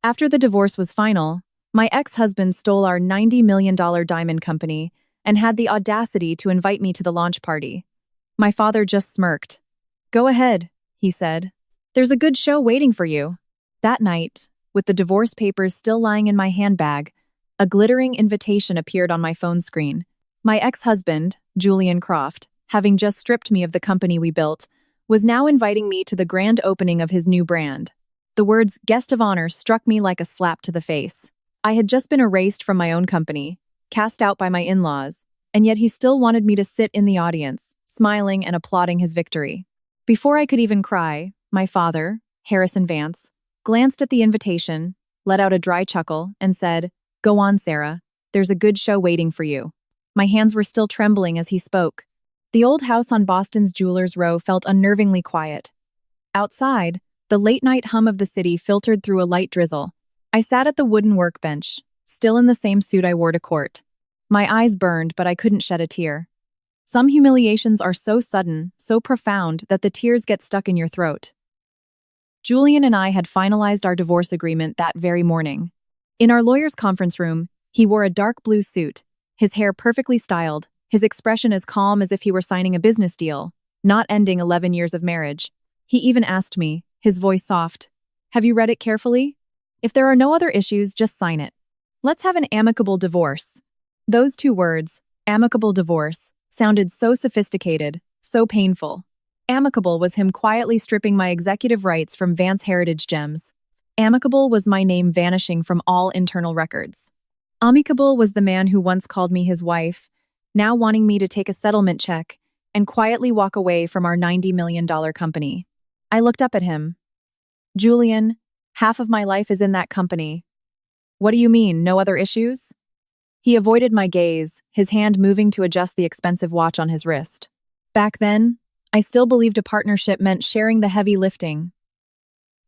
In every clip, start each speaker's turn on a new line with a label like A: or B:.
A: After the divorce was final, my ex-husband stole our $90 million diamond company and had the audacity to invite me to the launch party. My father just smirked. "Go ahead," he said. "There's a good show waiting for you." That night, with the divorce papers still lying in my handbag, a glittering invitation appeared on my phone screen. My ex-husband, Julian Croft, having just stripped me of the company we built, was now inviting me to the grand opening of his new brand. The words "guest of honor" struck me like a slap to the face. I had just been erased from my own company, cast out by my in-laws, and yet he still wanted me to sit in the audience, smiling and applauding his victory. Before I could even cry, my father, Harrison Vance, glanced at the invitation, let out a dry chuckle, and said, "Go on, Sarah. There's a good show waiting for you." My hands were still trembling as he spoke. The old house on Boston's Jewelers Row felt unnervingly quiet. Outside, the late-night hum of the city filtered through a light drizzle. I sat at the wooden workbench, still in the same suit I wore to court. My eyes burned, but I couldn't shed a tear. Some humiliations are so sudden, so profound, that the tears get stuck in your throat. Julian and I had finalized our divorce agreement that very morning. In our lawyer's conference room, he wore a dark blue suit, his hair perfectly styled, his expression as calm as if he were signing a business deal, not ending 11 years of marriage. He even asked me, his voice soft, "Have you read it carefully? If there are no other issues, just sign it. Let's have an amicable divorce." Those two words, amicable divorce, sounded so sophisticated, so painful. Amicable was him quietly stripping my executive rights from Vance Heritage Gems. Amicable was my name vanishing from all internal records. Amicable was the man who once called me his wife, now wanting me to take a settlement check and quietly walk away from our $90 million company. I looked up at him. "Julian, half of my life is in that company." "What do you mean, no other issues?" He avoided my gaze, his hand moving to adjust the expensive watch on his wrist. Back then, I still believed a partnership meant sharing the heavy lifting,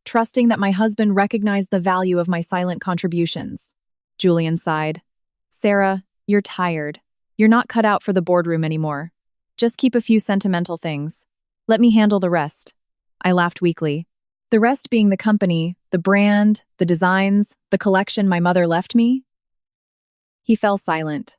A: trusting that my husband recognized the value of my silent contributions. Julian sighed. "Sarah, you're tired. You're not cut out for the boardroom anymore. Just keep a few sentimental things. Let me handle the rest." I laughed weakly. The rest being the company, the brand, the designs, the collection my mother left me? He fell silent.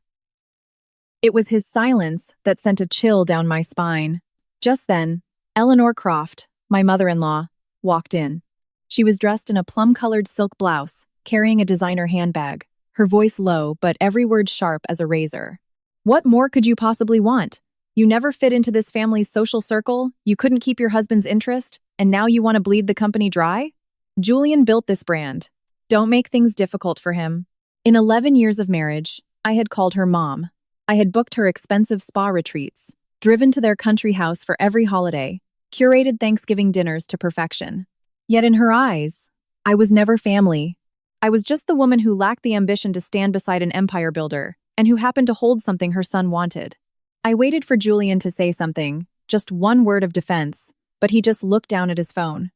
A: It was his silence that sent a chill down my spine. Just then, Eleanor Croft, my mother-in-law, walked in. She was dressed in a plum-colored silk blouse, carrying a designer handbag, her voice low but every word sharp as a razor. "What more could you possibly want? You never fit into this family's social circle, you couldn't keep your husband's interest, and now you want to bleed the company dry? Julian built this brand. Don't make things difficult for him." In 11 years of marriage, I had called her mom. I had booked her expensive spa retreats, driven to their country house for every holiday, curated Thanksgiving dinners to perfection. Yet in her eyes, I was never family. I was just the woman who lacked the ambition to stand beside an empire builder, and who happened to hold something her son wanted. I waited for Julian to say something, just one word of defense, but he just looked down at his phone.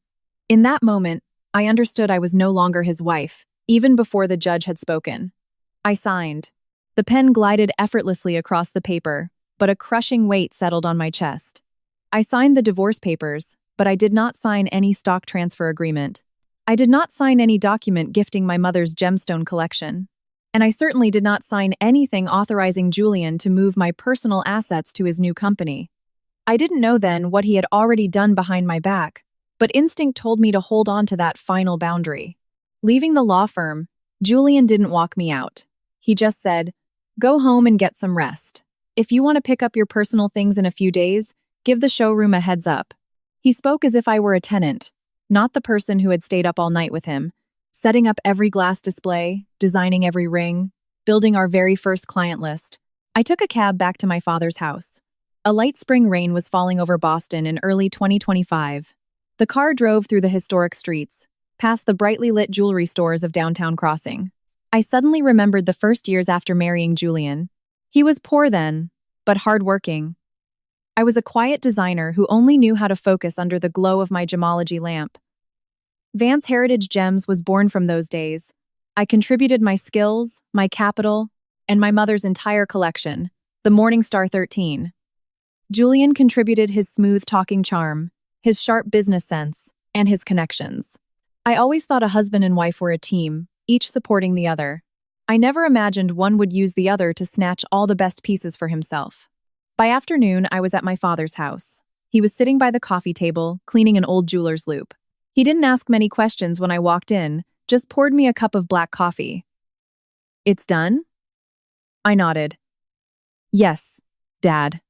A: In that moment, I understood I was no longer his wife, even before the judge had spoken. I signed. The pen glided effortlessly across the paper, but a crushing weight settled on my chest. I signed the divorce papers, but I did not sign any stock transfer agreement. I did not sign any document gifting my mother's gemstone collection. And I certainly did not sign anything authorizing Julian to move my personal assets to his new company. I didn't know then what he had already done behind my back, but instinct told me to hold on to that final boundary. Leaving the law firm, Julian didn't walk me out. He just said, "Go home and get some rest. If you want to pick up your personal things in a few days, give the showroom a heads up." He spoke as if I were a tenant, not the person who had stayed up all night with him, setting up every glass display, designing every ring, building our very first client list. I took a cab back to my father's house. A light spring rain was falling over Boston in early 2025. The car drove through the historic streets, past the brightly lit jewelry stores of downtown Crossing. I suddenly remembered the first years after marrying Julian. He was poor then, but hardworking. I was a quiet designer who only knew how to focus under the glow of my gemology lamp. Vance Heritage Gems was born from those days. I contributed my skills, my capital, and my mother's entire collection, the Morningstar 13. Julian contributed his smooth talking charm, his sharp business sense, and his connections. I always thought a husband and wife were a team, each supporting the other. I never imagined one would use the other to snatch all the best pieces for himself. By afternoon, I was at my father's house. He was sitting by the coffee table, cleaning an old jeweler's loupe. He didn't ask many questions when I walked in, just poured me a cup of black coffee. "It's done?" I nodded. "Yes, Dad.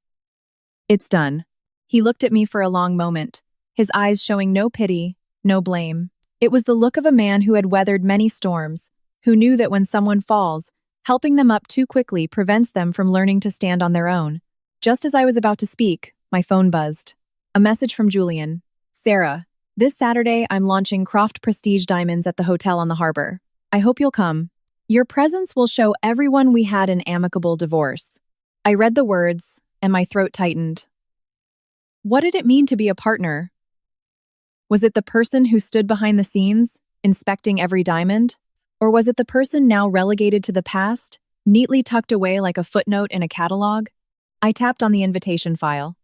A: It's done." He looked at me for a long moment, his eyes showing no pity, no blame. It was the look of a man who had weathered many storms, who knew that when someone falls, helping them up too quickly prevents them from learning to stand on their own. Just as I was about to speak, my phone buzzed. A message from Julian. "Sarah, this Saturday I'm launching Croft Prestige Diamonds at the hotel on the harbor. I hope you'll come. Your presence will show everyone we had an amicable divorce." I read the words, and my throat tightened. What did it mean to be a partner? Was it the person who stood behind the scenes, inspecting every diamond? Or was it the person now relegated to the past, neatly tucked away like a footnote in a catalog? I tapped on the invitation file.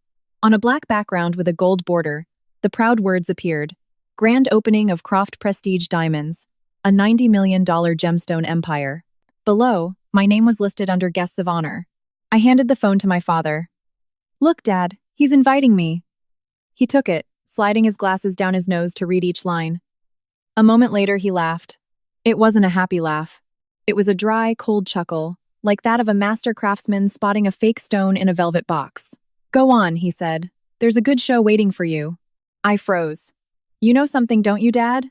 A: On a black background with a gold border, the proud words appeared. Grand opening of Croft Prestige Diamonds, a $90 million gemstone empire. Below, my name was listed under guests of honor. I handed the phone to my father. "Look, Dad, he's inviting me." He took it, sliding his glasses down his nose to read each line. A moment later, he laughed. It wasn't a happy laugh. It was a dry, cold chuckle, like that of a master craftsman spotting a fake stone in a velvet box. "Go on," he said. "There's a good show waiting for you." I froze. "You know something, don't you, Dad?"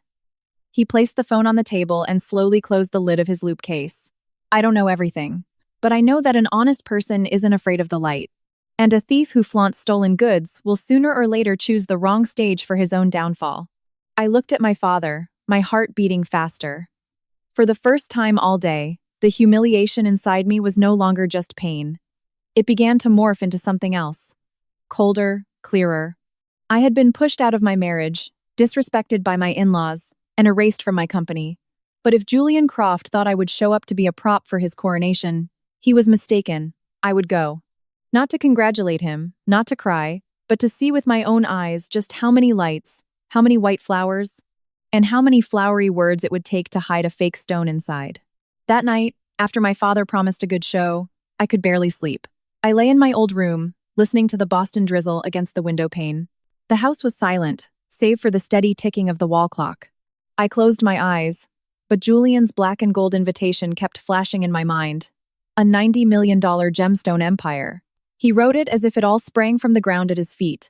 A: He placed the phone on the table and slowly closed the lid of his loupe case. "I don't know everything, but I know that an honest person isn't afraid of the light. And a thief who flaunts stolen goods will sooner or later choose the wrong stage for his own downfall." I looked at my father, my heart beating faster. For the first time all day, the humiliation inside me was no longer just pain. It began to morph into something else. Colder, clearer. I had been pushed out of my marriage, disrespected by my in-laws, and erased from my company. But if Julian Croft thought I would show up to be a prop for his coronation, he was mistaken. I would go. Not to congratulate him, not to cry, but to see with my own eyes just how many lights, how many white flowers, and how many flowery words it would take to hide a fake stone inside. That night, after my father promised a good show, I could barely sleep. I lay in my old room, listening to the Boston drizzle against the window pane. The house was silent, save for the steady ticking of the wall clock. I closed my eyes, but Julian's black and gold invitation kept flashing in my mind. A $90 million gemstone empire. He wrote it as if it all sprang from the ground at his feet,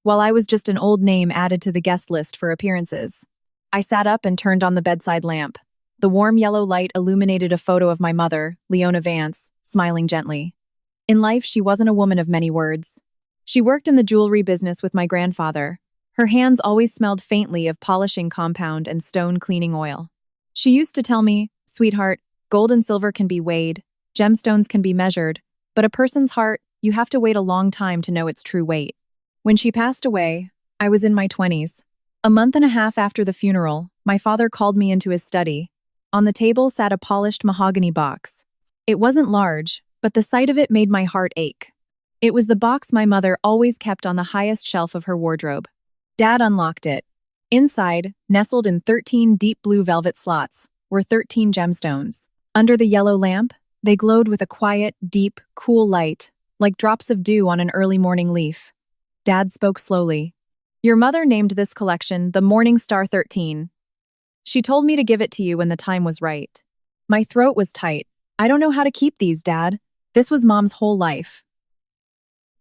A: while I was just an old name added to the guest list for appearances. I sat up and turned on the bedside lamp. The warm yellow light illuminated a photo of my mother, Leona Vance, smiling gently. In life, she wasn't a woman of many words. She worked in the jewelry business with my grandfather. Her hands always smelled faintly of polishing compound and stone cleaning oil. She used to tell me, "Sweetheart, gold and silver can be weighed, gemstones can be measured, but a person's heart, you have to wait a long time to know its true weight." When she passed away, I was in my 20s. A month and a half after the funeral, my father called me into his study. On the table sat a polished mahogany box. It wasn't large, but the sight of it made my heart ache. It was the box my mother always kept on the highest shelf of her wardrobe. Dad unlocked it. Inside, nestled in 13 deep blue velvet slots, were 13 gemstones. Under the yellow lamp, they glowed with a quiet, deep, cool light, like drops of dew on an early morning leaf. Dad spoke slowly. "Your mother named this collection the Morning Star 13. She told me to give it to you when the time was right." My throat was tight. "I don't know how to keep these, Dad. This was Mom's whole life."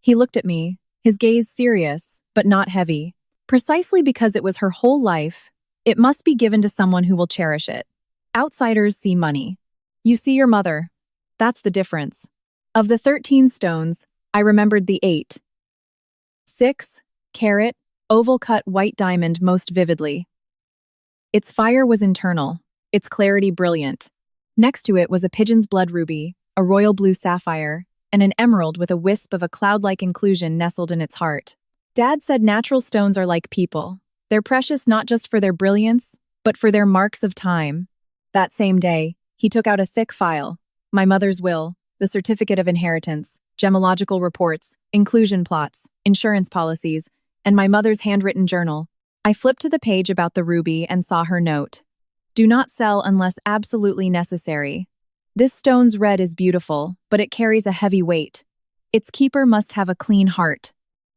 A: He looked at me, his gaze serious, but not heavy. Precisely because it was her whole life, it must be given to someone who will cherish it. Outsiders see money. You see your mother. That's the difference. Of the 13 stones, I remembered the 8. 6-carat, oval-cut white diamond most vividly. Its fire was internal, its clarity brilliant. Next to it was a pigeon's blood ruby, a royal blue sapphire, and an emerald with a wisp of a cloud-like inclusion nestled in its heart. Dad said natural stones are like people. They're precious not just for their brilliance, but for their marks of time. That same day, he took out a thick file, my mother's will, the certificate of inheritance, gemological reports, inclusion plots, insurance policies, and my mother's handwritten journal. I flipped to the page about the ruby and saw her note. Do not sell unless absolutely necessary. This stone's red is beautiful, but it carries a heavy weight. Its keeper must have a clean heart.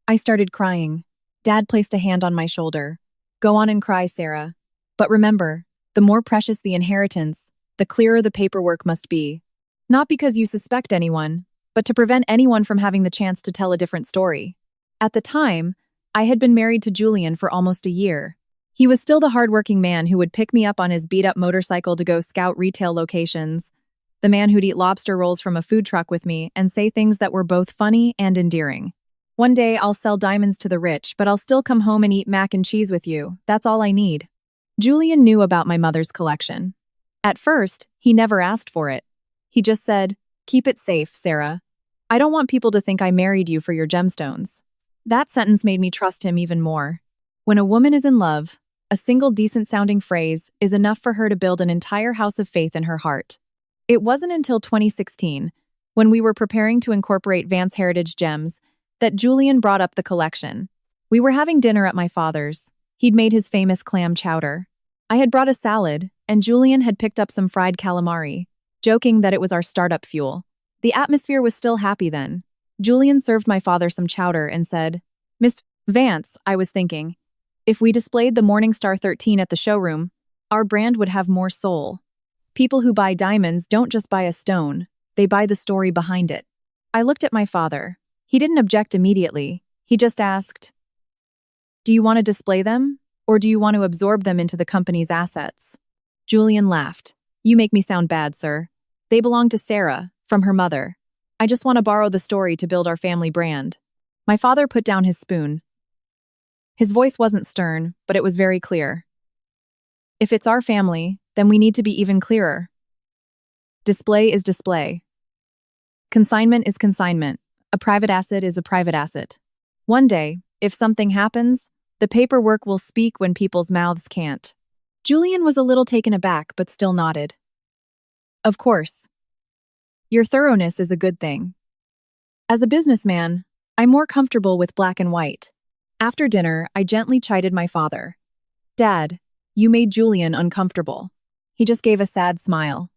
A: I started crying. Dad placed a hand on my shoulder. Go on and cry, Sarah. But remember, the more precious the inheritance, the clearer the paperwork must be. Not because you suspect anyone, but to prevent anyone from having the chance to tell a different story. At the time, I had been married to Julian for almost a year. He was still the hardworking man who would pick me up on his beat-up motorcycle to go scout retail locations, the man who'd eat lobster rolls from a food truck with me and say things that were both funny and endearing. One day I'll sell diamonds to the rich, but I'll still come home and eat mac and cheese with you. That's all I need. Julian knew about my mother's collection. At first, he never asked for it. He just said, keep it safe, Sarah. I don't want people to think I married you for your gemstones. That sentence made me trust him even more. When a woman is in love, a single decent-sounding phrase is enough for her to build an entire house of faith in her heart. It wasn't until 2016, when we were preparing to incorporate Vance Heritage Gems, that Julian brought up the collection. We were having dinner at my father's. He'd made his famous clam chowder. I had brought a salad, and Julian had picked up some fried calamari, joking that it was our startup fuel. The atmosphere was still happy then. Julian served my father some chowder and said, Mr. Vance, I was thinking, if we displayed the Morningstar 13 at the showroom, our brand would have more soul. People who buy diamonds don't just buy a stone, they buy the story behind it. I looked at my father. He didn't object immediately. He just asked, do you want to display them, or do you want to absorb them into the company's assets? Julian laughed. You make me sound bad, sir. They belong to Sarah, from her mother. I just want to borrow the story to build our family brand. My father put down his spoon. His voice wasn't stern, but it was very clear. If it's our family, then we need to be even clearer. Display is display. Consignment is consignment. A private asset is a private asset. One day, if something happens, the paperwork will speak when people's mouths can't. Julian was a little taken aback, but still nodded. Of course. Your thoroughness is a good thing. As a businessman, I'm more comfortable with black and white. After dinner, I gently chided my father. Dad, you made Julian uncomfortable. He just gave a sad smile.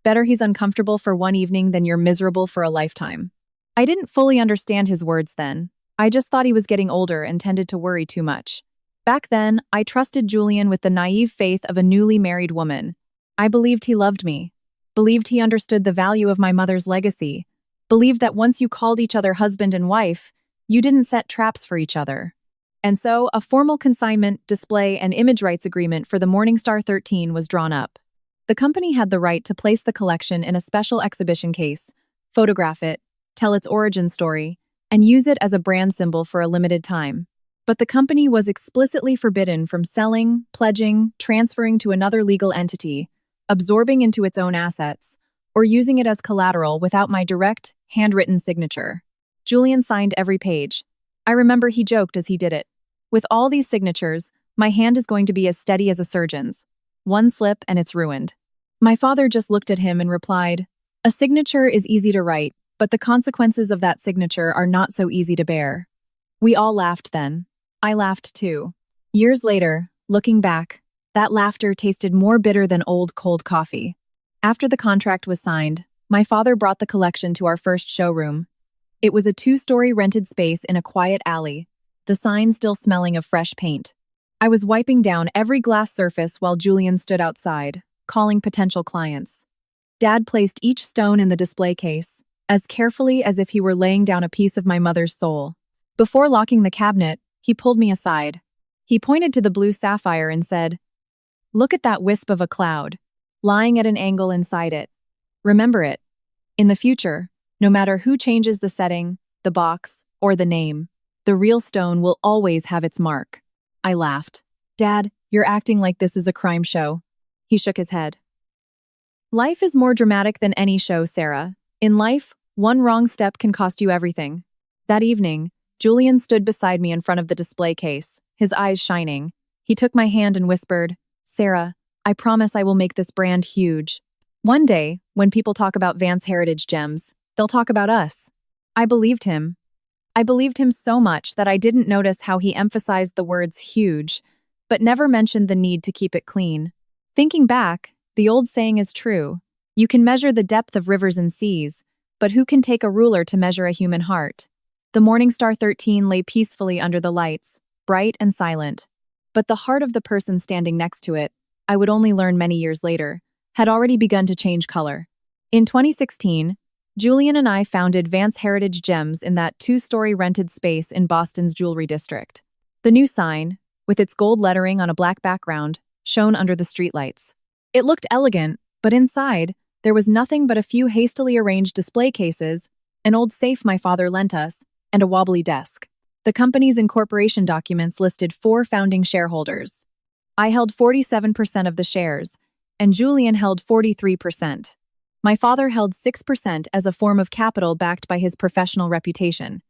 A: Better he's uncomfortable for one evening than you're miserable for a lifetime. I didn't fully understand his words then. I just thought he was getting older and tended to worry too much. Back then, I trusted Julian with the naive faith of a newly married woman. I believed he loved me, believed he understood the value of my mother's legacy, believed that once you called each other husband and wife, you didn't set traps for each other. And so, a formal consignment, display, and image rights agreement for the Morningstar 13 was drawn up. The company had the right to place the collection in a special exhibition case, photograph it, tell its origin story, and use it as a brand symbol for a limited time. But the company was explicitly forbidden from selling, pledging, transferring to another legal entity, absorbing into its own assets, or using it as collateral without my direct, handwritten signature. Julian signed every page. I remember he joked as he did it. With all these signatures, my hand is going to be as steady as a surgeon's. One slip and it's ruined. My father just looked at him and replied, a signature is easy to write, but the consequences of that signature are not so easy to bear. We all laughed then. I laughed too. Years later, looking back, that laughter tasted more bitter than old cold coffee. After the contract was signed, my father brought the collection to our first showroom. It was a 2-story rented space in a quiet alley, the sign still smelling of fresh paint. I was wiping down every glass surface while Julian stood outside, calling potential clients. Dad placed each stone in the display case, as carefully as if he were laying down a piece of my mother's soul. Before locking the cabinet, he pulled me aside. He pointed to the blue sapphire and said, look at that wisp of a cloud, lying at an angle inside it. Remember it. In the future, no matter who changes the setting, the box, or the name, the real stone will always have its mark. I laughed. Dad, you're acting like this is a crime show. He shook his head. Life is more dramatic than any show, Sarah. In life, one wrong step can cost you everything. That evening, Julian stood beside me in front of the display case, his eyes shining. He took my hand and whispered, Sarah, I promise I will make this brand huge. One day, when people talk about Vance Heritage Gems, they'll talk about us. I believed him. I believed him so much that I didn't notice how he emphasized the words huge, but never mentioned the need to keep it clean. Thinking back, the old saying is true. You can measure the depth of rivers and seas, but who can take a ruler to measure a human heart? The Morningstar 13 lay peacefully under the lights, bright and silent. But the heart of the person standing next to it, I would only learn many years later, had already begun to change color. In 2016, Julian and I founded Vance Heritage Gems in that two-story rented space in Boston's Jewelry District. The new sign, with its gold lettering on a black background, shone under the streetlights. It looked elegant, but inside, there was nothing but a few hastily arranged display cases, an old safe my father lent us, and a wobbly desk. The company's incorporation documents listed 4 founding shareholders. I held 47% of the shares, and Julian held 43%. My father held 6% as a form of capital backed by his professional reputation.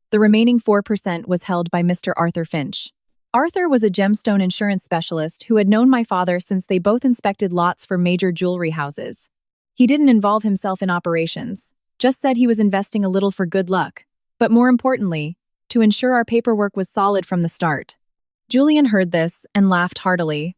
A: The remaining 4% was held by Mr. Arthur Finch. Arthur was a gemstone insurance specialist who had known my father since they both inspected lots for major jewelry houses. He didn't involve himself in operations, just said he was investing a little for good luck, but more importantly, to ensure our paperwork was solid from the start. Julian heard this and laughed heartily.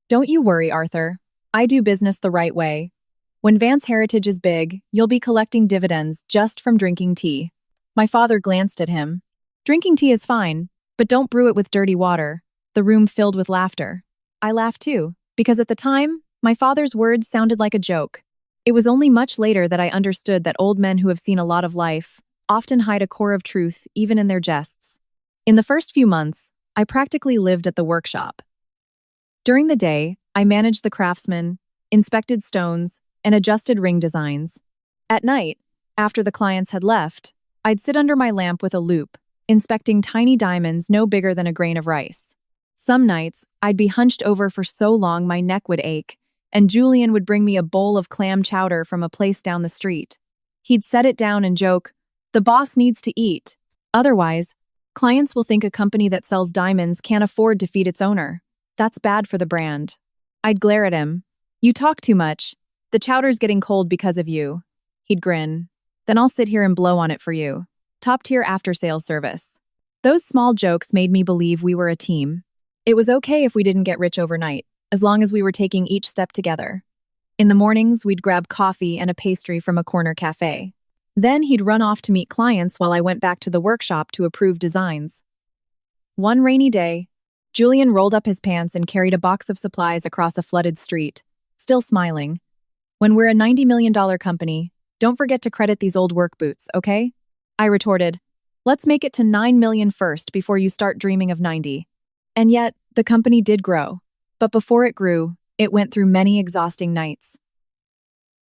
A: "Don't you worry, Arthur. I do business the right way. When Vance Heritage is big, you'll be collecting dividends just from drinking tea." My father glanced at him. "Drinking tea is fine, but don't brew it with dirty water." The room filled with laughter. I laughed too, because at the time, my father's words sounded like a joke. It was only much later that I understood that old men who have seen a lot of life often hide a core of truth even in their jests. In the first few months, I practically lived at the workshop. During the day, I managed the craftsmen, inspected stones, and adjusted ring designs. At night, after the clients had left, I'd sit under my lamp with a loupe, inspecting tiny diamonds no bigger than a grain of rice. Some nights, I'd be hunched over for so long my neck would ache, and Julian would bring me a bowl of clam chowder from a place down the street. He'd set it down and joke, "The boss needs to eat. Otherwise, clients will think a company that sells diamonds can't afford to feed its owner. That's bad for the brand." I'd glare at him. "You talk too much. The chowder's getting cold because of you." He'd grin. "Then I'll sit here and blow on it for you. Top-tier after-sales service." Those small jokes made me believe we were a team. It was okay if we didn't get rich overnight, as long as we were taking each step together. In the mornings, we'd grab coffee and a pastry from a corner cafe. Then he'd run off to meet clients while I went back to the workshop to approve designs. One rainy day, Julian rolled up his pants and carried a box of supplies across a flooded street, still smiling. "When we're a $90 million company, don't forget to credit these old work boots, okay?" I retorted, "Let's make it to 9 million first before you start dreaming of 90. And yet, the company did grow. But before it grew, it went through many exhausting nights.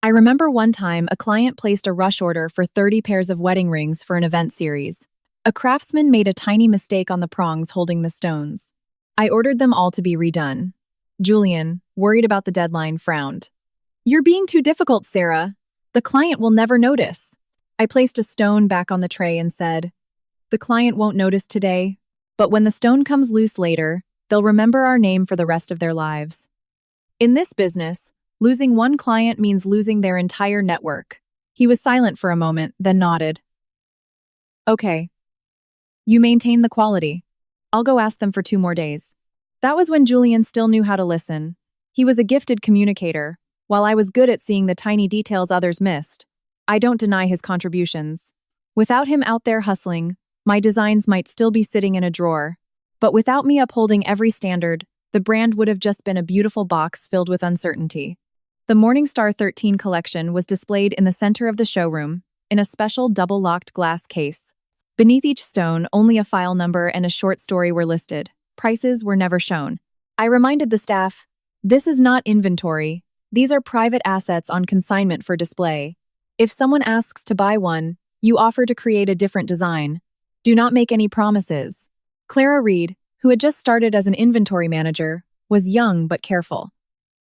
A: I remember one time a client placed a rush order for 30 pairs of wedding rings for an event series. A craftsman made a tiny mistake on the prongs holding the stones. I ordered them all to be redone. Julian, worried about the deadline, frowned. "You're being too difficult, Sarah. The client will never notice." I placed a stone back on the tray and said, "The client won't notice today, but when the stone comes loose later, they'll remember our name for the rest of their lives." In this business, losing one client means losing their entire network. He was silent for a moment, then nodded. "Okay. You maintain the quality. I'll go ask them for 2 more days." That was when Julian still knew how to listen. He was a gifted communicator, while I was good at seeing the tiny details others missed. I don't deny his contributions. Without him out there hustling, my designs might still be sitting in a drawer. But without me upholding every standard, the brand would have just been a beautiful box filled with uncertainty. The Morningstar 13 collection was displayed in the center of the showroom, in a special double-locked glass case. Beneath each stone, only a file number and a short story were listed. Prices were never shown. I reminded the staff, "This is not inventory. These are private assets on consignment for display. If someone asks to buy one, you offer to create a different design. Do not make any promises." Clara Reed, who had just started as an inventory manager, was young but careful.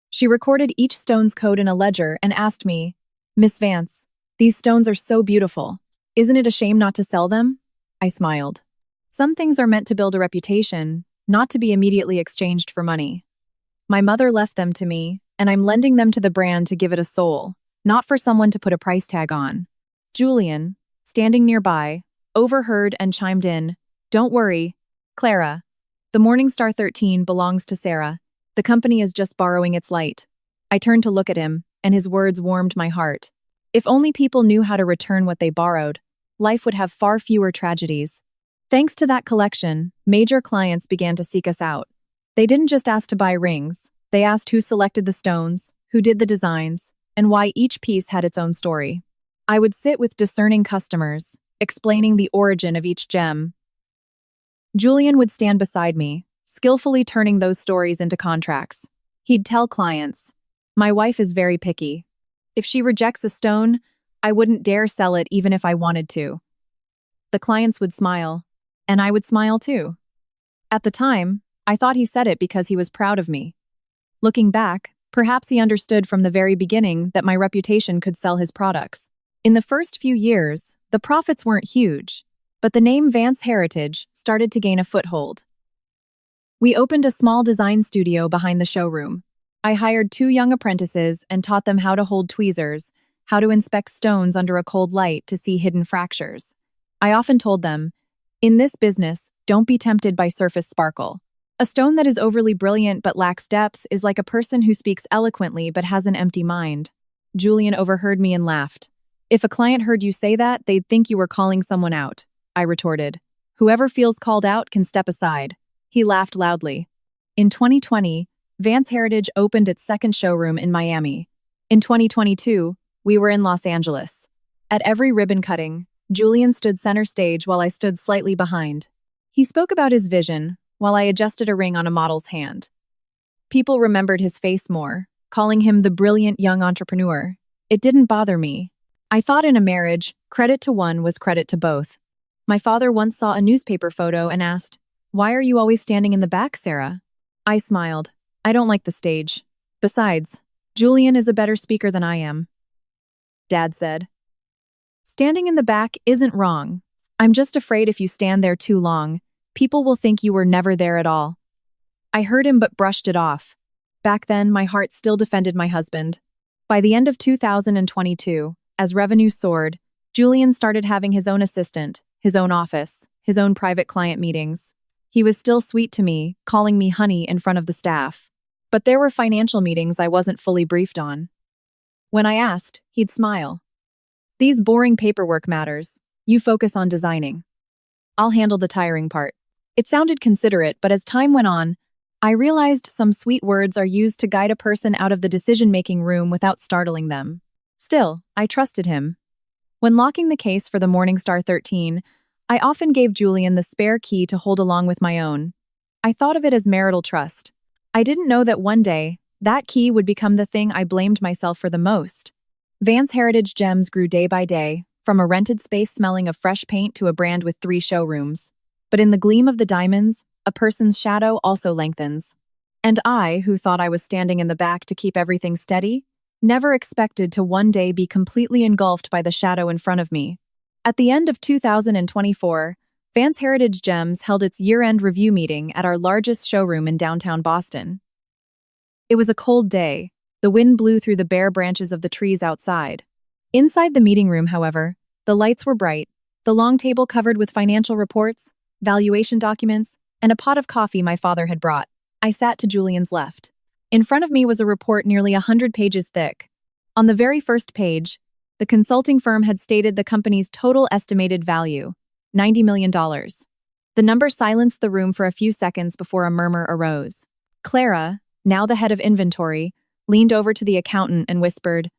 A: She recorded each stone's code in a ledger and asked me, "Miss Vance, these stones are so beautiful. Isn't it a shame not to sell them?" I smiled. Some things are meant to build a reputation, not to be immediately exchanged for money. My mother left them to me, and I'm lending them to the brand to give it a soul, not for someone to put a price tag on. Julian, standing nearby, overheard and chimed in, "Don't worry, Clara. The Morningstar 13 belongs to Sarah. The company is just borrowing its light. I turned to look at him, and his words warmed my heart. If only people knew how to return what they borrowed, life would have far fewer tragedies. Thanks to that collection, major clients began to seek us out. They didn't just ask to buy rings, they asked who selected the stones, who did the designs, and why each piece had its own story. I would sit with discerning customers, explaining the origin of each gem. Julian would stand beside me, skillfully turning those stories into contracts. He'd tell clients, "My wife is very picky. If she rejects a stone, I wouldn't dare sell it even if I wanted to." The clients would smile, and I would smile too. At the time, I thought he said it because he was proud of me. Looking back, perhaps he understood from the very beginning that my reputation could sell his products. In the first few years, the profits weren't huge, but the name Vance Heritage started to gain a foothold. We opened a small design studio behind the showroom. I hired 2 young apprentices and taught them how to hold tweezers, how to inspect stones under a cold light to see hidden fractures. I often told them, "In this business, don't be tempted by surface sparkle. A stone that is overly brilliant but lacks depth is like a person who speaks eloquently but has an empty mind." Julian overheard me and laughed. "If a client heard you say that, they'd think you were calling someone out," I retorted. "Whoever feels called out can step aside." He laughed loudly. In 2020, Vance Heritage opened its second showroom in Miami. In 2022, we were in Los Angeles. At every ribbon cutting, Julian stood center stage while I stood slightly behind. He spoke about his vision, while I adjusted a ring on a model's hand. People remembered his face more, calling him the brilliant young entrepreneur. It didn't bother me. I thought in a marriage, credit to one was credit to both. My father once saw a newspaper photo and asked, "Why are you always standing in the back, Sarah?" I smiled. "I don't like the stage. Besides, Julian is a better speaker than I am." Dad said, "Standing in the back isn't wrong. I'm just afraid if you stand there too long, people will think you were never there at all." I heard him but brushed it off. Back then, my heart still defended my husband. By the end of 2022, as revenue soared, Julian started having his own assistant, his own office, his own private client meetings. He was still sweet to me, calling me honey in front of the staff. But there were financial meetings I wasn't fully briefed on. When I asked, he'd smile. "These boring paperwork matters. You focus on designing. I'll handle the tiring part." It sounded considerate, but as time went on, I realized some sweet words are used to guide a person out of the decision-making room without startling them. Still, I trusted him. When locking the case for the Morningstar 13, I often gave Julian the spare key to hold along with my own. I thought of it as marital trust. I didn't know that one day, that key would become the thing I blamed myself for the most. Vance Heritage Gems grew day by day, from a rented space smelling of fresh paint to a brand with 3 showrooms. But in the gleam of the diamonds, a person's shadow also lengthens. And I, who thought I was standing in the back to keep everything steady, never expected to one day be completely engulfed by the shadow in front of me. At the end of 2024, Vance Heritage Gems held its year-end review meeting at our largest showroom in downtown Boston. It was a cold day. The wind blew through the bare branches of the trees outside. Inside the meeting room, however, the lights were bright, the long table covered with financial reports, valuation documents, and a pot of coffee my father had brought. I sat to Julian's left. In front of me was a report nearly 100 pages thick. On the very first page, the consulting firm had stated the company's total estimated value, $90 million. The number silenced the room for a few seconds before a murmur arose. Clara, now the head of inventory, leaned over to the accountant and whispered,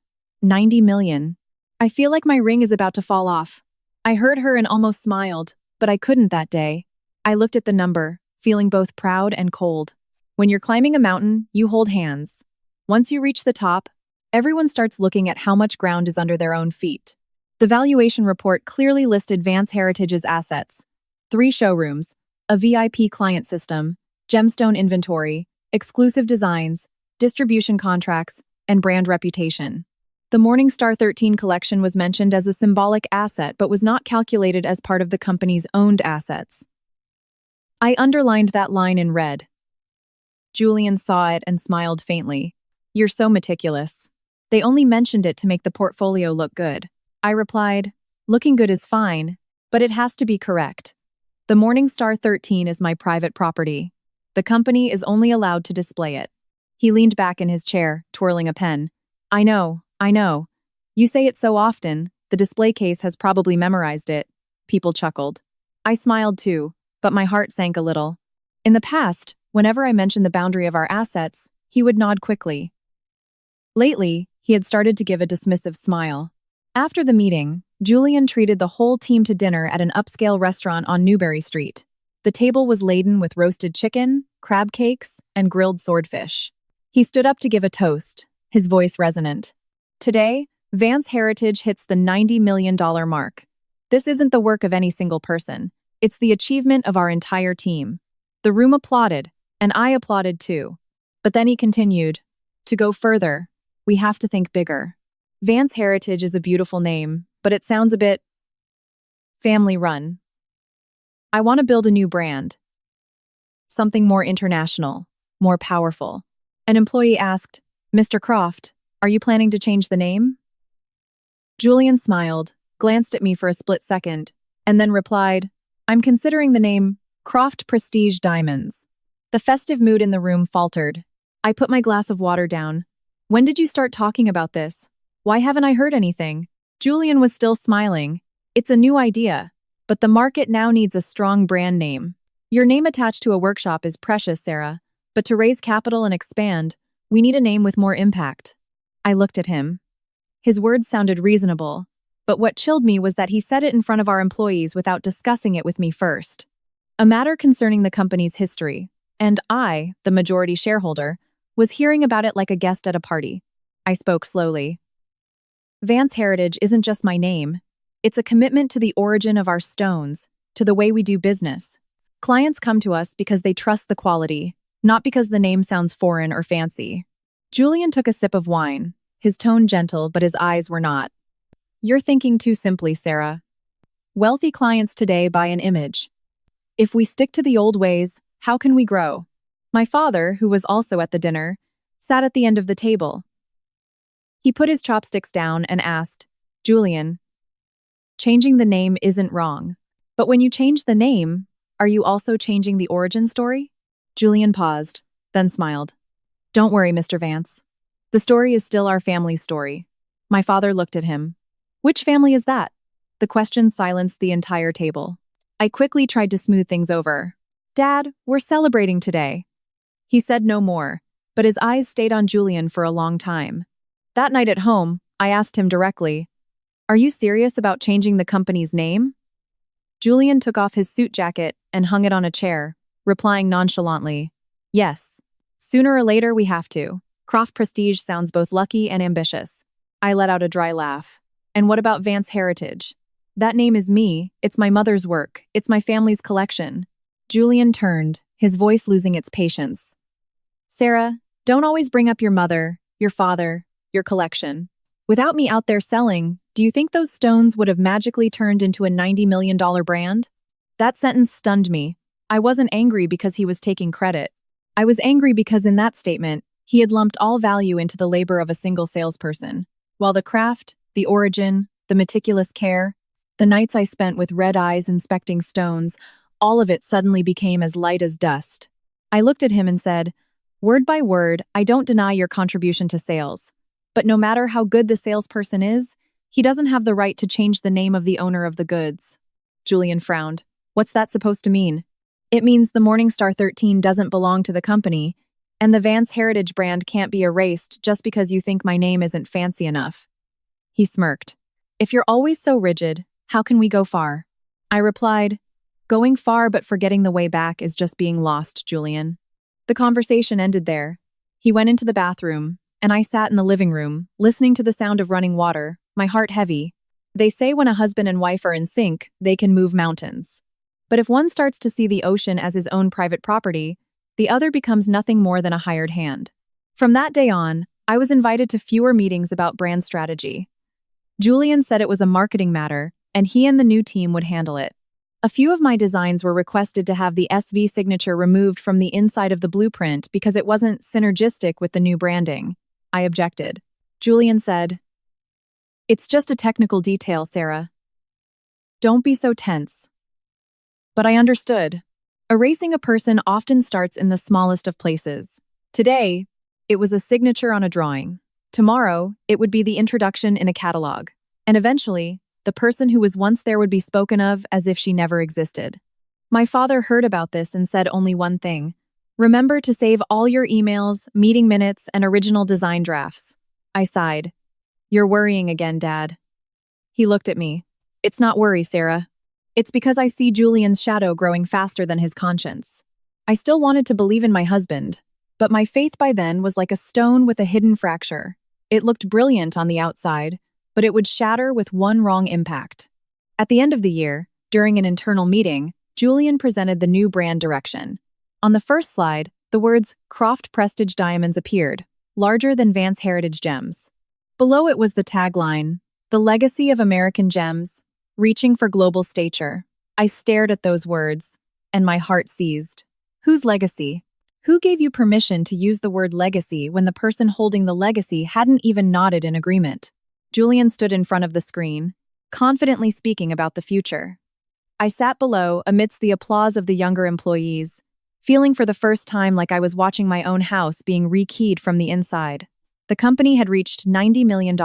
A: "$90 million. I feel like my ring is about to fall off." I heard her and almost smiled, but I couldn't that day. I looked at the number, feeling both proud and cold. When you're climbing a mountain, you hold hands. Once you reach the top, everyone starts looking at how much ground is under their own feet. The valuation report clearly listed Vance Heritage's assets: 3 showrooms, a VIP client system, gemstone inventory, exclusive designs, distribution contracts, and brand reputation. The Morningstar 13 collection was mentioned as a symbolic asset but was not calculated as part of the company's owned assets. I underlined that line in red. Julian saw it and smiled faintly. "You're so meticulous. They only mentioned it to make the portfolio look good." I replied, "Looking good is fine, but it has to be correct. The Morningstar 13 is my private property. The company is only allowed to display it. He leaned back in his chair, twirling a pen. I know. You say it so often, the display case has probably memorized it. People chuckled. I smiled too, but my heart sank a little. In the past, whenever I mentioned the boundary of our assets, he would nod quickly. Lately, he had started to give a dismissive smile. After the meeting, Julian treated the whole team to dinner at an upscale restaurant on Newbury Street. The table was laden with roasted chicken, crab cakes, and grilled swordfish. He stood up to give a toast, his voice resonant. Today, Vance Heritage hits the $90 million mark. This isn't the work of any single person. It's the achievement of our entire team. The room applauded, and I applauded too. But then he continued, to go further, we have to think bigger. Vance Heritage is a beautiful name, but it sounds a bit family-run. I want to build a new brand. Something more international, more powerful. An employee asked, Mr. Croft, are you planning to change the name? Julian smiled, glanced at me for a split second, and then replied, I'm considering the name Croft Prestige Diamonds. The festive mood in the room faltered. I put my glass of water down. When did you start talking about this? Why haven't I heard anything? Julian was still smiling. It's a new idea, but the market now needs a strong brand name. Your name attached to a workshop is precious, Sarah, but to raise capital and expand, we need a name with more impact. I looked at him. His words sounded reasonable, but what chilled me was that he said it in front of our employees without discussing it with me first. A matter concerning the company's history, and I, the majority shareholder, was hearing about it like a guest at a party. I spoke slowly. Vance Heritage isn't just my name. It's a commitment to the origin of our stones, to the way we do business. Clients come to us because they trust the quality, not because the name sounds foreign or fancy. Julian took a sip of wine, his tone gentle but his eyes were not. You're thinking too simply, Sarah. Wealthy clients today buy an image. If we stick to the old ways, how can we grow? My father, who was also at the dinner, sat at the end of the table. He put his chopsticks down and asked, Julian, changing the name isn't wrong. But when you change the name, are you also changing the origin story? Julian paused, then smiled. Don't worry, Mr. Vance. The story is still our family's story. My father looked at him. Which family is that? The question silenced the entire table. I quickly tried to smooth things over. Dad, we're celebrating today. He said no more, but his eyes stayed on Julian for a long time. That night at home, I asked him directly, Are you serious about changing the company's name? Julian took off his suit jacket and hung it on a chair, replying nonchalantly, Yes. Sooner or later we have to. Croft Prestige sounds both lucky and ambitious. I let out a dry laugh. And what about Vance Heritage? That name is me, it's my mother's work, it's my family's collection. Julian turned, his voice losing its patience. Sarah, don't always bring up your mother, your father, your collection. Without me out there selling, do you think those stones would have magically turned into a $90 million brand? That sentence stunned me. I wasn't angry because he was taking credit. I was angry because in that statement, he had lumped all value into the labor of a single salesperson, while the craft, the origin, the meticulous care, the nights I spent with red eyes inspecting stones, all of it suddenly became as light as dust. I looked at him and said, Word by word, I don't deny your contribution to sales. But no matter how good the salesperson is, he doesn't have the right to change the name of the owner of the goods. Julian frowned. What's that supposed to mean? It means the Morningstar 13 doesn't belong to the company, and the Vance Heritage brand can't be erased just because you think my name isn't fancy enough. He smirked. If you're always so rigid, how can we go far? I replied, Going far but forgetting the way back is just being lost, Julian. The conversation ended there. He went into the bathroom, and I sat in the living room, listening to the sound of running water, my heart heavy. They say when a husband and wife are in sync, they can move mountains. But if one starts to see the ocean as his own private property, the other becomes nothing more than a hired hand. From that day on, I was invited to fewer meetings about brand strategy. Julian said it was a marketing matter, and he and the new team would handle it. A few of my designs were requested to have the SV signature removed from the inside of the blueprint because it wasn't synergistic with the new branding. I objected. Julian said, It's just a technical detail, Sarah. Don't be so tense. But I understood. Erasing a person often starts in the smallest of places. Today, it was a signature on a drawing. Tomorrow, it would be the introduction in a catalog. And eventually, the person who was once there would be spoken of as if she never existed. My father heard about this and said only one thing. Remember to save all your emails, meeting minutes, and original design drafts. I sighed. You're worrying again, Dad. He looked at me. It's not worry, Sarah. It's because I see Julian's shadow growing faster than his conscience. I still wanted to believe in my husband, but my faith by then was like a stone with a hidden fracture. It looked brilliant on the outside, but it would shatter with one wrong impact. At the end of the year, during an internal meeting, Julian presented the new brand direction. On the first slide, the words Croft Prestige Diamonds appeared, larger than Vance Heritage Gems. Below it was the tagline, The Legacy of American Gems, Reaching for Global Stature. I stared at those words, and my heart seized. Whose legacy? Who gave you permission to use the word legacy when the person holding the legacy hadn't even nodded in agreement? Julian stood in front of the screen, confidently speaking about the future. I sat below amidst the applause of the younger employees, feeling for the first time like I was watching my own house being rekeyed from the inside. The company had reached $90 million.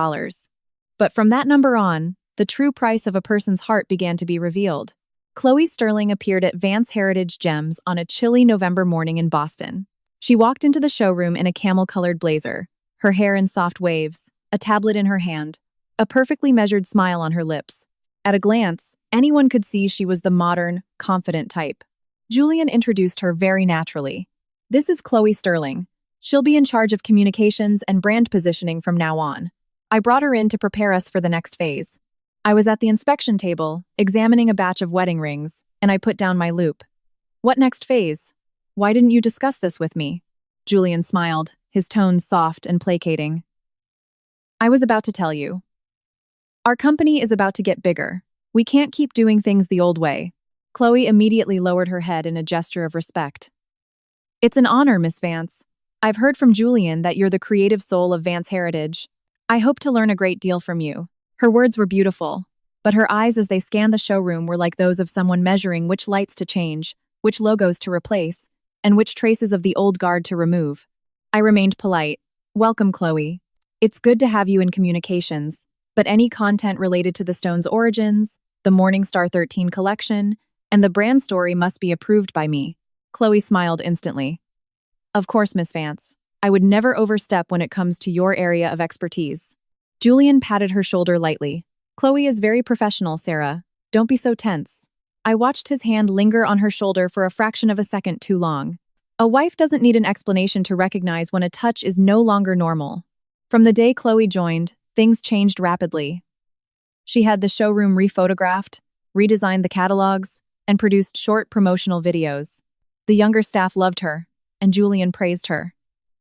A: But from that number on, the true price of a person's heart began to be revealed. Chloe Sterling appeared at Vance Heritage Gems on a chilly November morning in Boston. She walked into the showroom in a camel-colored blazer, her hair in soft waves, a tablet in her hand, a perfectly measured smile on her lips. At a glance, anyone could see she was the modern, confident type. Julian introduced her very naturally. This is Chloe Sterling. She'll be in charge of communications and brand positioning from now on. I brought her in to prepare us for the next phase. I was at the inspection table, examining a batch of wedding rings, and I put down my loupe. What next phase? Why didn't you discuss this with me? Julian smiled, his tone soft and placating. I was about to tell you. Our company is about to get bigger. We can't keep doing things the old way. Chloe immediately lowered her head in a gesture of respect. It's an honor, Miss Vance. I've heard from Julian that you're the creative soul of Vance Heritage. I hope to learn a great deal from you. Her words were beautiful, but her eyes as they scanned the showroom were like those of someone measuring which lights to change, which logos to replace, and which traces of the old guard to remove. I remained polite. Welcome, Chloe. It's good to have you in communications, but any content related to the stone's origins, the Morningstar 13 collection, and the brand story must be approved by me. Chloe smiled instantly. Of course, Miss Vance. I would never overstep when it comes to your area of expertise. Julian patted her shoulder lightly. Chloe is very professional, Sarah. Don't be so tense. I watched his hand linger on her shoulder for a fraction of a second too long. A wife doesn't need an explanation to recognize when a touch is no longer normal. From the day Chloe joined, things changed rapidly. She had the showroom rephotographed, redesigned the catalogs, and produced short promotional videos. The younger staff loved her, and Julian praised her.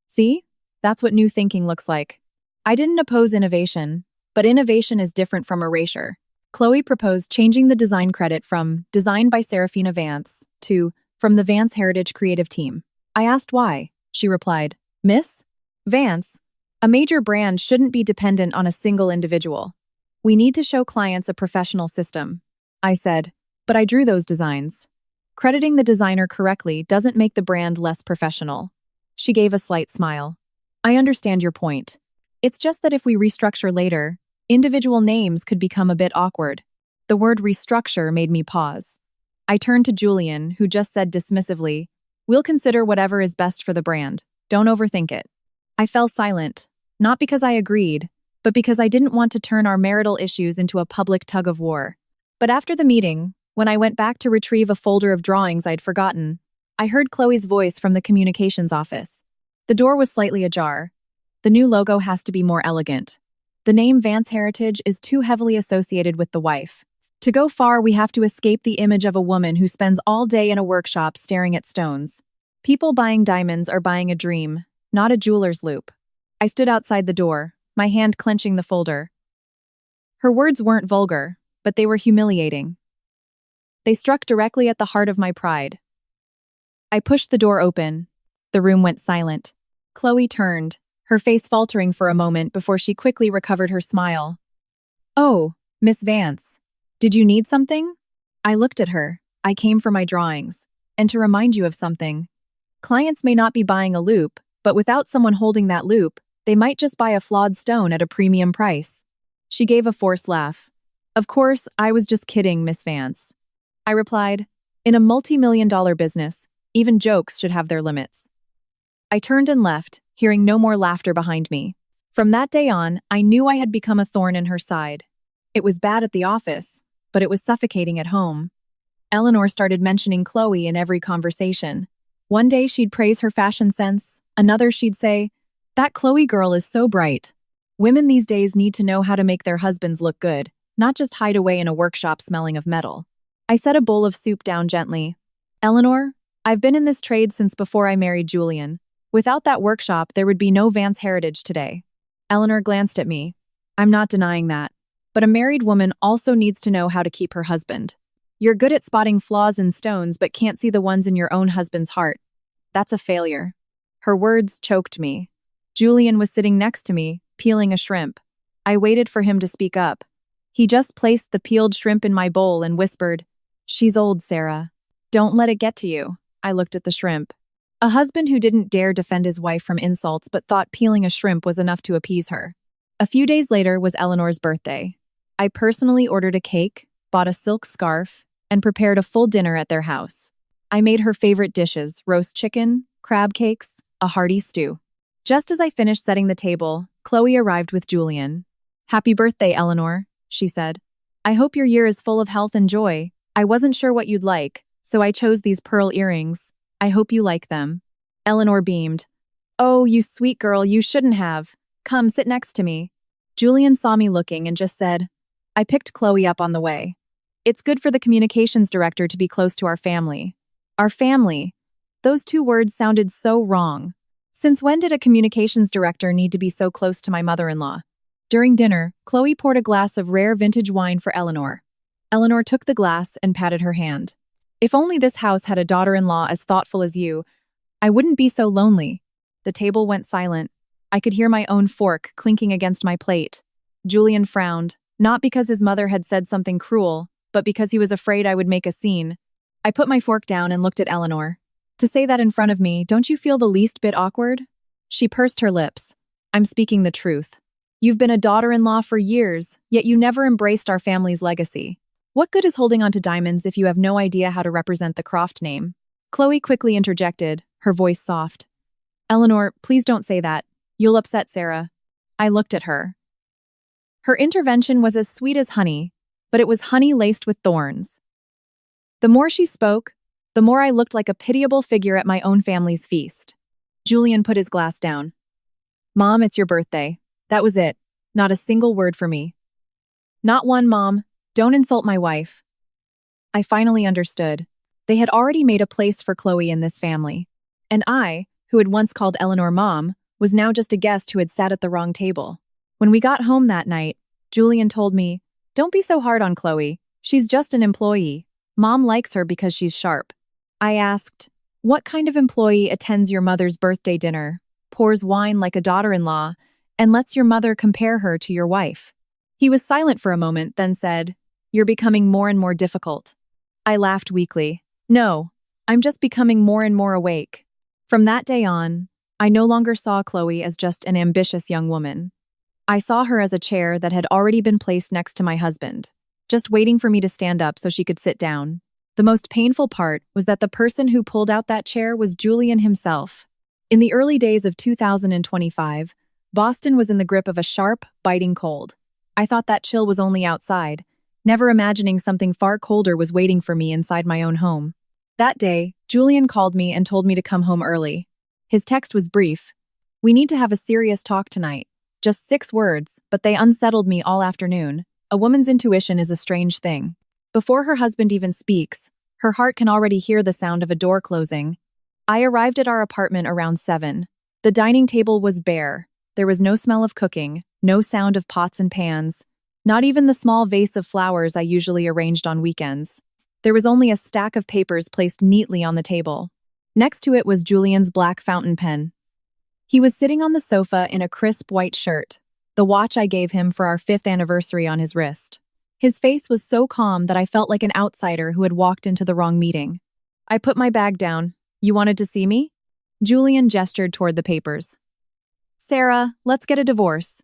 A: See? That's what new thinking looks like. I didn't oppose innovation, but innovation is different from erasure. Chloe proposed changing the design credit from Designed by Serafina Vance to From the Vance Heritage Creative Team. I asked why. She replied, Miss Vance, a major brand shouldn't be dependent on a single individual. We need to show clients a professional system. I said, but I drew those designs. Crediting the designer correctly doesn't make the brand less professional. She gave a slight smile. I understand your point. It's just that if we restructure later, individual names could become a bit awkward. The word restructure made me pause. I turned to Julian, who just said dismissively, We'll consider whatever is best for the brand. Don't overthink it. I fell silent, not because I agreed, but because I didn't want to turn our marital issues into a public tug-of-war. But after the meeting, when I went back to retrieve a folder of drawings I'd forgotten, I heard Chloe's voice from the communications office. The door was slightly ajar. The new logo has to be more elegant. The name Vance Heritage is too heavily associated with the wife. To go far, we have to escape the image of a woman who spends all day in a workshop staring at stones. People buying diamonds are buying a dream, not a jeweler's loupe. I stood outside the door, my hand clenching the folder. Her words weren't vulgar, but they were humiliating. They struck directly at the heart of my pride. I pushed the door open. The room went silent. Chloe turned, her face faltering for a moment before she quickly recovered her smile. Oh, Miss Vance. Did you need something? I looked at her. I came for my drawings. And to remind you of something, clients may not be buying a loop, but without someone holding that loop, they might just buy a flawed stone at a premium price. She gave a forced laugh. Of course, I was just kidding, Miss Vance. I replied, in a multi-million-dollar business, even jokes should have their limits. I turned and left, hearing no more laughter behind me. From that day on, I knew I had become a thorn in her side. It was bad at the office, but it was suffocating at home. Eleanor started mentioning Chloe in every conversation. One day she'd praise her fashion sense, another she'd say, "That Chloe girl is so bright." Women these days need to know how to make their husbands look good, not just hide away in a workshop smelling of metal. I set a bowl of soup down gently. Eleanor, I've been in this trade since before I married Julian. Without that workshop, there would be no Vance heritage today. Eleanor glanced at me. I'm not denying that. But a married woman also needs to know how to keep her husband. You're good at spotting flaws in stones but can't see the ones in your own husband's heart. That's a failure. Her words choked me. Julian was sitting next to me, peeling a shrimp. I waited for him to speak up. He just placed the peeled shrimp in my bowl and whispered, "She's old, Sarah. Don't let it get to you." I looked at the shrimp. A husband who didn't dare defend his wife from insults but thought peeling a shrimp was enough to appease her. A few days later was Eleanor's birthday. I personally ordered a cake, bought a silk scarf, and prepared a full dinner at their house. I made her favorite dishes, roast chicken, crab cakes, a hearty stew. Just as I finished setting the table, Chloe arrived with Julian. "Happy birthday, Eleanor," she said. "I hope your year is full of health and joy. I wasn't sure what you'd like, so I chose these pearl earrings. I hope you like them." Eleanor beamed. "Oh, you sweet girl, you shouldn't have. Come, sit next to me." Julian saw me looking and just said, "I picked Chloe up on the way. It's good for the communications director to be close to our family." Our family. Those two words sounded so wrong. Since when did a communications director need to be so close to my mother-in-law? During dinner, Chloe poured a glass of rare vintage wine for Eleanor. Eleanor took the glass and patted her hand. "If only this house had a daughter-in-law as thoughtful as you, I wouldn't be so lonely." The table went silent. I could hear my own fork clinking against my plate. Julian frowned, not because his mother had said something cruel, but because he was afraid I would make a scene. I put my fork down and looked at Eleanor. "To say that in front of me, don't you feel the least bit awkward?" She pursed her lips. "I'm speaking the truth. You've been a daughter-in-law for years, yet you never embraced our family's legacy. What good is holding on to diamonds if you have no idea how to represent the Croft name?" Chloe quickly interjected, her voice soft. "Eleanor, please don't say that. You'll upset Sarah." I looked at her. Her intervention was as sweet as honey, but it was honey laced with thorns. The more she spoke, the more I looked like a pitiable figure at my own family's feast. Julian put his glass down. "Mom, it's your birthday." That was it. Not a single word for me. "Not one, Mom. Don't insult my wife." I finally understood. They had already made a place for Chloe in this family. And I, who had once called Eleanor Mom, was now just a guest who had sat at the wrong table. When we got home that night, Julian told me, "Don't be so hard on Chloe. She's just an employee. Mom likes her because she's sharp." I asked, "What kind of employee attends your mother's birthday dinner, pours wine like a daughter-in-law, and lets your mother compare her to your wife?" He was silent for a moment, then said, "You're becoming more and more difficult." I laughed weakly. "No, I'm just becoming more and more awake." From that day on, I no longer saw Chloe as just an ambitious young woman. I saw her as a chair that had already been placed next to my husband, just waiting for me to stand up so she could sit down. The most painful part was that the person who pulled out that chair was Julian himself. In the early days of 2025, Boston was in the grip of a sharp, biting cold. I thought that chill was only outside, never imagining something far colder was waiting for me inside my own home. That day, Julian called me and told me to come home early. His text was brief. "We need to have a serious talk tonight." Just 6 words, but they unsettled me all afternoon. A woman's intuition is a strange thing. Before her husband even speaks, her heart can already hear the sound of a door closing. I arrived at our apartment around 7. The dining table was bare. There was no smell of cooking, no sound of pots and pans, not even the small vase of flowers I usually arranged on weekends. There was only a stack of papers placed neatly on the table. Next to it was Julian's black fountain pen. He was sitting on the sofa in a crisp white shirt, the watch I gave him for our 5th anniversary on his wrist. His face was so calm that I felt like an outsider who had walked into the wrong meeting. I put my bag down. You wanted to see me? Julian gestured toward the papers. Sarah, let's get a divorce.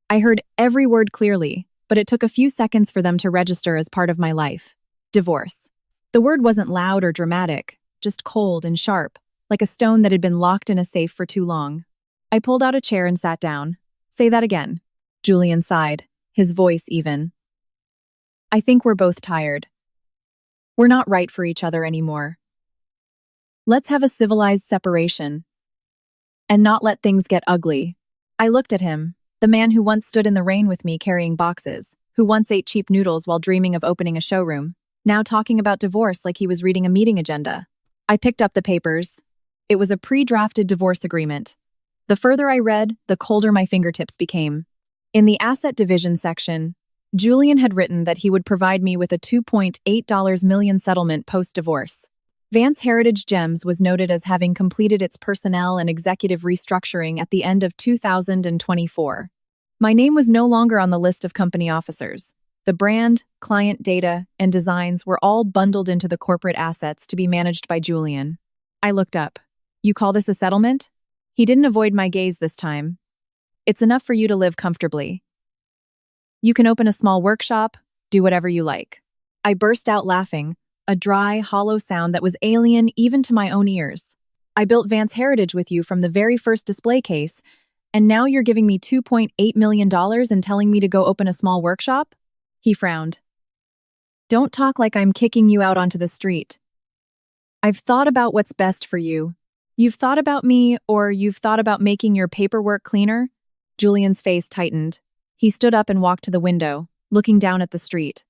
A: I heard every word clearly, but it took a few seconds for them to register as part of my life. Divorce. The word wasn't loud or dramatic, just cold and sharp, like a stone that had been locked in a safe for too long. I pulled out a chair and sat down. Say that again. Julian sighed, his voice even. I think we're both tired. We're not right for each other anymore. Let's have a civilized separation. And not let things get ugly. I looked at him, the man who once stood in the rain with me carrying boxes, who once ate cheap noodles while dreaming of opening a showroom, now talking about divorce like he was reading a meeting agenda. I picked up the papers. It was a pre-drafted divorce agreement. The further I read, the colder my fingertips became. In the asset division section, Julian had written that he would provide me with a $2.8 million settlement post-divorce. Vance Heritage Gems was noted as having completed its personnel and executive restructuring at the end of 2024. My name was no longer on the list of company officers. The brand, client data, and designs were all bundled into the corporate assets to be managed by Julian. I looked up. You call this a settlement? He didn't avoid my gaze this time. It's enough for you to live comfortably. You can open a small workshop, do whatever you like. I burst out laughing, a dry, hollow sound that was alien even to my own ears. I built Vance Heritage with you from the very first display case, and now you're giving me $2.8 million and telling me to go open a small workshop? He frowned. Don't talk like I'm kicking you out onto the street. I've thought about what's best for you. You've thought about me, or you've thought about making your paperwork cleaner? Julian's face tightened. He stood up and walked to the window, looking down at the street.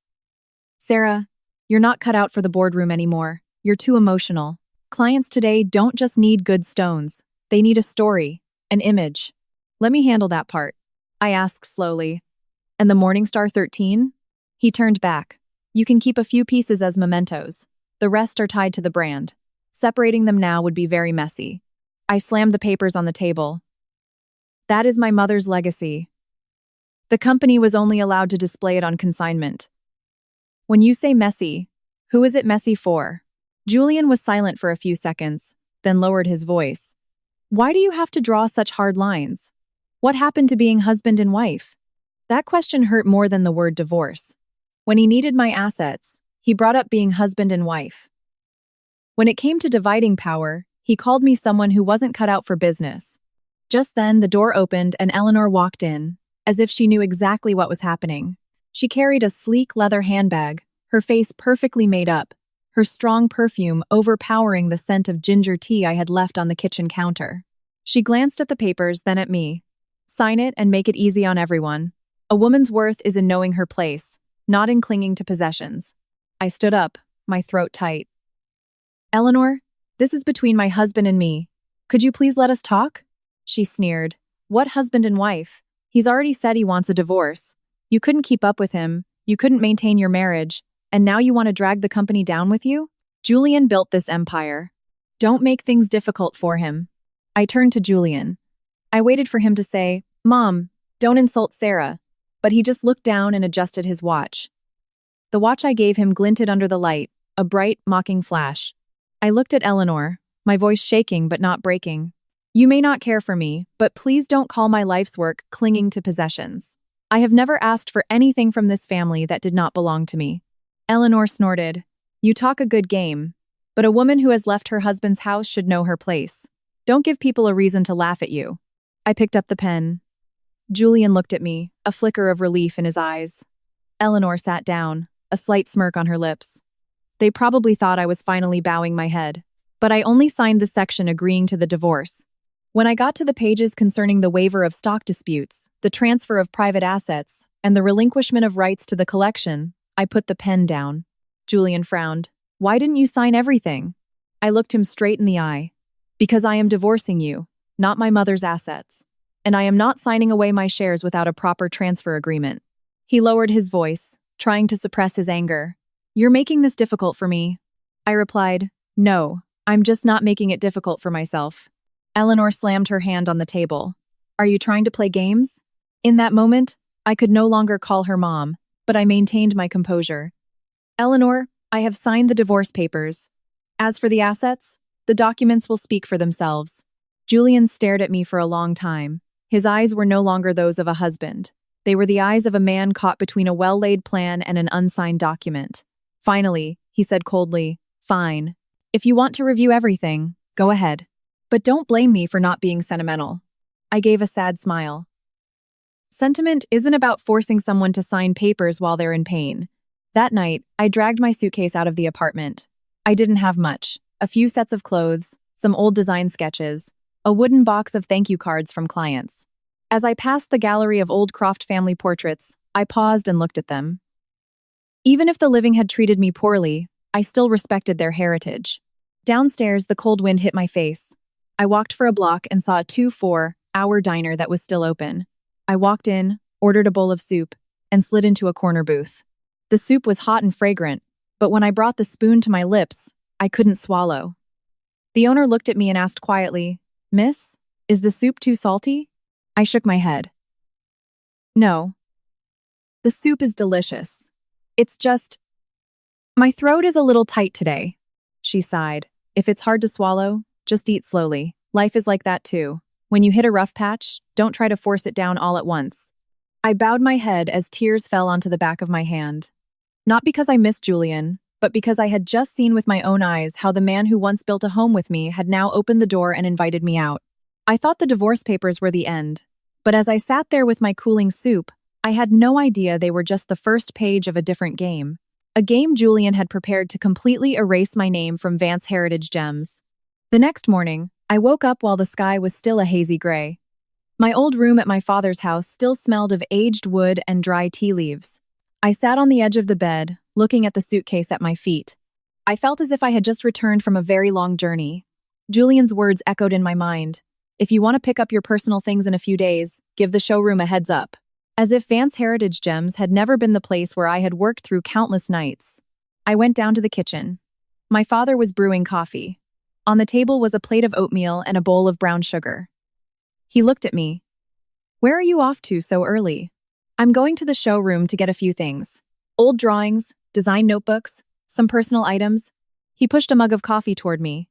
A: Sarah, you're not cut out for the boardroom anymore. You're too emotional. Clients today don't just need good stones. They need a story, an image. Let me handle that part, I asked slowly. And the Morningstar 13? He turned back. You can keep a few pieces as mementos. The rest are tied to the brand. Separating them now would be very messy. I slammed the papers on the table. That is my mother's legacy. The company was only allowed to display it on consignment. When you say messy, who is it messy for? Julian was silent for a few seconds, then lowered his voice. Why do you have to draw such hard lines? What happened to being husband and wife? That question hurt more than the word divorce. When he needed my assets, he brought up being husband and wife. When it came to dividing power, he called me someone who wasn't cut out for business. Just then, the door opened and Eleanor walked in, as if she knew exactly what was happening. She carried a sleek leather handbag, her face perfectly made up, her strong perfume overpowering the scent of ginger tea I had left on the kitchen counter. She glanced at the papers, then at me. Sign it and make it easy on everyone. A woman's worth is in knowing her place, not in clinging to possessions. I stood up, my throat tight. Eleanor, this is between my husband and me. Could you please let us talk? She sneered. What husband and wife? He's already said he wants a divorce. You couldn't keep up with him, you couldn't maintain your marriage, and now you want to drag the company down with you? Julian built this empire. Don't make things difficult for him. I turned to Julian. I waited for him to say, Mom, don't insult Sarah, but he just looked down and adjusted his watch. The watch I gave him glinted under the light, a bright, mocking flash. I looked at Eleanor, my voice shaking but not breaking. You may not care for me, but please don't call my life's work clinging to possessions. I have never asked for anything from this family that did not belong to me. Eleanor snorted. You talk a good game, but a woman who has left her husband's house should know her place. Don't give people a reason to laugh at you. I picked up the pen. Julian looked at me, a flicker of relief in his eyes. Eleanor sat down, a slight smirk on her lips. They probably thought I was finally bowing my head, but I only signed the section agreeing to the divorce. When I got to the pages concerning the waiver of stock disputes, the transfer of private assets, and the relinquishment of rights to the collection, I put the pen down. Julian frowned. Why didn't you sign everything? I looked him straight in the eye. Because I am divorcing you, not my mother's assets. And I am not signing away my shares without a proper transfer agreement. He lowered his voice, trying to suppress his anger. You're making this difficult for me. I replied, No, I'm just not making it difficult for myself. Eleanor slammed her hand on the table. Are you trying to play games? In that moment, I could no longer call her mom, but I maintained my composure. Eleanor, I have signed the divorce papers. As for the assets, the documents will speak for themselves. Julian stared at me for a long time. His eyes were no longer those of a husband. They were the eyes of a man caught between a well-laid plan and an unsigned document. Finally, he said coldly, "Fine. If you want to review everything, go ahead. But don't blame me for not being sentimental." I gave a sad smile. Sentiment isn't about forcing someone to sign papers while they're in pain. That night, I dragged my suitcase out of the apartment. I didn't have much. A few sets of clothes, some old design sketches, a wooden box of thank you cards from clients. As I passed the gallery of old Croft family portraits, I paused and looked at them. Even if the living had treated me poorly, I still respected their heritage. Downstairs, the cold wind hit my face. I walked for a block and saw a 2-4-hour diner that was still open. I walked in, ordered a bowl of soup, and slid into a corner booth. The soup was hot and fragrant, but when I brought the spoon to my lips, I couldn't swallow. The owner looked at me and asked quietly, "Miss, is the soup too salty?" I shook my head. "No. The soup is delicious. It's just... my throat is a little tight today." She sighed. "If it's hard to swallow, just eat slowly. Life is like that too. When you hit a rough patch, don't try to force it down all at once." I bowed my head as tears fell onto the back of my hand. Not because I missed Julian, but because I had just seen with my own eyes how the man who once built a home with me had now opened the door and invited me out. I thought the divorce papers were the end, but as I sat there with my cooling soup, I had no idea they were just the first page of a different game. A game Julian had prepared to completely erase my name from Vance Heritage Gems. The next morning, I woke up while the sky was still a hazy gray. My old room at my father's house still smelled of aged wood and dry tea leaves. I sat on the edge of the bed, looking at the suitcase at my feet. I felt as if I had just returned from a very long journey. Julian's words echoed in my mind. "If you want to pick up your personal things in a few days, give the showroom a heads up." As if Vance Heritage Gems had never been the place where I had worked through countless nights. I went down to the kitchen. My father was brewing coffee. On the table was a plate of oatmeal and a bowl of brown sugar. He looked at me. "Where are you off to so early?" "I'm going to the showroom to get a few things. Old drawings, design notebooks, some personal items." He pushed a mug of coffee toward me.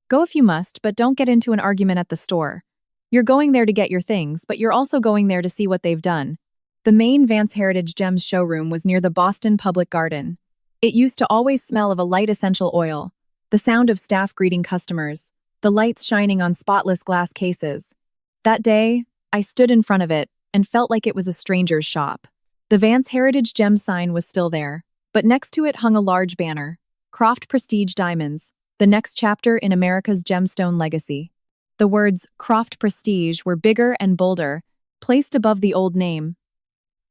A: "Go if you must, but don't get into an argument at the store. You're going there to get your things, but you're also going there to see what they've done." The main Vance Heritage Gems showroom was near the Boston Public Garden. It used to always smell of a light essential oil, the sound of staff greeting customers, the lights shining on spotless glass cases. That day, I stood in front of it and felt like it was a stranger's shop. The Vance Heritage Gems sign was still there, but next to it hung a large banner, "Croft Prestige Diamonds, the next chapter in America's gemstone legacy." The words Croft Prestige were bigger and bolder, placed above the old name.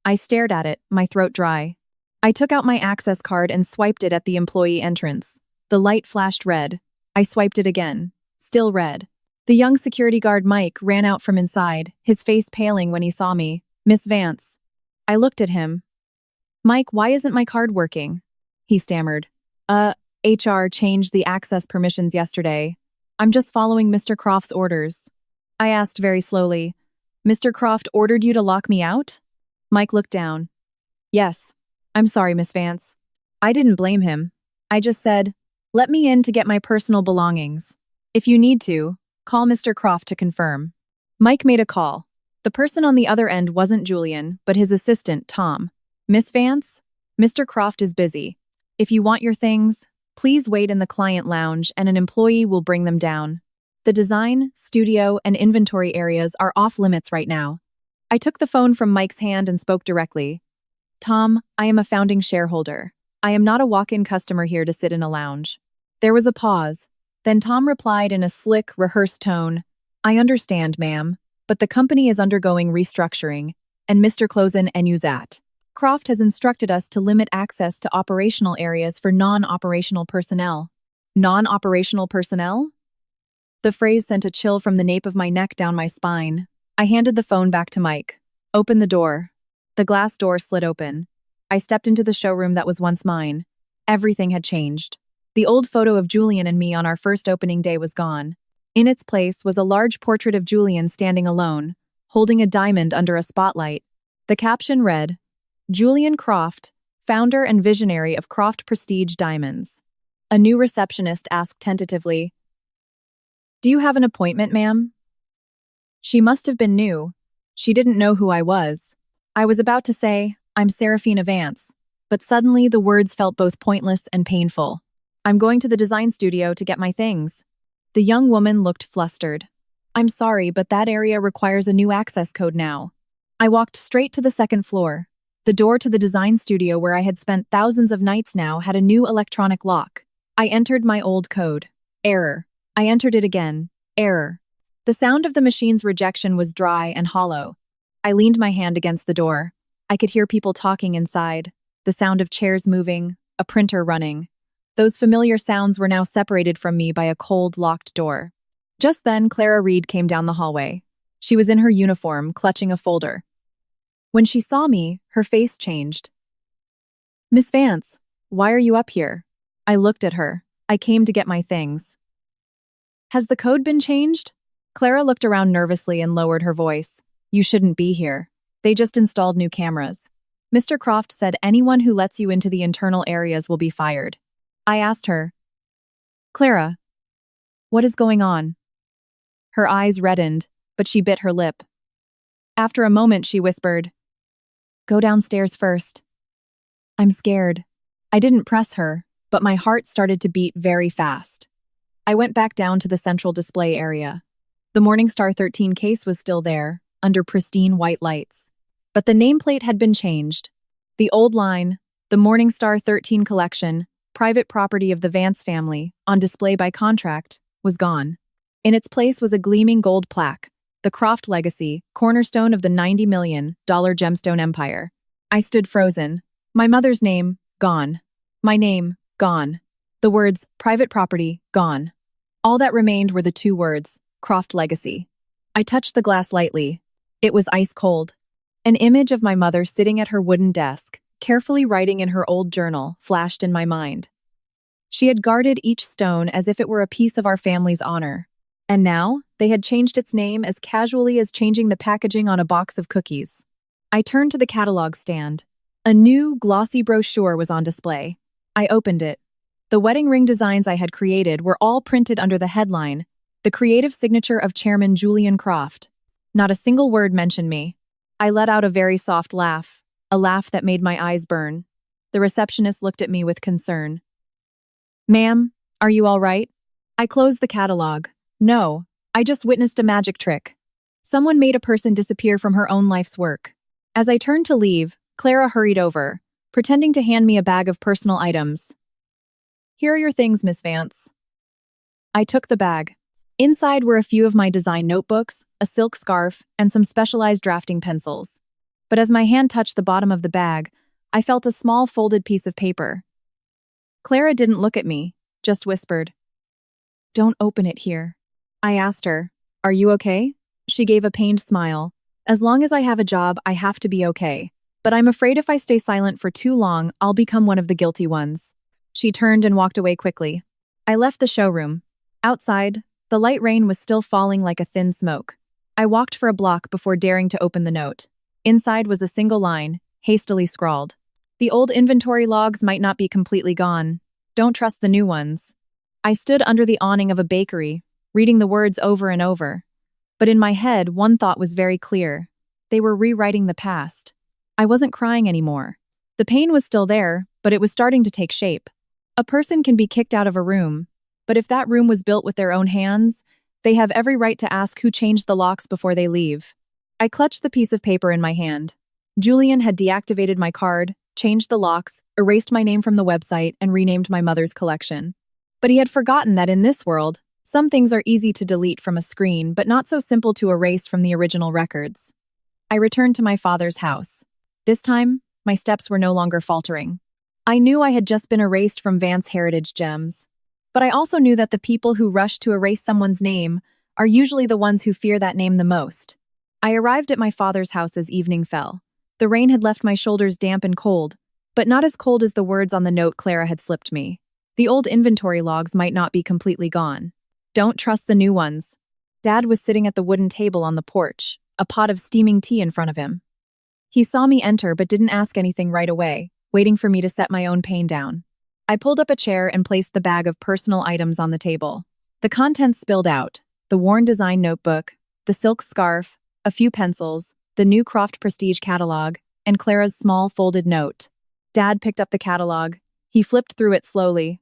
A: I stared at it, my throat dry. I took out my access card and swiped it at the employee entrance. The light flashed red. I swiped it again. Still red. The young security guard Mike ran out from inside, his face paling when he saw me. "Miss Vance." I looked at him. "Mike, why isn't my card working?" He stammered. HR changed the access permissions yesterday. I'm just following Mr. Croft's orders." I asked very slowly, "Mr. Croft ordered you to lock me out?" Mike looked down. "Yes. I'm sorry, Miss Vance." I didn't blame him. I just said, "Let me in to get my personal belongings. If you need to, call Mr. Croft to confirm." Mike made a call. The person on the other end wasn't Julian, but his assistant, Tom. "Miss Vance, Mr. Croft is busy. If you want your things, please wait in the client lounge and an employee will bring them down. The design, studio, and inventory areas are off limits right now." I took the phone from Mike's hand and spoke directly. "Tom, I am a founding shareholder. I am not a walk-in customer here to sit in a lounge." There was a pause. Then Tom replied in a slick, rehearsed tone, "I understand, ma'am, but the company is undergoing restructuring, and Mr. Closen and Uzat Croft has instructed us to limit access to operational areas for non-operational personnel." "Non-operational personnel?" The phrase sent a chill from the nape of my neck down my spine. I handed the phone back to Mike. "Open the door." The glass door slid open. I stepped into the showroom that was once mine. Everything had changed. The old photo of Julian and me on our first opening day was gone. In its place was a large portrait of Julian standing alone, holding a diamond under a spotlight. The caption read, "Julian Croft, founder and visionary of Croft Prestige Diamonds." A new receptionist asked tentatively, "Do you have an appointment, ma'am?" She must have been new. She didn't know who I was. I was about to say, "I'm Seraphina Vance," but suddenly the words felt both pointless and painful. "I'm going to the design studio to get my things." The young woman looked flustered. "I'm sorry, but that area requires a new access code now." I walked straight to the second floor. The door to the design studio where I had spent thousands of nights now had a new electronic lock. I entered my old code. Error. I entered it again. Error. The sound of the machine's rejection was dry and hollow. I leaned my hand against the door. I could hear people talking inside, the sound of chairs moving, a printer running. Those familiar sounds were now separated from me by a cold, locked door. Just then, Clara Reed came down the hallway. She was in her uniform, clutching a folder. When she saw me, her face changed. "Miss Vance, why are you up here?" I looked at her. "I came to get my things." "Has the code been changed?" Clara looked around nervously and lowered her voice. "You shouldn't be here. They just installed new cameras. Mr. Croft said anyone who lets you into the internal areas will be fired." I asked her, "Clara, what is going on?" Her eyes reddened, but she bit her lip. After a moment, she whispered, "Go downstairs first." "I'm scared." I didn't press her, but my heart started to beat very fast. I went back down to the central display area. The Morningstar 13 case was still there, under pristine white lights. But the nameplate had been changed. The old line, "The Morningstar 13 Collection, private property of the Vance family, on display by contract," was gone. In its place was a gleaming gold plaque, "The Croft Legacy, cornerstone of the $90 million gemstone empire." I stood frozen. My mother's name, gone. My name, gone. The words, "private property," gone. All that remained were the two words, "Croft Legacy." I touched the glass lightly. It was ice cold. An image of my mother sitting at her wooden desk, carefully writing in her old journal, flashed in my mind. She had guarded each stone as if it were a piece of our family's honor. And now, they had changed its name as casually as changing the packaging on a box of cookies. I turned to the catalog stand. A new, glossy brochure was on display. I opened it. The wedding ring designs I had created were all printed under the headline, "The creative signature of Chairman Julian Croft." Not a single word mentioned me. I let out a very soft laugh, a laugh that made my eyes burn. The receptionist looked at me with concern. "Ma'am, are you all right?" I closed the catalog. "No, I just witnessed a magic trick. Someone made a person disappear from her own life's work." As I turned to leave, Clara hurried over, pretending to hand me a bag of personal items. "Here are your things, Miss Vance." I took the bag. Inside were a few of my design notebooks, a silk scarf, and some specialized drafting pencils. But as my hand touched the bottom of the bag, I felt a small folded piece of paper. Clara didn't look at me, just whispered, "Don't open it here." I asked her, "Are you okay?" She gave a pained smile. "As long as I have a job, I have to be okay. But I'm afraid if I stay silent for too long, I'll become one of the guilty ones." She turned and walked away quickly. I left the showroom. Outside, the light rain was still falling like a thin smoke. I walked for a block before daring to open the note. Inside was a single line, hastily scrawled. "The old inventory logs might not be completely gone. Don't trust the new ones." I stood under the awning of a bakery, reading the words over and over. But in my head, one thought was very clear. They were rewriting the past. I wasn't crying anymore. The pain was still there, but it was starting to take shape. A person can be kicked out of a room, but if that room was built with their own hands, they have every right to ask who changed the locks before they leave. I clutched the piece of paper in my hand. Julian had deactivated my card, changed the locks, erased my name from the website, and renamed my mother's collection. But he had forgotten that in this world, some things are easy to delete from a screen, but not so simple to erase from the original records. I returned to my father's house. This time, my steps were no longer faltering. I knew I had just been erased from Vance Heritage Gems. But I also knew that the people who rush to erase someone's name are usually the ones who fear that name the most. I arrived at my father's house as evening fell. The rain had left my shoulders damp and cold, but not as cold as the words on the note Clara had slipped me. The old inventory logs might not be completely gone. Don't trust the new ones. Dad was sitting at the wooden table on the porch, a pot of steaming tea in front of him. He saw me enter but didn't ask anything right away, waiting for me to set my own pain down. I pulled up a chair and placed the bag of personal items on the table. The contents spilled out: the worn design notebook, the silk scarf, a few pencils, the new Croft Prestige catalog, and Clara's small folded note. Dad picked up the catalog. He flipped through it slowly.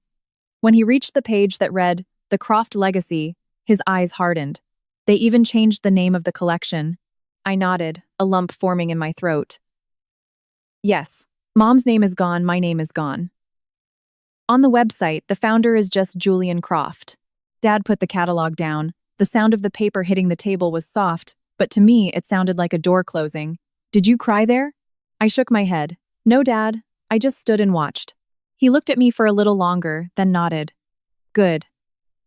A: When he reached the page that read, "The Croft Legacy," his eyes hardened. They even changed the name of the collection. I nodded, a lump forming in my throat. Yes, Mom's name is gone, my name is gone. On the website, the founder is just Julian Croft. Dad put the catalog down. The sound of the paper hitting the table was soft, but to me it sounded like a door closing. Did you cry there? I shook my head. No, Dad. I just stood and watched. He looked at me for a little longer, then nodded. Good.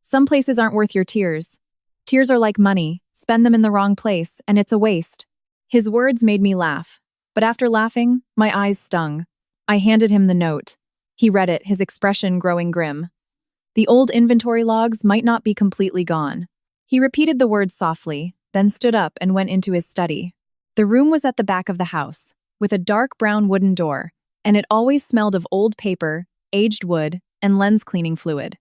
A: Some places aren't worth your tears. Tears are like money. Spend them in the wrong place, and it's a waste. His words made me laugh. But after laughing, my eyes stung. I handed him the note. He read it, his expression growing grim. The old inventory logs might not be completely gone. He repeated the words softly, then stood up and went into his study. The room was at the back of the house, with a dark brown wooden door, and it always smelled of old paper, aged wood, and lens cleaning fluid.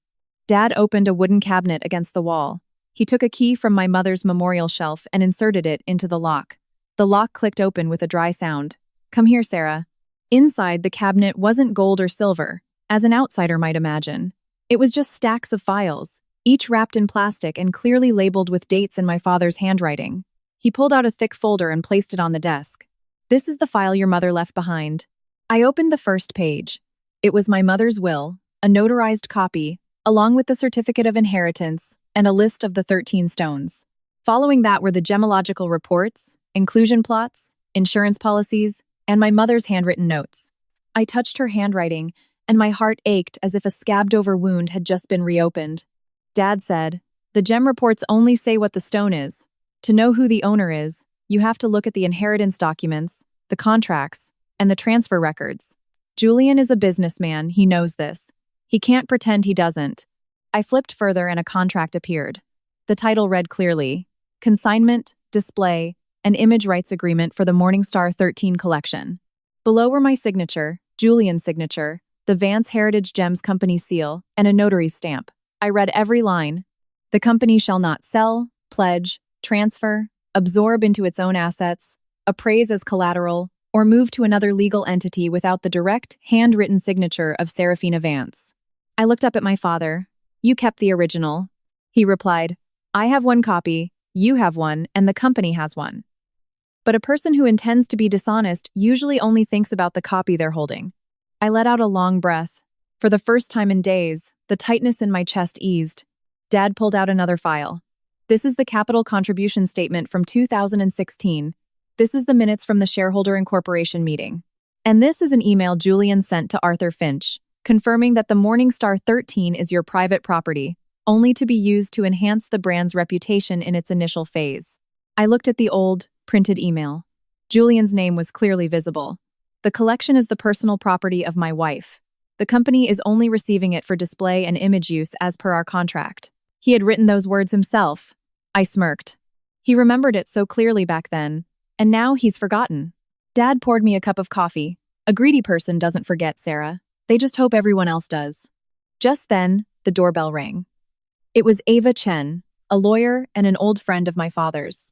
A: Dad opened a wooden cabinet against the wall. He took a key from my mother's memorial shelf and inserted it into the lock. The lock clicked open with a dry sound. Come here, Sarah. Inside, the cabinet wasn't gold or silver, as an outsider might imagine. It was just stacks of files, each wrapped in plastic and clearly labeled with dates in my father's handwriting. He pulled out a thick folder and placed it on the desk. This is the file your mother left behind. I opened the first page. It was my mother's will, a notarized copy, along with the certificate of inheritance and a list of the 13 stones. Following that were the gemological reports, inclusion plots, insurance policies, and my mother's handwritten notes. I touched her handwriting, and my heart ached as if a scabbed-over wound had just been reopened. Dad said, "The gem reports only say what the stone is. To know who the owner is, you have to look at the inheritance documents, the contracts, and the transfer records. Julian is a businessman, he knows this. He can't pretend he doesn't." I flipped further and a contract appeared. The title read clearly, Consignment, Display, and Image Rights Agreement for the Morningstar 13 collection. Below were my signature, Julian's signature, the Vance Heritage Gems Company seal, and a notary's stamp. I read every line. The company shall not sell, pledge, transfer, absorb into its own assets, appraise as collateral, or move to another legal entity without the direct, handwritten signature of Serafina Vance. I looked up at my father. You kept the original. He replied, I have one copy, you have one, and the company has one. But a person who intends to be dishonest usually only thinks about the copy they're holding. I let out a long breath. For the first time in days, the tightness in my chest eased. Dad pulled out another file. This is the capital contribution statement from 2016. This is the minutes from the shareholder incorporation meeting. And this is an email Julian sent to Arthur Finch, confirming that the Morningstar 13 is your private property, only to be used to enhance the brand's reputation in its initial phase. I looked at the old, printed email. Julian's name was clearly visible. The collection is the personal property of my wife. The company is only receiving it for display and image use as per our contract. He had written those words himself. I smirked. He remembered it so clearly back then, and now he's forgotten. Dad poured me a cup of coffee. A greedy person doesn't forget, Sarah. They just hope everyone else does. Just then, the doorbell rang. It was Ava Chen, a lawyer and an old friend of my father's.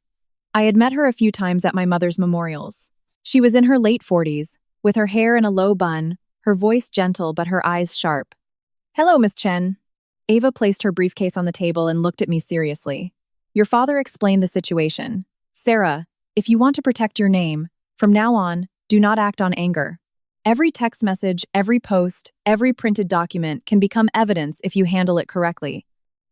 A: I had met her a few times at my mother's memorials. She was in her late 40s, with her hair in a low bun, her voice gentle but her eyes sharp. Hello, Miss Chen. Ava placed her briefcase on the table and looked at me seriously. Your father explained the situation. Sarah, if you want to protect your name, from now on, do not act on anger. Every text message, every post, every printed document can become evidence if you handle it correctly.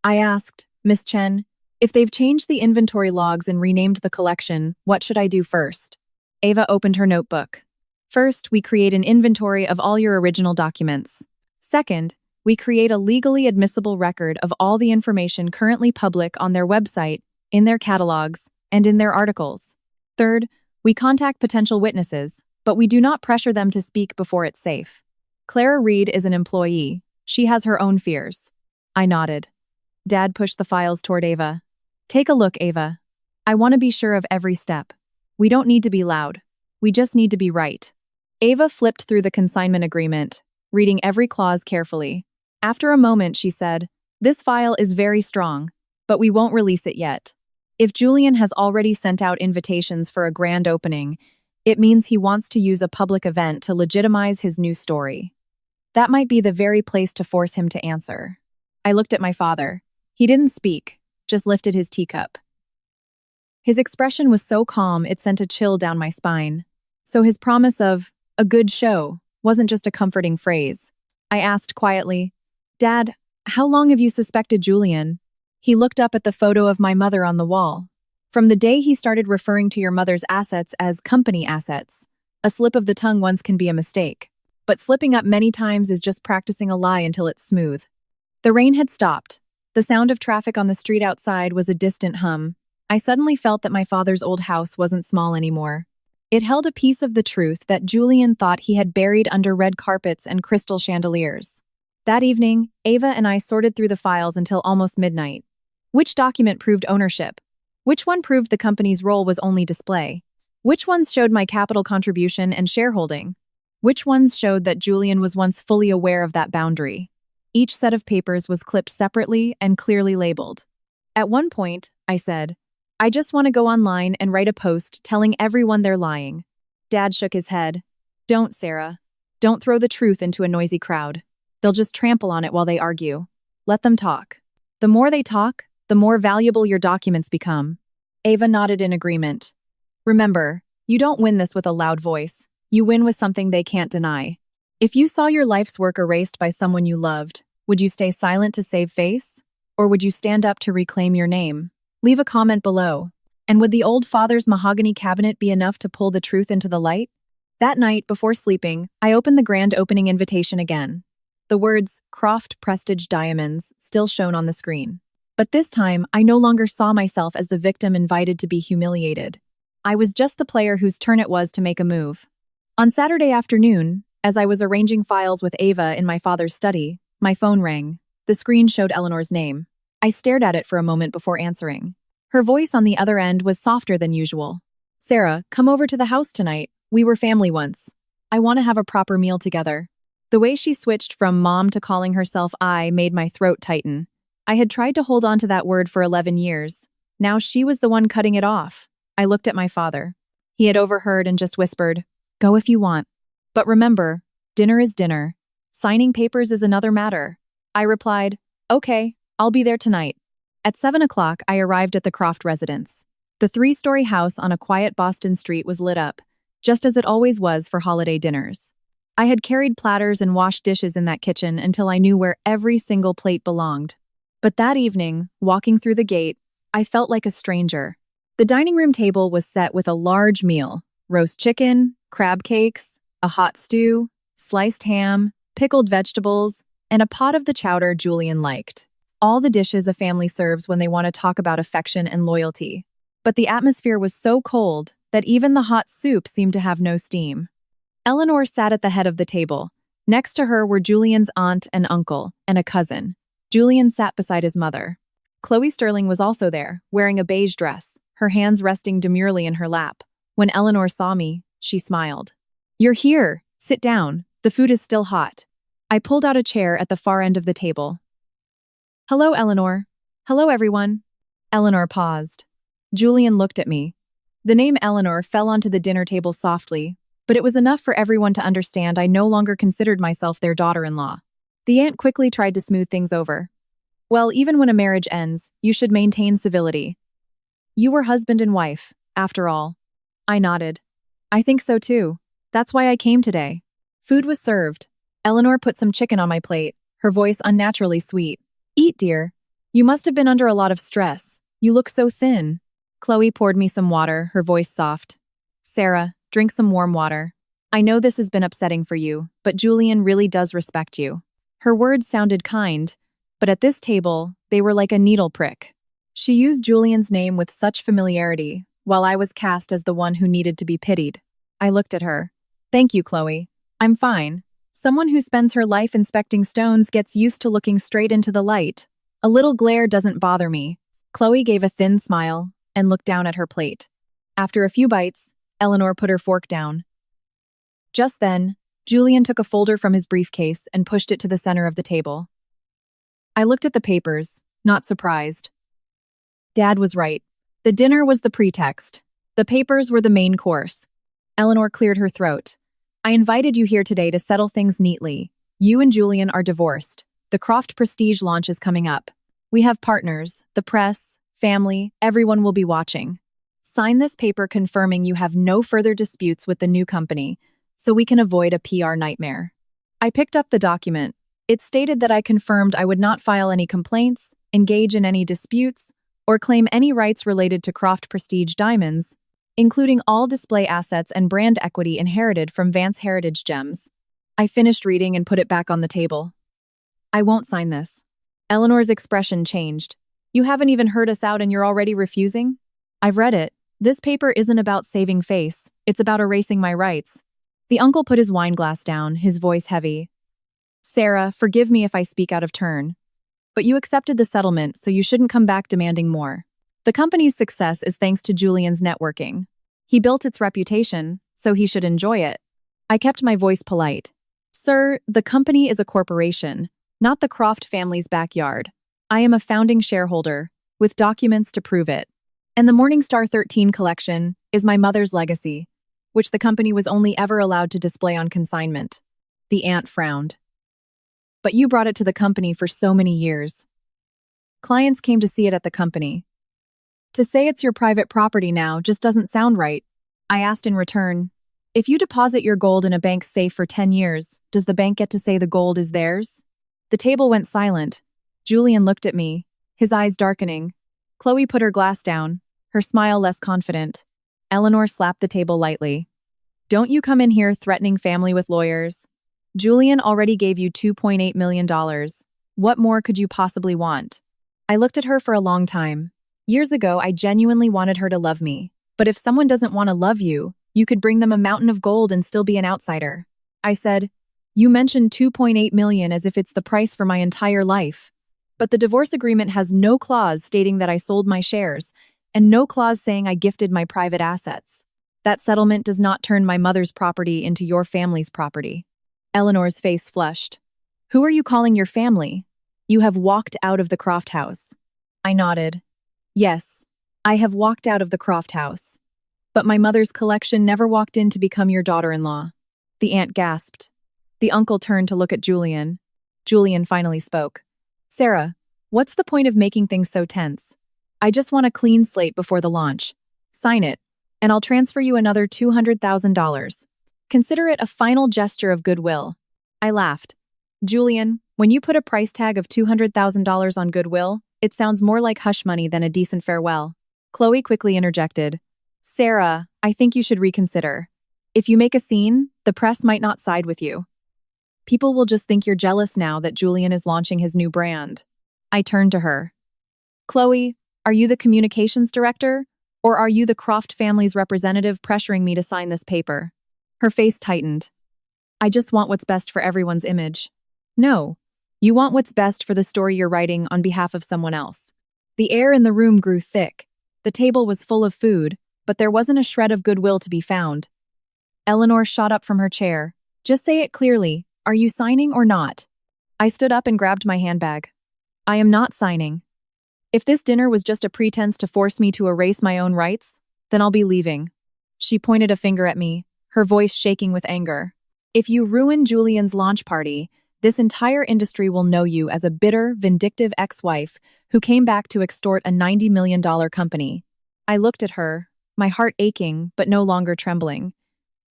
A: I asked, Miss Chen, if they've changed the inventory logs and renamed the collection, what should I do first? Ava opened her notebook. First, we create an inventory of all your original documents. Second, we create a legally admissible record of all the information currently public on their website, in their catalogs, and in their articles. Third, we contact potential witnesses, but we do not pressure them to speak before it's safe. Clara Reed is an employee. She has her own fears. I nodded. Dad pushed the files toward Ava. Take a look, Ava. I want to be sure of every step. We don't need to be loud. We just need to be right. Ava flipped through the consignment agreement. reading every clause carefully. After a moment, she said, "This file is very strong, but we won't release it yet. If Julian has already sent out invitations for a grand opening, it means he wants to use a public event to legitimize his new story. That might be the very place to force him to answer." I looked at my father. He didn't speak, just lifted his teacup. His expression was so calm it sent a chill down my spine. So his promise of a good show wasn't just a comforting phrase. I asked quietly, "Dad, how long have you suspected Julian?" He looked up at the photo of my mother on the wall. "From the day he started referring to your mother's assets as company assets. A slip of the tongue once can be a mistake, but slipping up many times is just practicing a lie until it's smooth." The rain had stopped. The sound of traffic on the street outside was a distant hum. I suddenly felt that my father's old house wasn't small anymore. It held a piece of the truth that Julian thought he had buried under red carpets and crystal chandeliers. That evening, Ava and I sorted through the files until almost midnight. Which document proved ownership? Which one proved the company's role was only display? Which ones showed my capital contribution and shareholding? Which ones showed that Julian was once fully aware of that boundary? Each set of papers was clipped separately and clearly labeled. At one point, I said, "I just want to go online and write a post telling everyone they're lying." Dad shook his head. "Don't, Sarah. Don't throw the truth into a noisy crowd. They'll just trample on it while they argue. Let them talk. The more they talk, the more valuable your documents become." Ava nodded in agreement. "Remember, you don't win this with a loud voice. You win with something they can't deny. If you saw your life's work erased by someone you loved, would you stay silent to save face? Or would you stand up to reclaim your name? Leave a comment below. And would the old father's mahogany cabinet be enough to pull the truth into the light?" That night, before sleeping, I opened the grand opening invitation again. The words, "Croft Prestige Diamonds," still shone on the screen. But this time, I no longer saw myself as the victim invited to be humiliated. I was just the player whose turn it was to make a move. On Saturday afternoon, as I was arranging files with Ava in my father's study, my phone rang. The screen showed Eleanor's name. I stared at it for a moment before answering. Her voice on the other end was softer than usual. "Sarah, come over to the house tonight. We were family once. I want to have a proper meal together." The way she switched from mom to calling herself I made my throat tighten. I had tried to hold on to that word for 11 years. Now she was the one cutting it off. I looked at my father. He had overheard and just whispered, "Go if you want. But remember, dinner is dinner. Signing papers is another matter." I replied, "Okay, I'll be there tonight." At 7 o'clock, I arrived at the Croft residence. The 3-story house on a quiet Boston street was lit up, just as it always was for holiday dinners. I had carried platters and washed dishes in that kitchen until I knew where every single plate belonged. But that evening, walking through the gate, I felt like a stranger. The dining room table was set with a large meal: roast chicken, crab cakes, a hot stew, sliced ham, pickled vegetables, and a pot of the chowder Julian liked. All the dishes a family serves when they want to talk about affection and loyalty. But the atmosphere was so cold that even the hot soup seemed to have no steam. Eleanor sat at the head of the table. Next to her were Julian's aunt and uncle, and a cousin. Julian sat beside his mother. Chloe Sterling was also there, wearing a beige dress, her hands resting demurely in her lap. When Eleanor saw me, she smiled. "You're here. Sit down. The food is still hot." I pulled out a chair at the far end of the table. "Hello, Eleanor." "Hello, everyone." Eleanor paused. Julian looked at me. The name Eleanor fell onto the dinner table softly, but it was enough for everyone to understand I no longer considered myself their daughter-in-law. The aunt quickly tried to smooth things over. "Well, even when a marriage ends, you should maintain civility. You were husband and wife, after all." I nodded. "I think so too. That's why I came today." Food was served. Eleanor put some chicken on my plate, her voice unnaturally sweet. "Eat, dear. You must have been under a lot of stress. You look so thin." Chloe poured me some water, her voice soft. "Sarah, drink some warm water. I know this has been upsetting for you, but Julian really does respect you." Her words sounded kind, but at this table, they were like a needle prick. She used Julian's name with such familiarity, while I was cast as the one who needed to be pitied. I looked at her. "Thank you, Chloe. I'm fine. Someone who spends her life inspecting stones gets used to looking straight into the light. A little glare doesn't bother me." Chloe gave a thin smile and looked down at her plate. After a few bites, Eleanor put her fork down. Just then, Julian took a folder from his briefcase and pushed it to the center of the table. I looked at the papers, not surprised. Dad was right. The dinner was the pretext. The papers were the main course. Eleanor cleared her throat. I invited you here today to settle things neatly. You and Julian are divorced. The Croft Prestige launch is coming up. We have partners, the press, family, everyone will be watching. Sign this paper confirming you have no further disputes with the new company, so we can avoid a PR nightmare. I picked up the document. It stated that I confirmed I would not file any complaints, engage in any disputes, or claim any rights related to Croft Prestige diamonds, including all display assets and brand equity inherited from Vance Heritage Gems. I finished reading and put it back on the table. I won't sign this. Eleanor's expression changed. You haven't even heard us out and you're already refusing? I've read it. This paper isn't about saving face. It's about erasing my rights. The uncle put his wine glass down, his voice heavy. Sarah, forgive me if I speak out of turn. But you accepted the settlement, so you shouldn't come back demanding more. The company's success is thanks to Julian's networking. He built its reputation, so he should enjoy it. I kept my voice polite. Sir, the company is a corporation, not the Croft family's backyard. I am a founding shareholder, with documents to prove it. And the Morningstar 13 collection is my mother's legacy, which the company was only ever allowed to display on consignment. The aunt frowned. But you brought it to the company for so many years. Clients came to see it at the company. To say it's your private property now just doesn't sound right. I asked in return, if you deposit your gold in a bank's safe for 10 years, does the bank get to say the gold is theirs? The table went silent. Julian looked at me, his eyes darkening. Chloe put her glass down, her smile less confident. Eleanor slapped the table lightly. Don't you come in here threatening family with lawyers. Julian already gave you $2.8 million. What more could you possibly want? I looked at her for a long time. Years ago, I genuinely wanted her to love me. But if someone doesn't want to love you, you could bring them a mountain of gold and still be an outsider. I said, you mentioned $2.8 million as if it's the price for my entire life. But the divorce agreement has no clause stating that I sold my shares, and no clause saying I gifted my private assets. That settlement does not turn my mother's property into your family's property. Eleanor's face flushed. Who are you calling your family? You have walked out of the Croft house. I nodded. Yes, I have walked out of the Croft house. But my mother's collection never walked in to become your daughter-in-law. The aunt gasped. The uncle turned to look at Julian. Julian finally spoke. Sarah, what's the point of making things so tense? I just want a clean slate before the launch. Sign it, and I'll transfer you another $200,000. Consider it a final gesture of goodwill. I laughed. Julian, when you put a price tag of $200,000 on goodwill, it sounds more like hush money than a decent farewell. Chloe quickly interjected. Sarah, I think you should reconsider. If you make a scene, the press might not side with you. People will just think you're jealous now that Julian is launching his new brand. I turned to her. Chloe, are you the communications director, or are you the Croft family's representative pressuring me to sign this paper? Her face tightened. I just want what's best for everyone's image. No, you want what's best for the story you're writing on behalf of someone else. The air in the room grew thick. The table was full of food, but there wasn't a shred of goodwill to be found. Eleanor shot up from her chair. Just say it clearly. Are you signing or not? I stood up and grabbed my handbag. I am not signing. If this dinner was just a pretense to force me to erase my own rights, then I'll be leaving. She pointed a finger at me, her voice shaking with anger. If you ruin Julian's launch party, this entire industry will know you as a bitter, vindictive ex-wife who came back to extort a $90 million company. I looked at her, my heart aching but no longer trembling.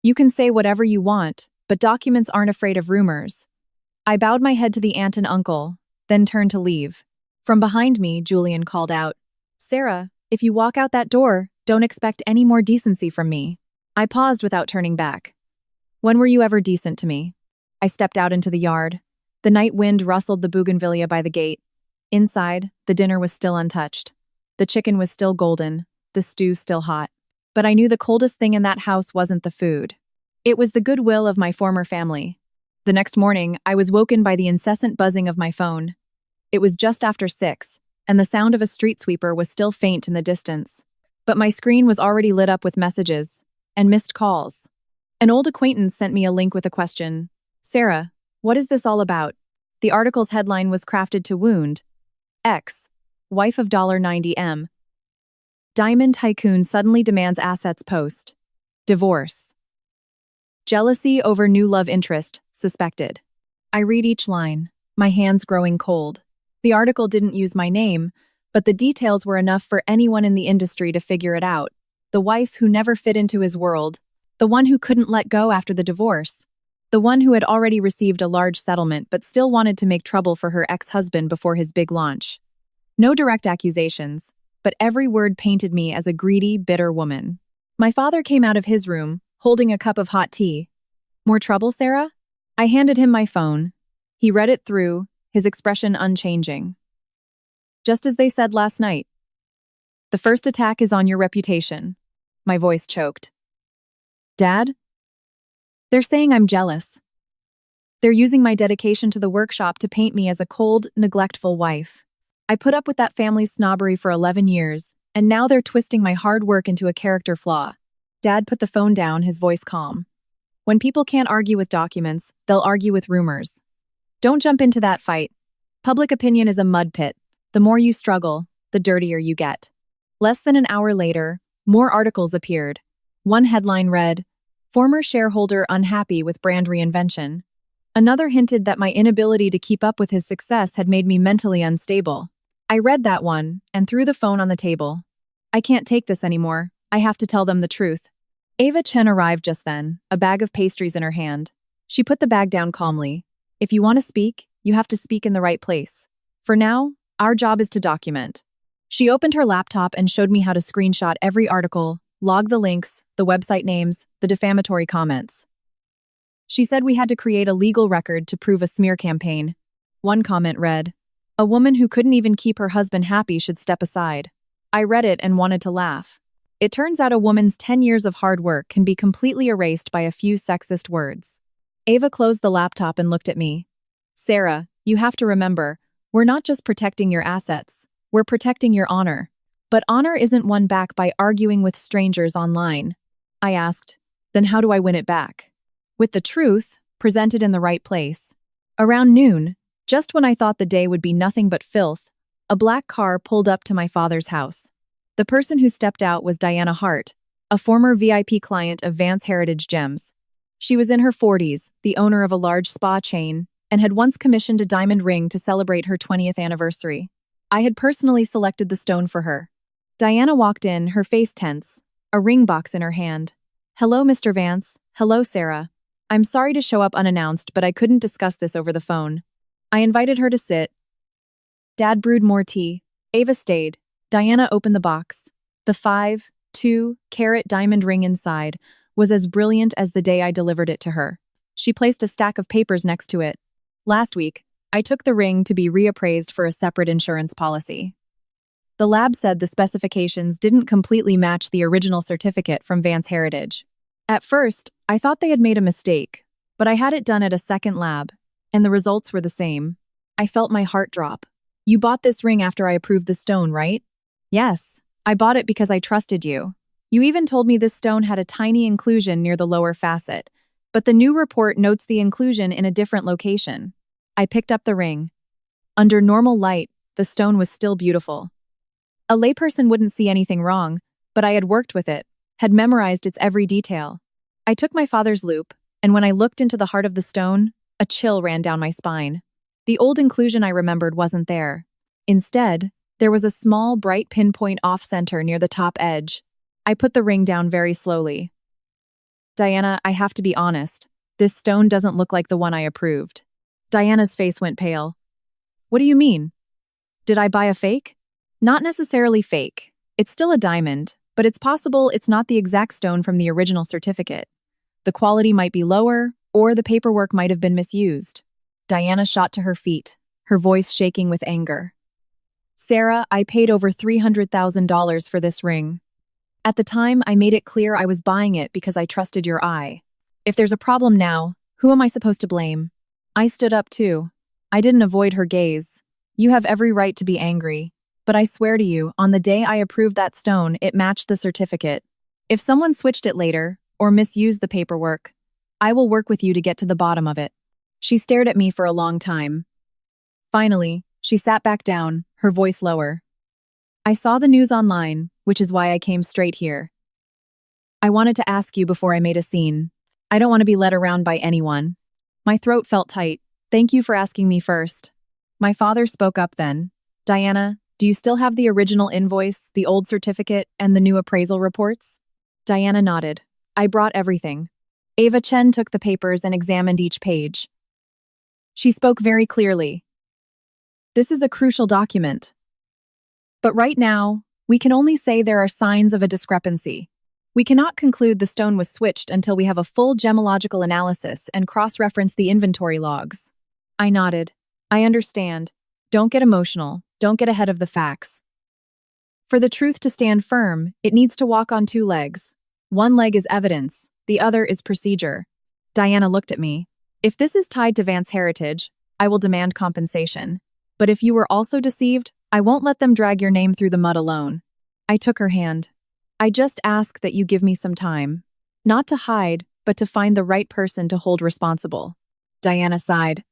A: You can say whatever you want, but documents aren't afraid of rumors. I bowed my head to the aunt and uncle, then turned to leave. From behind me, Julian called out, Sarah, if you walk out that door, don't expect any more decency from me. I paused without turning back. When were you ever decent to me? I stepped out into the yard. The night wind rustled the bougainvillea by the gate. Inside, the dinner was still untouched. The chicken was still golden, the stew still hot. But I knew the coldest thing in that house wasn't the food. It was the goodwill of my former family. The next morning, I was woken by the incessant buzzing of my phone. It was just after 6, and the sound of a street sweeper was still faint in the distance. But my screen was already lit up with messages and missed calls. An old acquaintance sent me a link with a question. Sarah, what is this all about? The article's headline was crafted to wound. X, wife of $90M. Diamond tycoon suddenly demands assets post. Divorce. Jealousy over new love interest, suspected. I read each line, my hands growing cold. The article didn't use my name, but the details were enough for anyone in the industry to figure it out. The wife who never fit into his world. The one who couldn't let go after the divorce. The one who had already received a large settlement but still wanted to make trouble for her ex-husband before his big launch. No direct accusations, but every word painted me as a greedy, bitter woman. My father came out of his room, holding a cup of hot tea. More trouble, Sarah? I handed him my phone. He read it through, his expression unchanging. Just as they said last night. The first attack is on your reputation. My voice choked. Dad? They're saying I'm jealous. They're using my dedication to the workshop to paint me as a cold, neglectful wife. I put up with that family's snobbery for 11 years, and now they're twisting my hard work into a character flaw. Dad put the phone down, his voice calm. When people can't argue with documents, they'll argue with rumors. Don't jump into that fight. Public opinion is a mud pit. The more you struggle, the dirtier you get. Less than an hour later, more articles appeared. One headline read, "Former shareholder unhappy with brand reinvention." Another hinted that my inability to keep up with his success had made me mentally unstable. I read that one and threw the phone on the table. I can't take this anymore. I have to tell them the truth. Ava Chen arrived just then, a bag of pastries in her hand. She put the bag down calmly. If you want to speak, you have to speak in the right place. For now, our job is to document. She opened her laptop and showed me how to screenshot every article, log the links, the website names, the defamatory comments. She said we had to create a legal record to prove a smear campaign. One comment read, "A woman who couldn't even keep her husband happy should step aside." I read it and wanted to laugh. It turns out a woman's 10 years of hard work can be completely erased by a few sexist words. Ava closed the laptop and looked at me. Sarah, you have to remember, we're not just protecting your assets, we're protecting your honor. But honor isn't won back by arguing with strangers online. I asked, then how do I win it back? With the truth, presented in the right place. Around noon, just when I thought the day would be nothing but filth, a black car pulled up to my father's house. The person who stepped out was Diana Hart, a former VIP client of Vance Heritage Gems. She was in her 40s, the owner of a large spa chain, and had once commissioned a diamond ring to celebrate her 20th anniversary. I had personally selected the stone for her. Diana walked in, her face tense, a ring box in her hand. "Hello, Mr. Vance. Hello, Sarah. I'm sorry to show up unannounced, but I couldn't discuss this over the phone." I invited her to sit. Dad brewed more tea. Ava stayed. Diana opened the box. The 5.2-carat diamond ring inside was as brilliant as the day I delivered it to her. She placed a stack of papers next to it. Last week, I took the ring to be reappraised for a separate insurance policy. The lab said the specifications didn't completely match the original certificate from Vance Heritage. At first, I thought they had made a mistake, but I had it done at a second lab, and the results were the same. I felt my heart drop. "You bought this ring after I approved the stone, right?" "Yes, I bought it because I trusted you. You even told me this stone had a tiny inclusion near the lower facet, but the new report notes the inclusion in a different location." I picked up the ring. Under normal light, the stone was still beautiful. A layperson wouldn't see anything wrong, but I had worked with it, had memorized its every detail. I took my father's loupe, and when I looked into the heart of the stone, a chill ran down my spine. The old inclusion I remembered wasn't there. Instead, there was a small, bright pinpoint off-center near the top edge. I put the ring down very slowly. "Diana, I have to be honest. This stone doesn't look like the one I approved." Diana's face went pale. "What do you mean? Did I buy a fake?" "Not necessarily fake. It's still a diamond, but it's possible it's not the exact stone from the original certificate. The quality might be lower, or the paperwork might have been misused." Diana shot to her feet, her voice shaking with anger. "Sarah, I paid over $300,000 for this ring. At the time, I made it clear I was buying it because I trusted your eye. If there's a problem now, who am I supposed to blame?" I stood up too. I didn't avoid her gaze. "You have every right to be angry, but I swear to you, on the day I approved that stone, it matched the certificate. If someone switched it later, or misuse the paperwork. I will work with you to get to the bottom of it." She stared at me for a long time. Finally, she sat back down, her voice lower. "I saw the news online, which is why I came straight here. I wanted to ask you before I made a scene. I don't want to be led around by anyone." My throat felt tight. "Thank you for asking me first." My father spoke up then. "Diana, do you still have the original invoice, the old certificate, and the new appraisal reports?" Diana nodded. "I brought everything." Ava Chen took the papers and examined each page. She spoke very clearly. "This is a crucial document. But right now, we can only say there are signs of a discrepancy. We cannot conclude the stone was switched until we have a full gemological analysis and cross-reference the inventory logs." I nodded. "I understand. Don't get emotional. Don't get ahead of the facts. For the truth to stand firm, it needs to walk on two legs. One leg is evidence, the other is procedure." Diana looked at me. "If this is tied to Vance heritage, I will demand compensation. But if you were also deceived, I won't let them drag your name through the mud alone." I took her hand. "I just ask that you give me some time. Not to hide, but to find the right person to hold responsible." Diana sighed.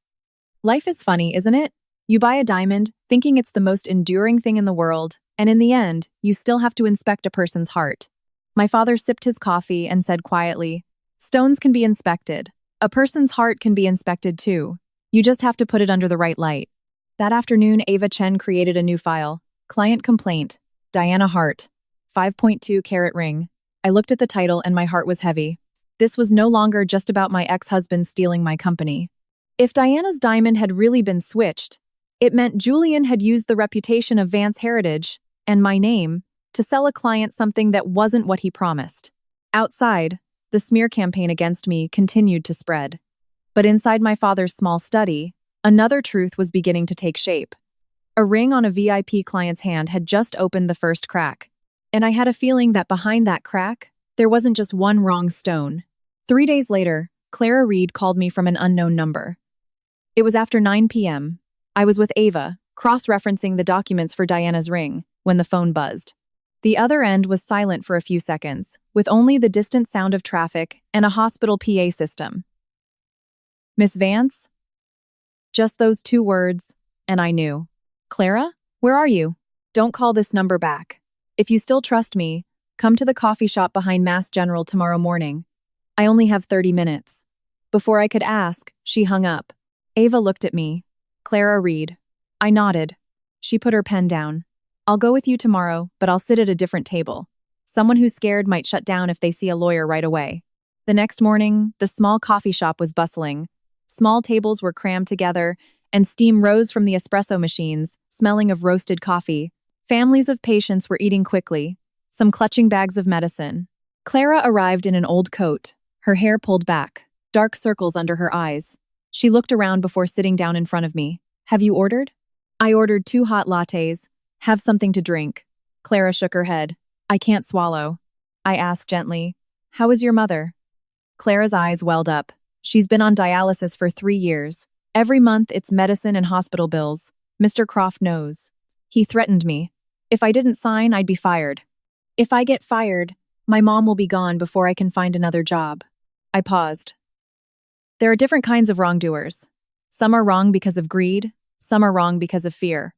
A: "Life is funny, isn't it? You buy a diamond, thinking it's the most enduring thing in the world, and in the end, you still have to inspect a person's heart." My father sipped his coffee and said quietly, "Stones can be inspected. A person's heart can be inspected too. You just have to put it under the right light." That afternoon, Ava Chen created a new file. Client complaint. Diana Hart. 5.2 carat ring. I looked at the title and my heart was heavy. This was no longer just about my ex-husband stealing my company. If Diana's diamond had really been switched, it meant Julian had used the reputation of Vance Heritage, and my name, to sell a client something that wasn't what he promised. Outside, the smear campaign against me continued to spread. But inside my father's small study, another truth was beginning to take shape. A ring on a VIP client's hand had just opened the first crack. And I had a feeling that behind that crack, there wasn't just one wrong stone. 3 days later, Clara Reed called me from an unknown number. It was after 9 p.m. I was with Ava, cross-referencing the documents for Diana's ring, when the phone buzzed. The other end was silent for a few seconds, with only the distant sound of traffic and a hospital PA system. "Miss Vance?" Just those 2 words, and I knew. "Clara? Where are you? Don't call this number back. If you still trust me, come to the coffee shop behind Mass General tomorrow morning. I only have 30 minutes. Before I could ask, she hung up. Ava looked at me. "Clara Reed." I nodded. She put her pen down. "I'll go with you tomorrow, but I'll sit at a different table. Someone who's scared might shut down if they see a lawyer right away." The next morning, the small coffee shop was bustling. Small tables were crammed together, and steam rose from the espresso machines, smelling of roasted coffee. Families of patients were eating quickly, some clutching bags of medicine. Clara arrived in an old coat, her hair pulled back, dark circles under her eyes. She looked around before sitting down in front of me. "Have you ordered?" I ordered 2 hot lattes. "Have something to drink." Clara shook her head. "I can't swallow." I asked gently, "How is your mother?" Clara's eyes welled up. "She's been on dialysis for 3 years. Every month it's medicine and hospital bills. Mr. Croft knows. He threatened me. If I didn't sign, I'd be fired. If I get fired, my mom will be gone before I can find another job." I paused. There are different kinds of wrongdoers. Some are wrong because of greed, some are wrong because of fear.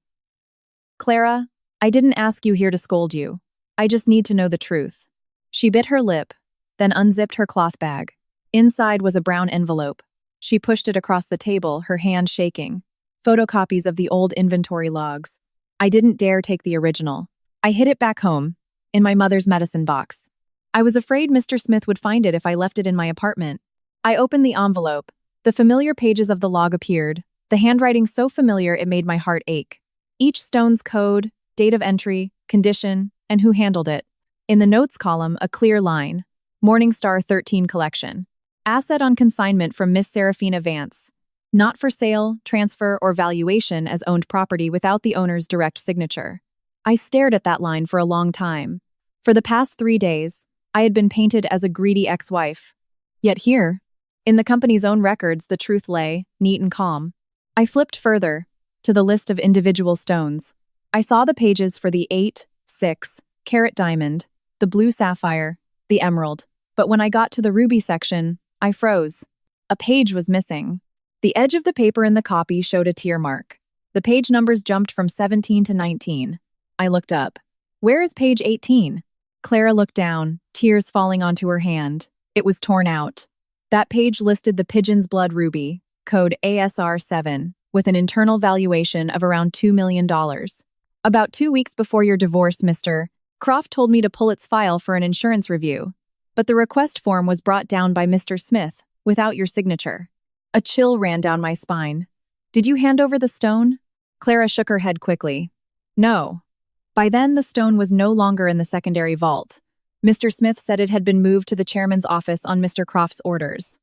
A: "Clara, I didn't ask you here to scold you. I just need to know the truth." She bit her lip, then unzipped her cloth bag. Inside was a brown envelope. She pushed it across the table, her hand shaking. Photocopies of the old inventory logs. I didn't dare take the original. I hid it back home, in my mother's medicine box. I was afraid Mr. Smith would find it if I left it in my apartment. I opened the envelope. The familiar pages of the log appeared, the handwriting so familiar it made my heart ache. Each stone's code, date of entry, condition, and who handled it. In the notes column, a clear line. Morningstar 13 collection. Asset on consignment from Miss Serafina Vance. Not for sale, transfer, or valuation as owned property without the owner's direct signature. I stared at that line for a long time. For the past 3 days, I had been painted as a greedy ex-wife. Yet here, in the company's own records, the truth lay, neat and calm. I flipped further, to the list of individual stones. I saw the pages for the 8, 6 carat diamond, the blue sapphire, the emerald. But when I got to the ruby section, I froze. A page was missing. The edge of the paper in the copy showed a tear mark. The page numbers jumped from 17 to 19. I looked up. Where is page 18? Clara looked down, tears falling onto her hand. It was torn out. That page listed the Pigeon's Blood ruby, code ASR7, with an internal valuation of around $2 million. About 2 weeks before your divorce, Mr. Croft told me to pull its file for an insurance review, but the request form was brought down by Mr. Smith, without your signature. A chill ran down my spine. Did you hand over the stone? Clara shook her head quickly. No. By then, the stone was no longer in the secondary vault. Mr. Smith said it had been moved to the chairman's office on Mr. Croft's orders.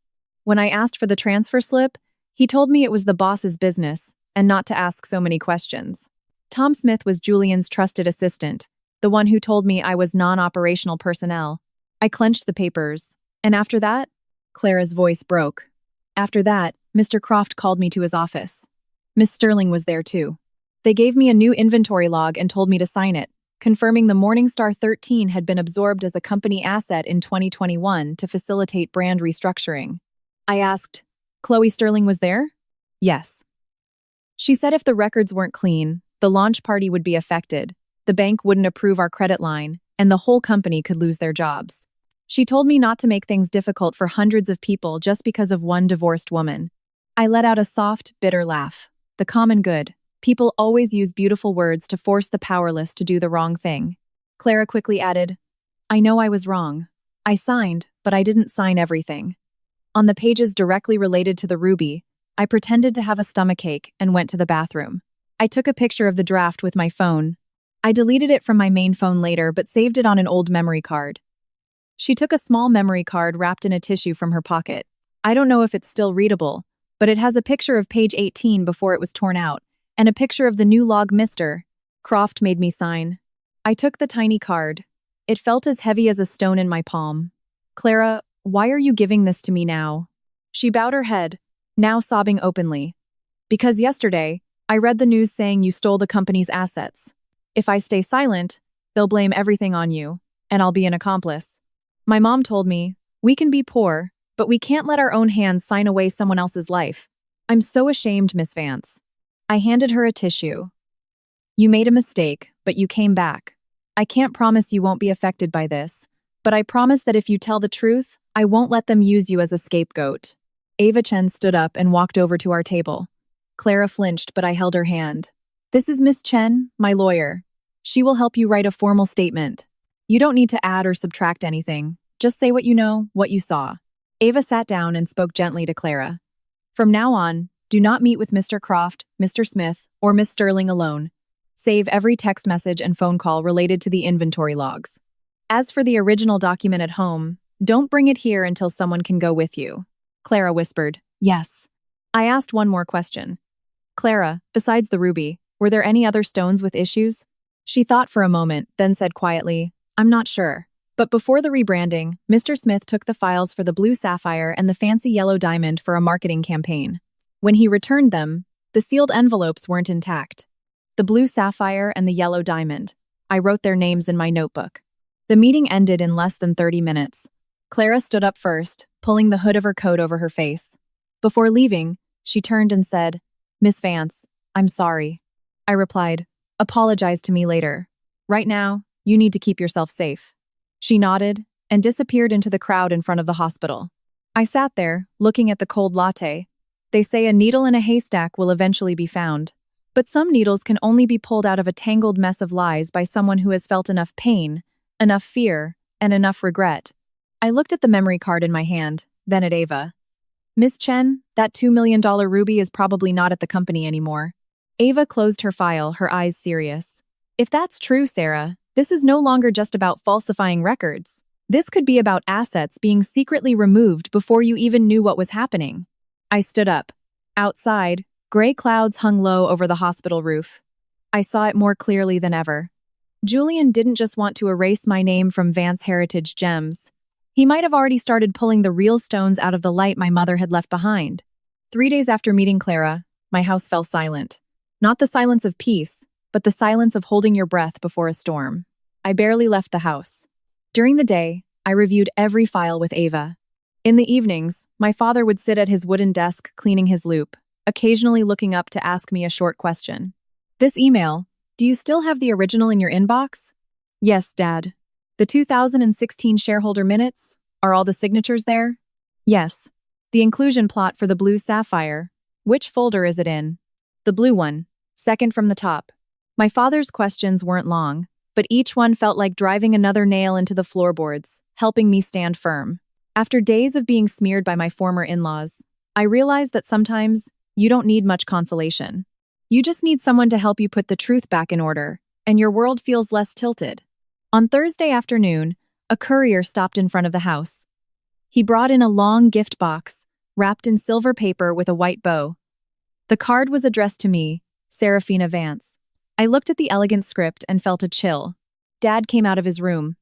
A: When I asked for the transfer slip, he told me it was the boss's business, and not to ask so many questions. Tom Smith was Julian's trusted assistant, the one who told me I was non-operational personnel. I clenched the papers, and after that, Clara's voice broke. After that, Mr. Croft called me to his office. Miss Sterling was there too. They gave me a new inventory log and told me to sign it, confirming the Morningstar 13 had been absorbed as a company asset in 2021 to facilitate brand restructuring. I asked, Chloe Sterling was there? Yes. She said if the records weren't clean, the launch party would be affected, the bank wouldn't approve our credit line, and the whole company could lose their jobs. She told me not to make things difficult for hundreds of people just because of one divorced woman. I let out a soft, bitter laugh. The common good. People always use beautiful words to force the powerless to do the wrong thing. Clara quickly added, I know I was wrong. I signed, but I didn't sign everything. On the pages directly related to the ruby, I pretended to have a stomachache and went to the bathroom. I took a picture of the draft with my phone. I deleted it from my main phone later, but saved it on an old memory card. She took a small memory card wrapped in a tissue from her pocket. I don't know if it's still readable, but it has a picture of page 18 before it was torn out, and a picture of the new log Mr. Croft made me sign. I took the tiny card. It felt as heavy as a stone in my palm. Clara, why are you giving this to me now? She bowed her head, now sobbing openly. Because yesterday, I read the news saying you stole the company's assets. If I stay silent, they'll blame everything on you, and I'll be an accomplice. My mom told me, we can be poor, but we can't let our own hands sign away someone else's life. I'm so ashamed, Miss Vance. I handed her a tissue. You made a mistake, but you came back. I can't promise you won't be affected by this, but I promise that if you tell the truth, I won't let them use you as a scapegoat. Ava Chen stood up and walked over to our table. Clara flinched, but I held her hand. This is Miss Chen, my lawyer. She will help you write a formal statement. You don't need to add or subtract anything. Just say what you know, what you saw. Ava sat down and spoke gently to Clara. From now on, do not meet with Mr. Croft, Mr. Smith, or Miss Sterling alone. Save every text message and phone call related to the inventory logs. As for the original document at home, don't bring it here until someone can go with you. Clara whispered, yes. I asked one more question. Clara, besides the ruby, were there any other stones with issues? She thought for a moment, then said quietly, I'm not sure. But before the rebranding, Mr. Smith took the files for the blue sapphire and the fancy yellow diamond for a marketing campaign. When he returned them, the sealed envelopes weren't intact. The blue sapphire and the yellow diamond. I wrote their names in my notebook. The meeting ended in less than 30 minutes. Clara stood up first, pulling the hood of her coat over her face. Before leaving, she turned and said, Miss Vance, I'm sorry. I replied, apologize to me later. Right now, you need to keep yourself safe. She nodded and disappeared into the crowd in front of the hospital. I sat there, looking at the cold latte. They say a needle in a haystack will eventually be found. But some needles can only be pulled out of a tangled mess of lies by someone who has felt enough pain, enough fear, and enough regret. I looked at the memory card in my hand, then at Ava. Miss Chen, that $2 million ruby is probably not at the company anymore. Ava closed her file, her eyes serious. If that's true, Sarah, this is no longer just about falsifying records. This could be about assets being secretly removed before you even knew what was happening. I stood up. Outside, gray clouds hung low over the hospital roof. I saw it more clearly than ever. Julian didn't just want to erase my name from Vance Heritage Gems. He might have already started pulling the real stones out of the light my mother had left behind. 3 days after meeting Clara, my house fell silent. Not the silence of peace, but the silence of holding your breath before a storm. I barely left the house. During the day, I reviewed every file with Ava. In the evenings, my father would sit at his wooden desk cleaning his loop, occasionally looking up to ask me a short question. This email, do you still have the original in your inbox? Yes, Dad. The 2016 shareholder minutes? Are all the signatures there? Yes. The inclusion plot for the blue sapphire. Which folder is it in? The blue one, second from the top. My father's questions weren't long, but each one felt like driving another nail into the floorboards, helping me stand firm. After days of being smeared by my former in-laws, I realized that sometimes you don't need much consolation. You just need someone to help you put the truth back in order, and your world feels less tilted. On Thursday afternoon, a courier stopped in front of the house. He brought in a long gift box, wrapped in silver paper with a white bow. The card was addressed to me, Serafina Vance. I looked at the elegant script and felt a chill. Dad came out of his room.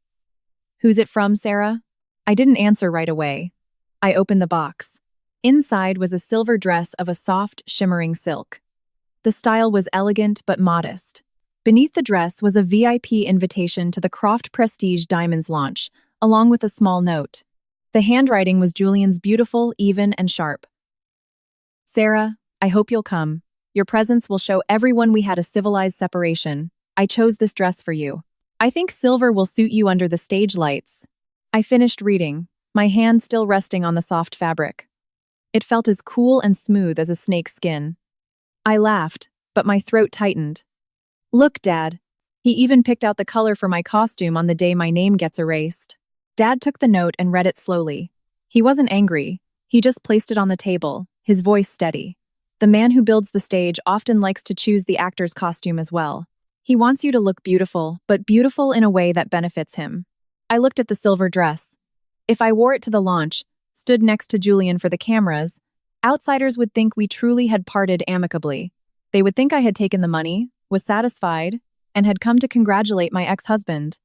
A: Who's it from, Sarah? I didn't answer right away. I opened the box. Inside was a silver dress of a soft, shimmering silk. The style was elegant but modest. Beneath the dress was a VIP invitation to the Croft Prestige Diamonds launch, along with a small note. The handwriting was Julian's beautiful, even, and sharp. Sarah, I hope you'll come. Your presence will show everyone we had a civilized separation. I chose this dress for you. I think silver will suit you under the stage lights. I finished reading, my hand still resting on the soft fabric. It felt as cool and smooth as a snake's skin. I laughed, but my throat tightened. Look, Dad. He even picked out the color for my costume on the day my name gets erased. Dad took the note and read it slowly. He wasn't angry. He just placed it on the table, his voice steady. The man who builds the stage often likes to choose the actor's costume as well. He wants you to look beautiful, but beautiful in a way that benefits him. I looked at the silver dress. If I wore it to the launch, stood next to Julian for the cameras, outsiders would think we truly had parted amicably. They would think I had taken the money, was satisfied, and had come to congratulate my ex-husband.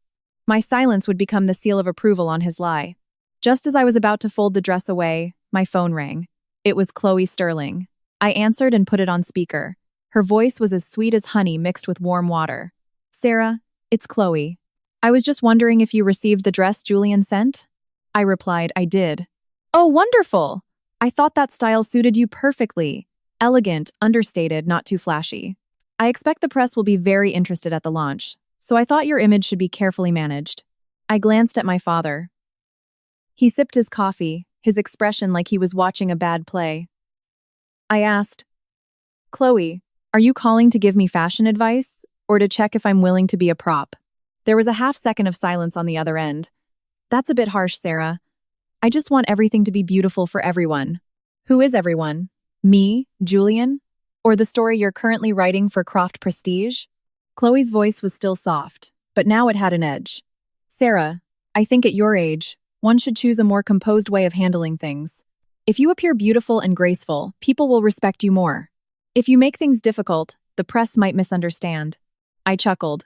A: My silence would become the seal of approval on his lie. Just as I was about to fold the dress away, my phone rang. It was Chloe Sterling. I answered and put it on speaker. Her voice was as sweet as honey mixed with warm water. Sarah, it's Chloe. I was just wondering if you received the dress Julian sent? I replied, I did. Oh, wonderful! I thought that style suited you perfectly. Elegant, understated, not too flashy. I expect the press will be very interested at the launch, so I thought your image should be carefully managed. I glanced at my father. He sipped his coffee, his expression like he was watching a bad play. I asked, Chloe, are you calling to give me fashion advice, or to check if I'm willing to be a prop? There was a half-second of silence on the other end. That's a bit harsh, Sarah. I just want everything to be beautiful for everyone. Who is everyone? Me, Julian? Or the story you're currently writing for Croft Prestige? Chloe's voice was still soft, but now it had an edge. Sarah, I think at your age, one should choose a more composed way of handling things. If you appear beautiful and graceful, people will respect you more. If you make things difficult, the press might misunderstand. I chuckled.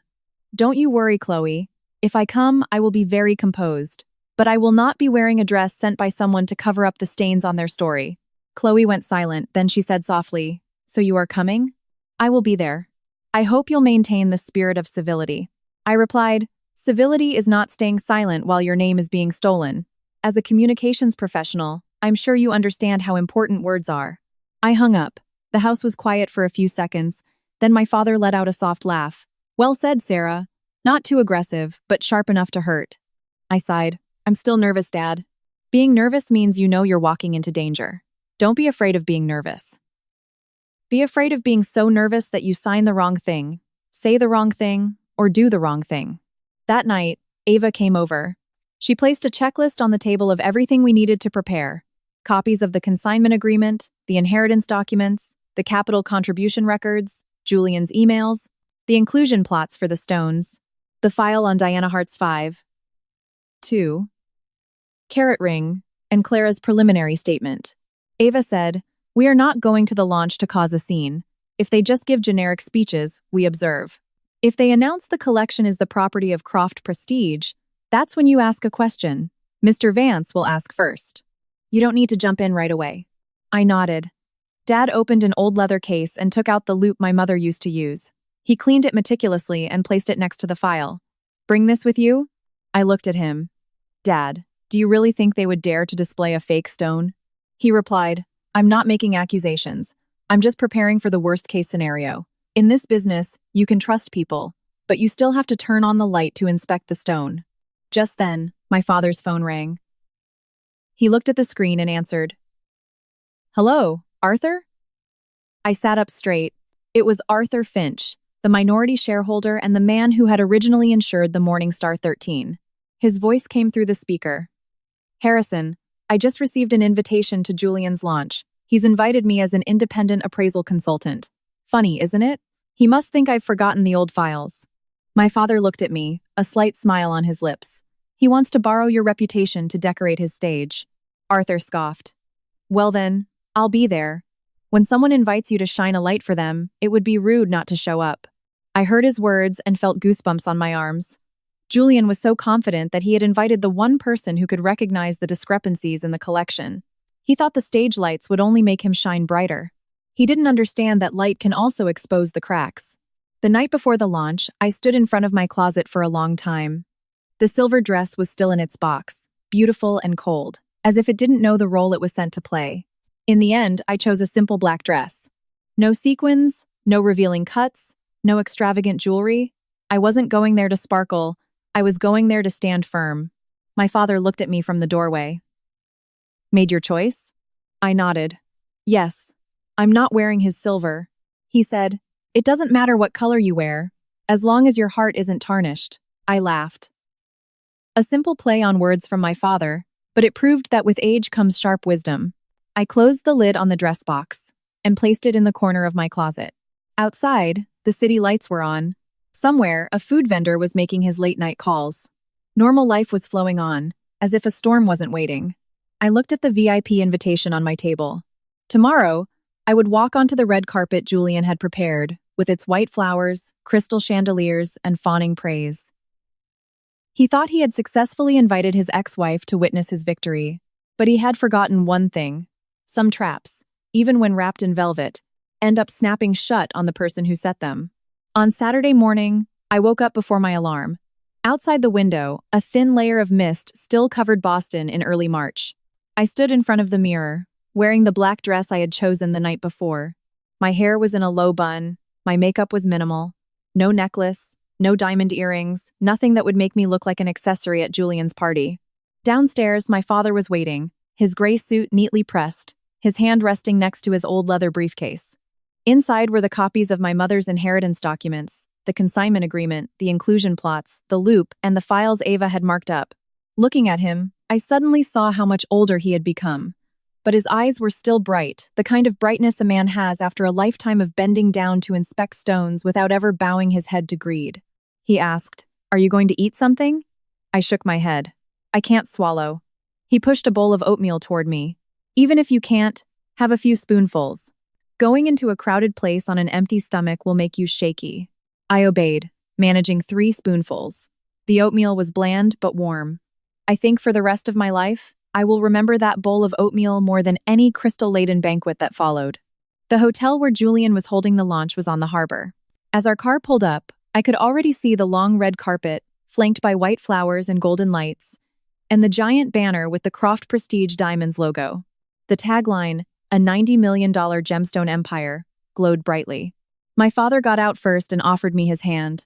A: Don't you worry, Chloe. If I come, I will be very composed. But I will not be wearing a dress sent by someone to cover up the stains on their story. Chloe went silent, then she said softly, So you are coming? I will be there. I hope you'll maintain the spirit of civility. I replied, Civility is not staying silent while your name is being stolen. As a communications professional, I'm sure you understand how important words are. I hung up. The house was quiet for a few seconds. Then my father let out a soft laugh. Well said, Sarah. Not too aggressive, but sharp enough to hurt. I sighed. I'm still nervous, Dad. Being nervous means you know you're walking into danger. Don't be afraid of being nervous. Be afraid of being so nervous that you sign the wrong thing, say the wrong thing, or do the wrong thing. That night, Ava came over. She placed a checklist on the table of everything we needed to prepare. Copies of the consignment agreement, the inheritance documents, the capital contribution records, Julian's emails, the inclusion plots for the stones, the file on Diana Hart's 5.2 carat ring, and Clara's preliminary statement. Ava said, We are not going to the launch to cause a scene. If they just give generic speeches, we observe. If they announce the collection is the property of Croft Prestige, that's when you ask a question. Mr. Vance will ask first. You don't need to jump in right away. I nodded. Dad opened an old leather case and took out the loop my mother used to use. He cleaned it meticulously and placed it next to the file. Bring this with you? I looked at him. Dad, do you really think they would dare to display a fake stone? He replied, I'm not making accusations. I'm just preparing for the worst-case scenario. In this business, you can trust people, but you still have to turn on the light to inspect the stone. Just then, my father's phone rang. He looked at the screen and answered, Hello, Arthur? I sat up straight. It was Arthur Finch, the minority shareholder and the man who had originally insured the Morningstar 13. His voice came through the speaker. Harrison, I just received an invitation to Julian's launch. He's invited me as an independent appraisal consultant. Funny, isn't it? He must think I've forgotten the old files. My father looked at me, a slight smile on his lips. He wants to borrow your reputation to decorate his stage. Arthur scoffed. Well then, I'll be there. When someone invites you to shine a light for them, it would be rude not to show up. I heard his words and felt goosebumps on my arms. Julian was so confident that he had invited the one person who could recognize the discrepancies in the collection. He thought the stage lights would only make him shine brighter. He didn't understand that light can also expose the cracks. The night before the launch, I stood in front of my closet for a long time. The silver dress was still in its box, beautiful and cold, as if it didn't know the role it was sent to play. In the end, I chose a simple black dress. No sequins, no revealing cuts, no extravagant jewelry. I wasn't going there to sparkle. I was going there to stand firm. My father looked at me from the doorway. Made your choice? I nodded. Yes. I'm not wearing his silver. He said, It doesn't matter what color you wear, as long as your heart isn't tarnished. I laughed. A simple play on words from my father, but it proved that with age comes sharp wisdom. I closed the lid on the dress box and placed it in the corner of my closet. Outside, the city lights were on. Somewhere, a food vendor was making his late-night calls. Normal life was flowing on, as if a storm wasn't waiting. I looked at the VIP invitation on my table. Tomorrow, I would walk onto the red carpet Julian had prepared, with its white flowers, crystal chandeliers, and fawning praise. He thought he had successfully invited his ex-wife to witness his victory, but he had forgotten one thing. Some traps, even when wrapped in velvet, end up snapping shut on the person who set them. On Saturday morning, I woke up before my alarm. Outside the window, a thin layer of mist still covered Boston in early March. I stood in front of the mirror, wearing the black dress I had chosen the night before. My hair was in a low bun, my makeup was minimal. No necklace, no diamond earrings, nothing that would make me look like an accessory at Julian's party. Downstairs, my father was waiting, his gray suit neatly pressed, his hand resting next to his old leather briefcase. Inside were the copies of my mother's inheritance documents, the consignment agreement, the inclusion plots, the loop, and the files Ava had marked up. Looking at him, I suddenly saw how much older he had become. But his eyes were still bright, the kind of brightness a man has after a lifetime of bending down to inspect stones without ever bowing his head to greed. He asked, Are you going to eat something? I shook my head. I can't swallow. He pushed a bowl of oatmeal toward me. Even if you can't, have a few spoonfuls. Going into a crowded place on an empty stomach will make you shaky. I obeyed, managing 3 spoonfuls. The oatmeal was bland but warm. I think for the rest of my life, I will remember that bowl of oatmeal more than any crystal-laden banquet that followed. The hotel where Julian was holding the launch was on the harbor. As our car pulled up, I could already see the long red carpet, flanked by white flowers and golden lights, and the giant banner with the Croft Prestige Diamonds logo. The tagline, a $90 million gemstone empire, glowed brightly. My father got out first and offered me his hand.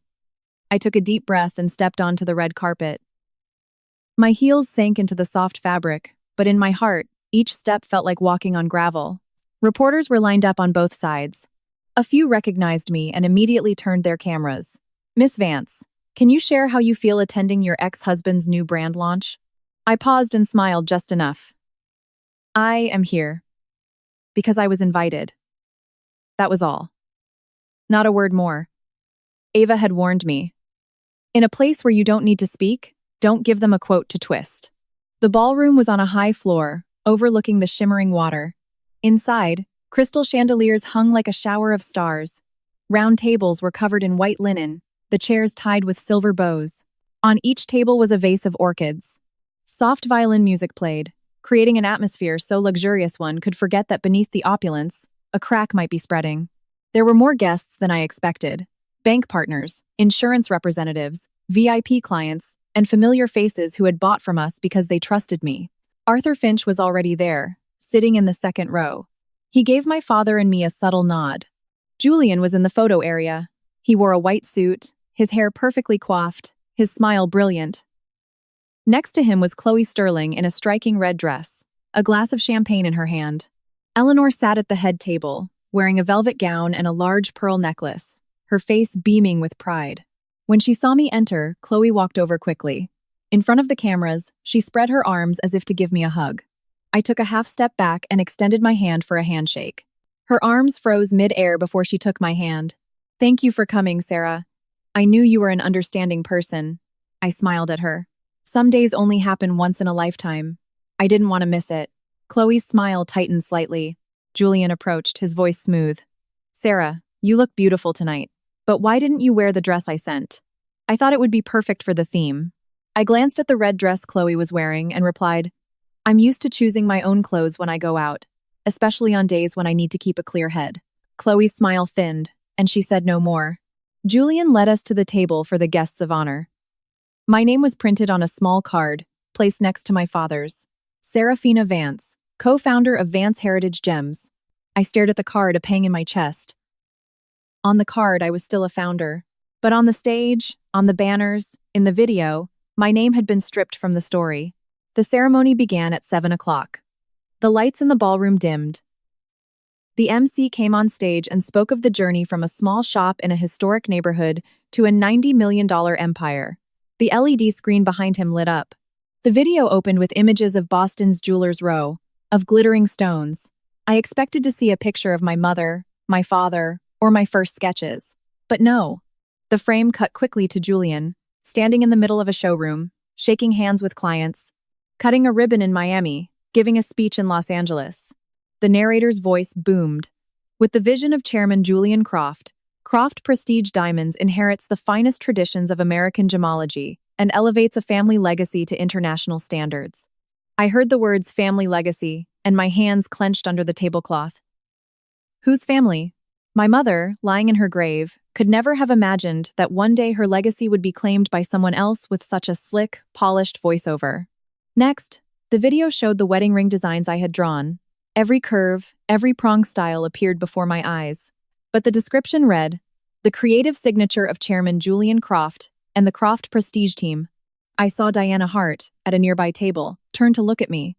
A: I took a deep breath and stepped onto the red carpet. My heels sank into the soft fabric, but in my heart, each step felt like walking on gravel. Reporters were lined up on both sides. A few recognized me and immediately turned their cameras. Miss Vance, can you share how you feel attending your ex-husband's new brand launch? I paused and smiled just enough. I am here. Because I was invited. That was all. Not a word more. Ava had warned me. In a place where you don't need to speak, don't give them a quote to twist. The ballroom was on a high floor, overlooking the shimmering water. Inside, crystal chandeliers hung like a shower of stars. Round tables were covered in white linen, the chairs tied with silver bows. On each table was a vase of orchids. Soft violin music played, creating an atmosphere so luxurious one could forget that beneath the opulence, a crack might be spreading. There were more guests than I expected. Bank partners, insurance representatives, VIP clients, and familiar faces who had bought from us because they trusted me. Arthur Finch was already there, sitting in the second row. He gave my father and me a subtle nod. Julian was in the photo area. He wore a white suit, his hair perfectly coiffed, his smile brilliant. Next to him was Chloe Sterling in a striking red dress, a glass of champagne in her hand. Eleanor sat at the head table, wearing a velvet gown and a large pearl necklace, her face beaming with pride. When she saw me enter, Chloe walked over quickly. In front of the cameras, she spread her arms as if to give me a hug. I took a half step back and extended my hand for a handshake. Her arms froze mid-air before she took my hand. "Thank you for coming, Sarah. I knew you were an understanding person." I smiled at her. "Some days only happen once in a lifetime. I didn't want to miss it." Chloe's smile tightened slightly. Julian approached, his voice smooth. "Sarah, you look beautiful tonight. But why didn't you wear the dress I sent? I thought it would be perfect for the theme." I glanced at the red dress Chloe was wearing and replied, "I'm used to choosing my own clothes when I go out, especially on days when I need to keep a clear head." Chloe's smile thinned, and she said no more. Julian led us to the table for the guests of honor. My name was printed on a small card, placed next to my father's. Serafina Vance, co-founder of Vance Heritage Gems. I stared at the card, a pang in my chest. On the card, I was still a founder. But on the stage, on the banners, in the video, my name had been stripped from the story. The ceremony began at 7 o'clock. The lights in the ballroom dimmed. The MC came on stage and spoke of the journey from a small shop in a historic neighborhood to a $90 million empire. The LED screen behind him lit up. The video opened with images of Boston's Jewelers Row, of glittering stones. I expected to see a picture of my mother, my father, or my first sketches. But no. The frame cut quickly to Julian, standing in the middle of a showroom, shaking hands with clients, cutting a ribbon in Miami, giving a speech in Los Angeles. The narrator's voice boomed. With the vision of Chairman Julian Croft, Croft Prestige Diamonds inherits the finest traditions of American gemology and elevates a family legacy to international standards. I heard the words family legacy, and my hands clenched under the tablecloth. Whose family? My mother, lying in her grave, could never have imagined that one day her legacy would be claimed by someone else with such a slick, polished voiceover. Next, the video showed the wedding ring designs I had drawn. Every curve, every prong style appeared before my eyes. But the description read, "The creative signature of Chairman Julian Croft and the Croft Prestige team." I saw Diana Hart, at a nearby table, turn to look at me.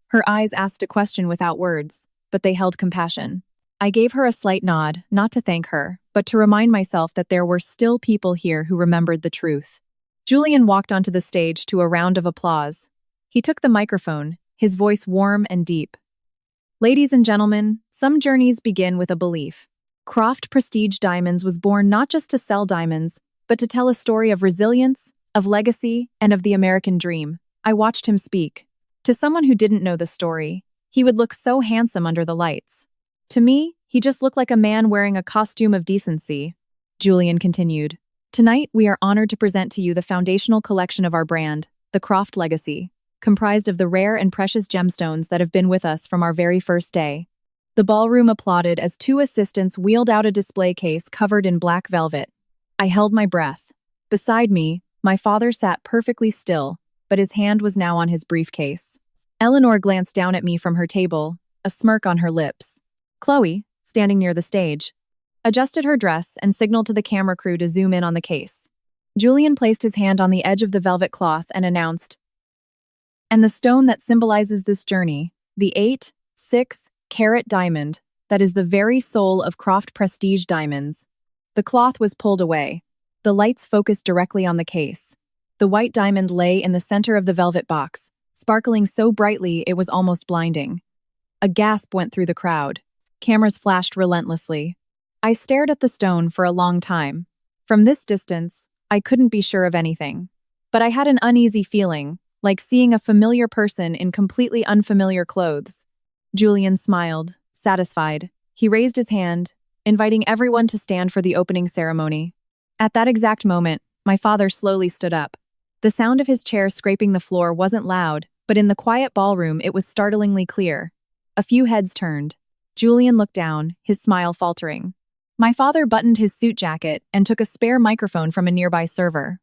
A: Her eyes asked a question without words, but they held compassion. I gave her a slight nod, not to thank her, but to remind myself that there were still people here who remembered the truth. Julian walked onto the stage to a round of applause. He took the microphone, his voice warm and deep. "Ladies and gentlemen, some journeys begin with a belief. Croft Prestige Diamonds was born not just to sell diamonds, but to tell a story of resilience, of legacy, and of the American dream." I watched him speak. To someone who didn't know the story, he would look so handsome under the lights. To me, he just looked like a man wearing a costume of decency. Julian continued, "Tonight, we are honored to present to you the foundational collection of our brand, the Croft Legacy, comprised of the rare and precious gemstones that have been with us from our very first day." The ballroom applauded as two assistants wheeled out a display case covered in black velvet. I held my breath. Beside me, my father sat perfectly still, but his hand was now on his briefcase. Eleanor glanced down at me from her table, a smirk on her lips. Chloe, standing near the stage, adjusted her dress and signaled to the camera crew to zoom in on the case. Julian placed his hand on the edge of the velvet cloth and announced, "And the stone that symbolizes this journey, the 8.6-carat diamond, that is the very soul of Croft Prestige Diamonds." The cloth was pulled away. The lights focused directly on the case. The white diamond lay in the center of the velvet box, sparkling so brightly it was almost blinding. A gasp went through the crowd. Cameras flashed relentlessly. I stared at the stone for a long time. From this distance, I couldn't be sure of anything. But I had an uneasy feeling, like seeing a familiar person in completely unfamiliar clothes. Julian smiled, satisfied. He raised his hand, inviting everyone to stand for the opening ceremony. At that exact moment, my father slowly stood up. The sound of his chair scraping the floor wasn't loud, but in the quiet ballroom it was startlingly clear. A few heads turned. Julian looked down, his smile faltering. My father buttoned his suit jacket and took a spare microphone from a nearby server.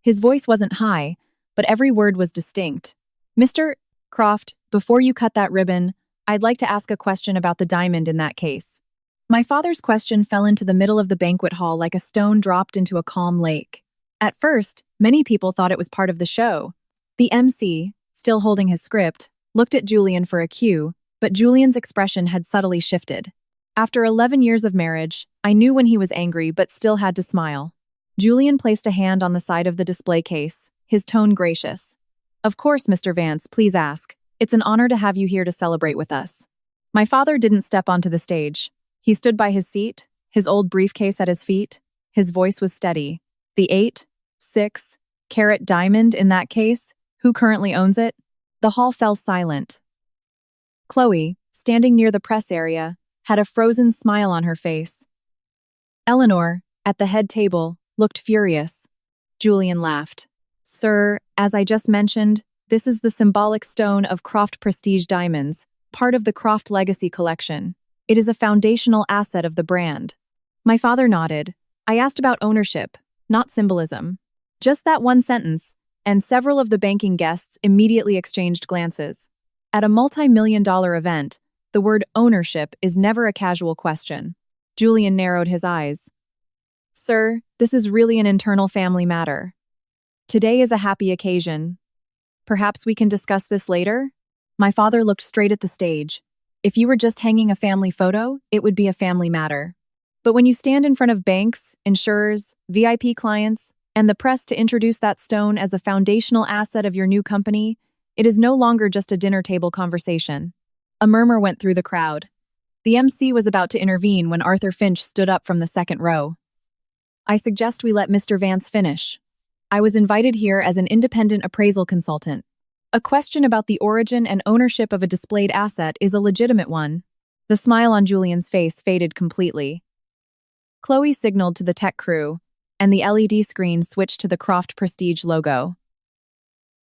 A: His voice wasn't high, but every word was distinct. Mr. Croft, before you cut that ribbon, I'd like to ask a question about the diamond in that case. My father's question fell into the middle of the banquet hall like a stone dropped into a calm lake. At first, many people thought it was part of the show. The MC, still holding his script, looked at Julian for a cue, but Julian's expression had subtly shifted. After 11 years of marriage, I knew when he was angry but still had to smile. Julian placed a hand on the side of the display case, his tone gracious. Of course, Mr. Vance, please ask. It's an honor to have you here to celebrate with us. My father didn't step onto the stage. He stood by his seat, his old briefcase at his feet. His voice was steady. The 8.6-carat diamond in that case, who currently owns it? The hall fell silent. Chloe, standing near the press area, had a frozen smile on her face. Eleanor, at the head table, looked furious. Julian laughed. Sir, as I just mentioned, this is the symbolic stone of Croft Prestige Diamonds, part of the Croft Legacy Collection. It is a foundational asset of the brand. My father nodded. I asked about ownership, not symbolism. Just that one sentence, and several of the banking guests immediately exchanged glances. At a multi-million-dollar event, the word ownership is never a casual question. Julian narrowed his eyes. Sir, this is really an internal family matter. Today is a happy occasion. Perhaps we can discuss this later? My father looked straight at the stage. If you were just hanging a family photo, it would be a family matter. But when you stand in front of banks, insurers, VIP clients, and the press to introduce that stone as a foundational asset of your new company, it is no longer just a dinner table conversation. A murmur went through the crowd. The MC was about to intervene when Arthur Finch stood up from the second row. I suggest we let Mr. Vance finish. I was invited here as an independent appraisal consultant. A question about the origin and ownership of a displayed asset is a legitimate one. The smile on Julian's face faded completely. Chloe signaled to the tech crew, and the LED screen switched to the Croft Prestige logo.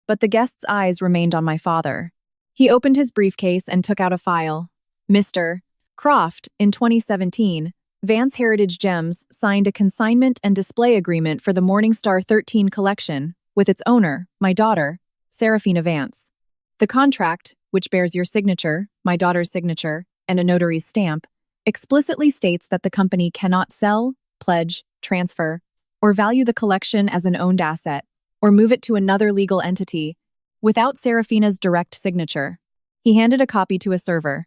A: But the guests' eyes remained on my father. He opened his briefcase and took out a file. Mr. Croft, in 2017, Vance Heritage Gems signed a consignment and display agreement for the Morningstar 13 collection with its owner, my daughter, Serafina Vance. The contract, which bears your signature, my daughter's signature, and a notary's stamp, explicitly states that the company cannot sell, pledge, transfer, or value the collection as an owned asset, or move it to another legal entity, without Serafina's direct signature. He handed a copy to a server.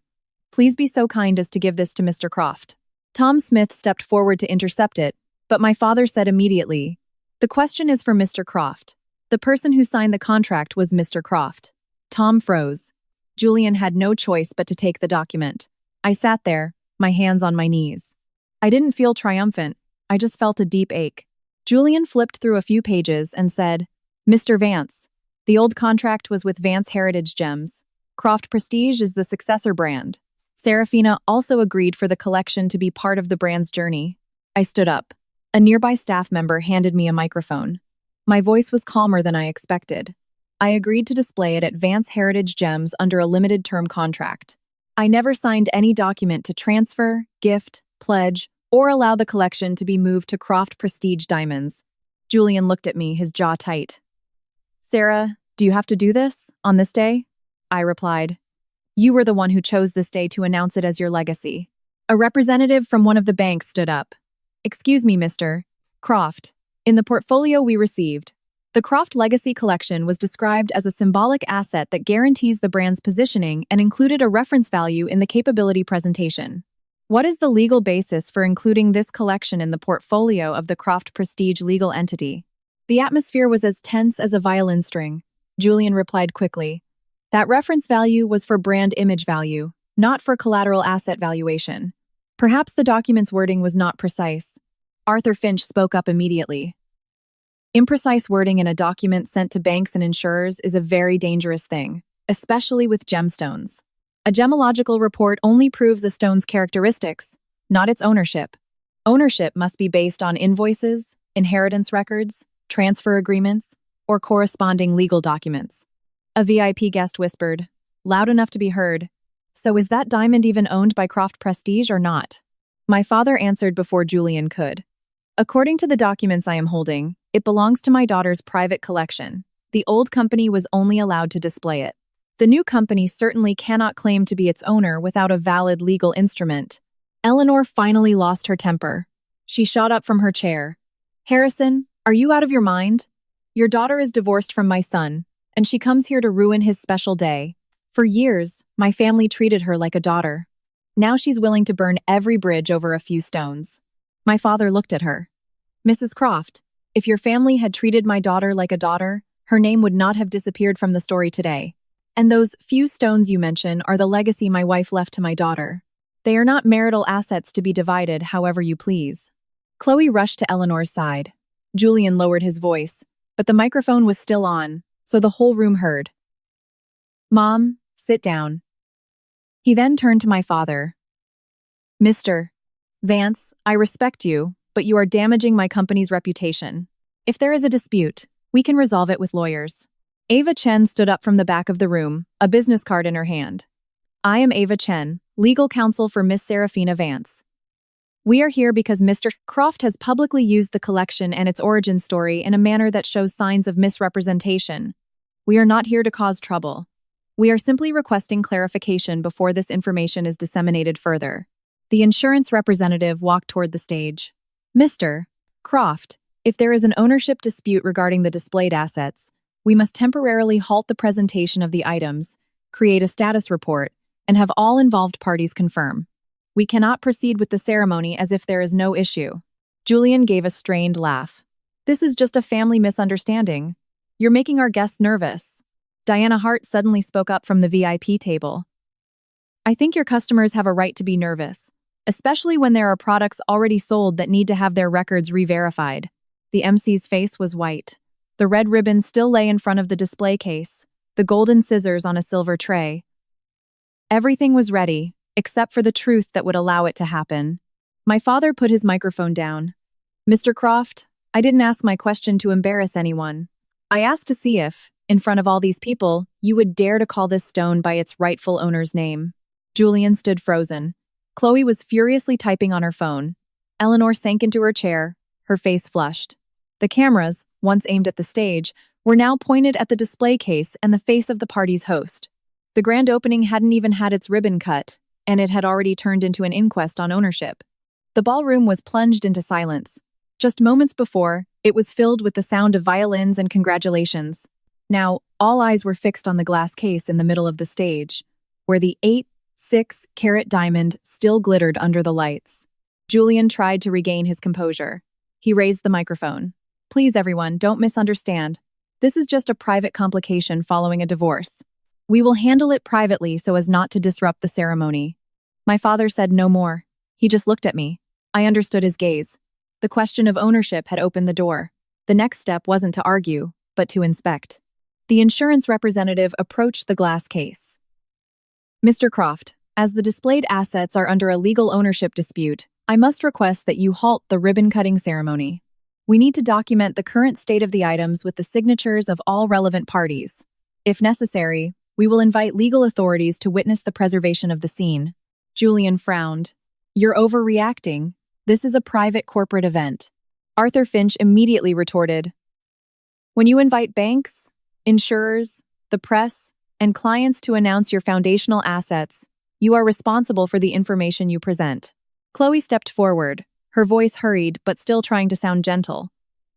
A: Please be so kind as to give this to Mr. Croft. Tom Smith stepped forward to intercept it, but my father said immediately, the question is for Mr. Croft. The person who signed the contract was Mr. Croft. Tom froze. Julian had no choice but to take the document. I sat there, my hands on my knees. I didn't feel triumphant, I just felt a deep ache. Julian flipped through a few pages and said, Mr. Vance, the old contract was with Vance Heritage Gems. Croft Prestige is the successor brand. Serafina also agreed for the collection to be part of the brand's journey. I stood up. A nearby staff member handed me a microphone. My voice was calmer than I expected. I agreed to display it at Vance Heritage Gems under a limited-term contract. I never signed any document to transfer, gift, pledge, or allow the collection to be moved to Croft Prestige Diamonds. Julian looked at me, his jaw tight. Sarah, do you have to do this, on this day? I replied. You were the one who chose this day to announce it as your legacy. A representative from one of the banks stood up. Excuse me, Mr. Croft. In the portfolio we received, the Croft Legacy Collection was described as a symbolic asset that guarantees the brand's positioning and included a reference value in the capability presentation. What is the legal basis for including this collection in the portfolio of the Croft Prestige legal entity? The atmosphere was as tense as a violin string. Julian replied quickly. That reference value was for brand image value, not for collateral asset valuation. Perhaps the document's wording was not precise. Arthur Finch spoke up immediately. Imprecise wording in a document sent to banks and insurers is a very dangerous thing, especially with gemstones. A gemological report only proves a stone's characteristics, not its ownership. Ownership must be based on invoices, inheritance records, transfer agreements, or corresponding legal documents. A VIP guest whispered, loud enough to be heard, So is that diamond even owned by Croft Prestige or not? My father answered before Julian could. According to the documents I am holding, It belongs to my daughter's private collection. The old company was only allowed to display it. The new company certainly cannot claim to be its owner without a valid legal instrument. Eleanor finally lost her temper. She shot up from her chair. Harrison, are you out of your mind? Your daughter is divorced from my son, and she comes here to ruin his special day. For years, my family treated her like a daughter. Now she's willing to burn every bridge over a few stones. My father looked at her. Mrs. Croft, if your family had treated my daughter like a daughter, her name would not have disappeared from the story today. And those few stones you mention are the legacy my wife left to my daughter. They are not marital assets to be divided however you please. Chloe rushed to Eleanor's side. Julian lowered his voice, but the microphone was still on, so the whole room heard. Mom, sit down. He then turned to my father. Mr. Vance, I respect you, but you are damaging my company's reputation. If there is a dispute, we can resolve it with lawyers. Ava Chen stood up from the back of the room, a business card in her hand. I am Ava Chen, legal counsel for Miss Serafina Vance. We are here because Mr. Croft has publicly used the collection and its origin story in a manner that shows signs of misrepresentation. We are not here to cause trouble. We are simply requesting clarification before this information is disseminated further. The insurance representative walked toward the stage. Mr. Croft, if there is an ownership dispute regarding the displayed assets, we must temporarily halt the presentation of the items, create a status report, and have all involved parties confirm. We cannot proceed with the ceremony as if there is no issue. Julian gave a strained laugh. This is just a family misunderstanding. You're making our guests nervous. Diana Hart suddenly spoke up from the VIP table. I think your customers have a right to be nervous, especially when there are products already sold that need to have their records re-verified. The MC's face was white. The red ribbon still lay in front of the display case, the golden scissors on a silver tray. Everything was ready, except for the truth that would allow it to happen. My father put his microphone down. Mr. Croft, I didn't ask my question to embarrass anyone. I asked to see if, in front of all these people, you would dare to call this stone by its rightful owner's name. Julian stood frozen. Chloe was furiously typing on her phone. Eleanor sank into her chair, her face flushed. The cameras, once aimed at the stage, were now pointed at the display case and the face of the party's host. The grand opening hadn't even had its ribbon cut, and it had already turned into an inquest on ownership. The ballroom was plunged into silence. Just moments before, it was filled with the sound of violins and congratulations. Now, all eyes were fixed on the glass case in the middle of the stage, where the 8.6-carat diamond still glittered under the lights. Julian tried to regain his composure. He raised the microphone. Please, everyone, don't misunderstand. This is just a private complication following a divorce. We will handle it privately so as not to disrupt the ceremony. My father said no more. He just looked at me. I understood his gaze. The question of ownership had opened the door. The next step wasn't to argue, but to inspect. The insurance representative approached the glass case. Mr. Croft, as the displayed assets are under a legal ownership dispute, I must request that you halt the ribbon-cutting ceremony. We need to document the current state of the items with the signatures of all relevant parties. If necessary, we will invite legal authorities to witness the preservation of the scene. Julian frowned. You're overreacting. This is a private corporate event. Arthur Finch immediately retorted. When you invite banks, insurers, the press, and clients to announce your foundational assets, you are responsible for the information you present. Chloe stepped forward, her voice hurried but still trying to sound gentle.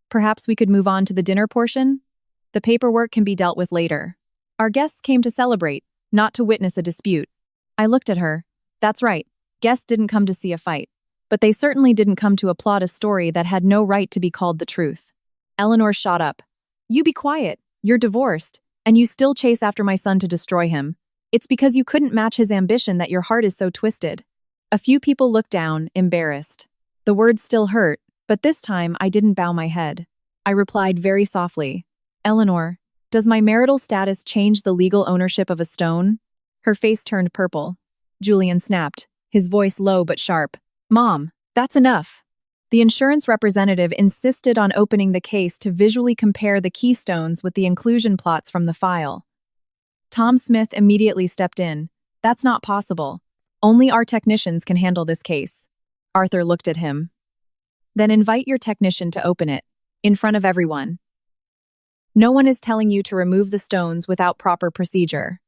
A: Perhaps we could move on to the dinner portion? The paperwork can be dealt with later. Our guests came to celebrate, not to witness a dispute. I looked at her. That's right, guests didn't come to see a fight. But they certainly didn't come to applaud a story that had no right to be called the truth. Eleanor shot up. You be quiet. You're divorced, and you still chase after my son to destroy him. It's because you couldn't match his ambition that your heart is so twisted. A few people looked down, embarrassed. The words still hurt, but this time I didn't bow my head. I replied very softly, Eleanor, does my marital status change the legal ownership of a stone? Her face turned purple. Julian snapped, his voice low but sharp. Mom, that's enough. The insurance representative insisted on opening the case to visually compare the keystones with the inclusion plots from the file. Tom Smith immediately stepped in. That's not possible. Only our technicians can handle this case. Arthur looked at him. Then invite your technician to open it. in front of everyone. No one is telling you to remove the stones without proper procedure.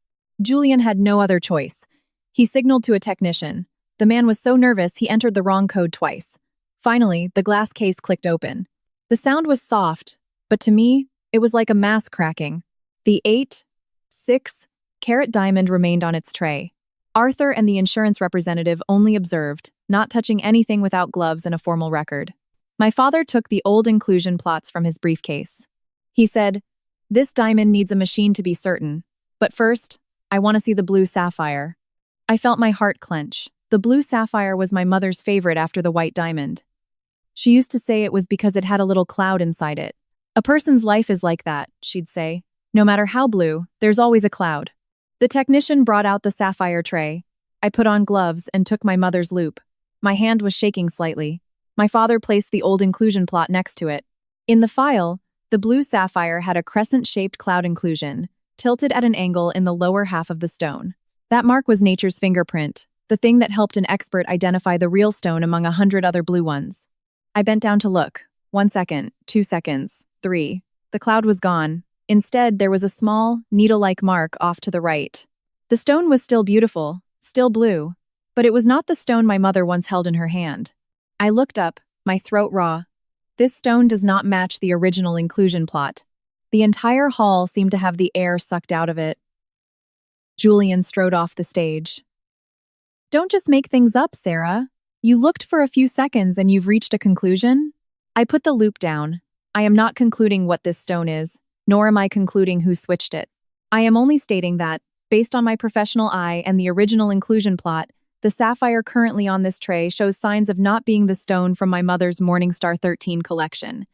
A: Julian had no other choice. He signaled to a technician. The man was so nervous he entered the wrong code twice. Finally, the glass case clicked open. The sound was soft, but to me, it was like a mass cracking. The 8.6-carat diamond remained on its tray. Arthur and the insurance representative only observed, not touching anything without gloves and a formal record. My father took the old inclusion plots from his briefcase. He said, "This diamond needs a machine to be certain. But first, I want to see the blue sapphire." I felt my heart clench. The blue sapphire was my mother's favorite after the white diamond. She used to say it was because it had a little cloud inside it. "A person's life is like that," she'd say. "No matter how blue, there's always a cloud." The technician brought out the sapphire tray. I put on gloves and took my mother's loop. My hand was shaking slightly. My father placed the old inclusion plot next to it. In the file, the blue sapphire had a crescent-shaped cloud inclusion, tilted at an angle in the lower half of the stone. That mark was nature's fingerprint, the thing that helped an expert identify the real stone among 100 other blue ones. I bent down to look. 1 second, 2 seconds, 3. The cloud was gone. Instead, there was a small, needle-like mark off to the right. The stone was still beautiful, still blue, but it was not the stone my mother once held in her hand. I looked up, my throat raw. This stone does not match the original inclusion plot. The entire hall seemed to have the air sucked out of it. Julian strode off the stage. "Don't just make things up, Sarah. You looked for a few seconds and you've reached a conclusion?" I put the loop down. I am not concluding what this stone is, nor am I concluding who switched it. I am only stating that, based on my professional eye and the original inclusion plot, the sapphire currently on this tray shows signs of not being the stone from my mother's Morningstar 13 collection.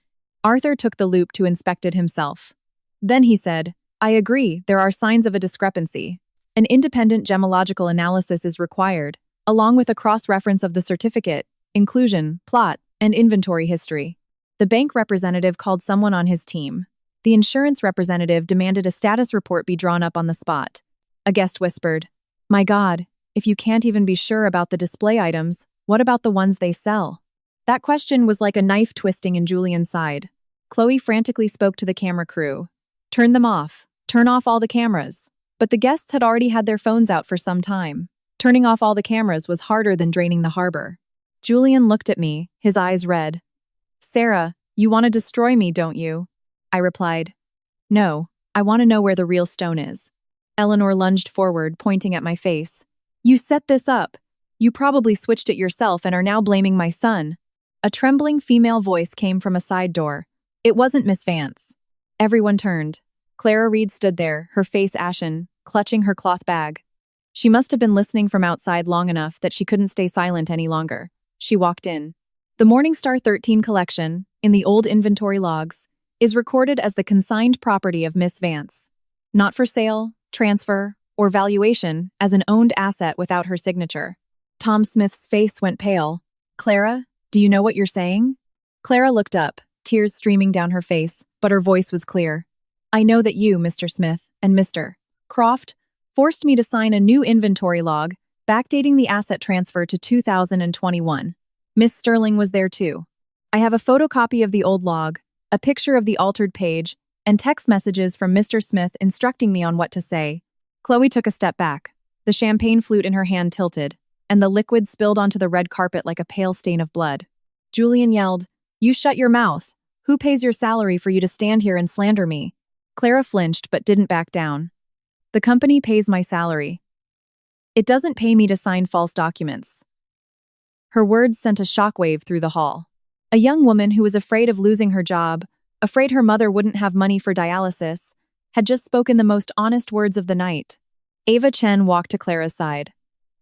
A: Arthur took the loop to inspect it himself. Then he said, "I agree, there are signs of a discrepancy. An independent gemological analysis is required, along with a cross-reference of the certificate, inclusion, plot, and inventory history." The bank representative called someone on his team. The insurance representative demanded a status report be drawn up on the spot. A guest whispered, "My God, if you can't even be sure about the display items, what about the ones they sell?" That question was like a knife twisting in Julian's side. Chloe frantically spoke to the camera crew. "Turn them off. Turn off all the cameras." But the guests had already had their phones out for some time. Turning off all the cameras was harder than draining the harbor. Julian looked at me, his eyes red. "Sarah, you want to destroy me, don't you?" I replied, "No, I want to know where the real stone is." Eleanor lunged forward, pointing at my face. "You set this up. You probably switched it yourself and are now blaming my son." A trembling female voice came from a side door. It wasn't Miss Vance. Everyone turned. Clara Reed stood there, her face ashen, clutching her cloth bag. She must have been listening from outside long enough that she couldn't stay silent any longer. She walked in. The Morningstar 13 collection, in the old inventory logs, is recorded as the consigned property of Miss Vance. Not for sale, transfer, or valuation as an owned asset without her signature. Tom Smith's face went pale. "Clara, do you know what you're saying?" Clara looked up, tears streaming down her face, but her voice was clear. "I know that you, Mr. Smith, and Mr. Croft, forced me to sign a new inventory log, backdating the asset transfer to 2021. Miss Sterling was there too. I have a photocopy of the old log, a picture of the altered page, and text messages from Mr. Smith instructing me on what to say." Chloe took a step back. The champagne flute in her hand tilted, and the liquid spilled onto the red carpet like a pale stain of blood. Julian yelled, "You shut your mouth. Who pays your salary for you to stand here and slander me?" Clara flinched but didn't back down. "The company pays my salary. It doesn't pay me to sign false documents." Her words sent a shockwave through the hall. A young woman who was afraid of losing her job, afraid her mother wouldn't have money for dialysis, had just spoken the most honest words of the night. Ava Chen walked to Clara's side.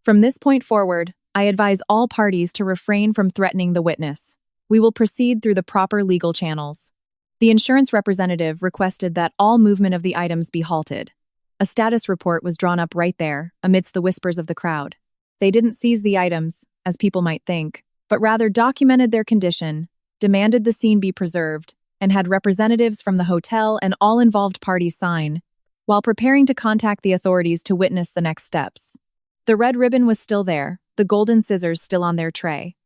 A: "From this point forward, I advise all parties to refrain from threatening the witness. We will proceed through the proper legal channels." The insurance representative requested that all movement of the items be halted. A status report was drawn up right there, amidst the whispers of the crowd. They didn't seize the items, as people might think, but rather documented their condition, demanded the scene be preserved, and had representatives from the hotel and all involved parties sign, while preparing to contact the authorities to witness the next steps. The red ribbon was still there, the golden scissors still on their tray.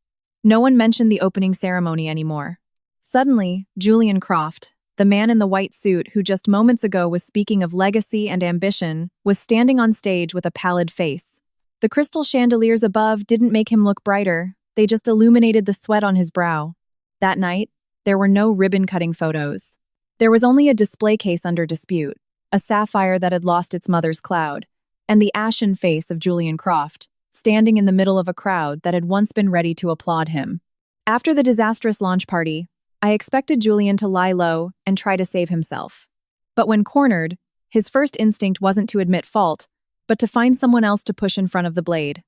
A: No one mentioned the opening ceremony anymore. Suddenly, Julian Croft, the man in the white suit who just moments ago was speaking of legacy and ambition, was standing on stage with a pallid face. The crystal chandeliers above didn't make him look brighter, they just illuminated the sweat on his brow. That night, there were no ribbon-cutting photos. There was only a display case under dispute, a sapphire that had lost its mother's cloud, and the ashen face of Julian Croft, standing in the middle of a crowd that had once been ready to applaud him. After the disastrous launch party, I expected Julian to lie low and try to save himself. But when cornered, his first instinct wasn't to admit fault, but to find someone else to push in front of the blade.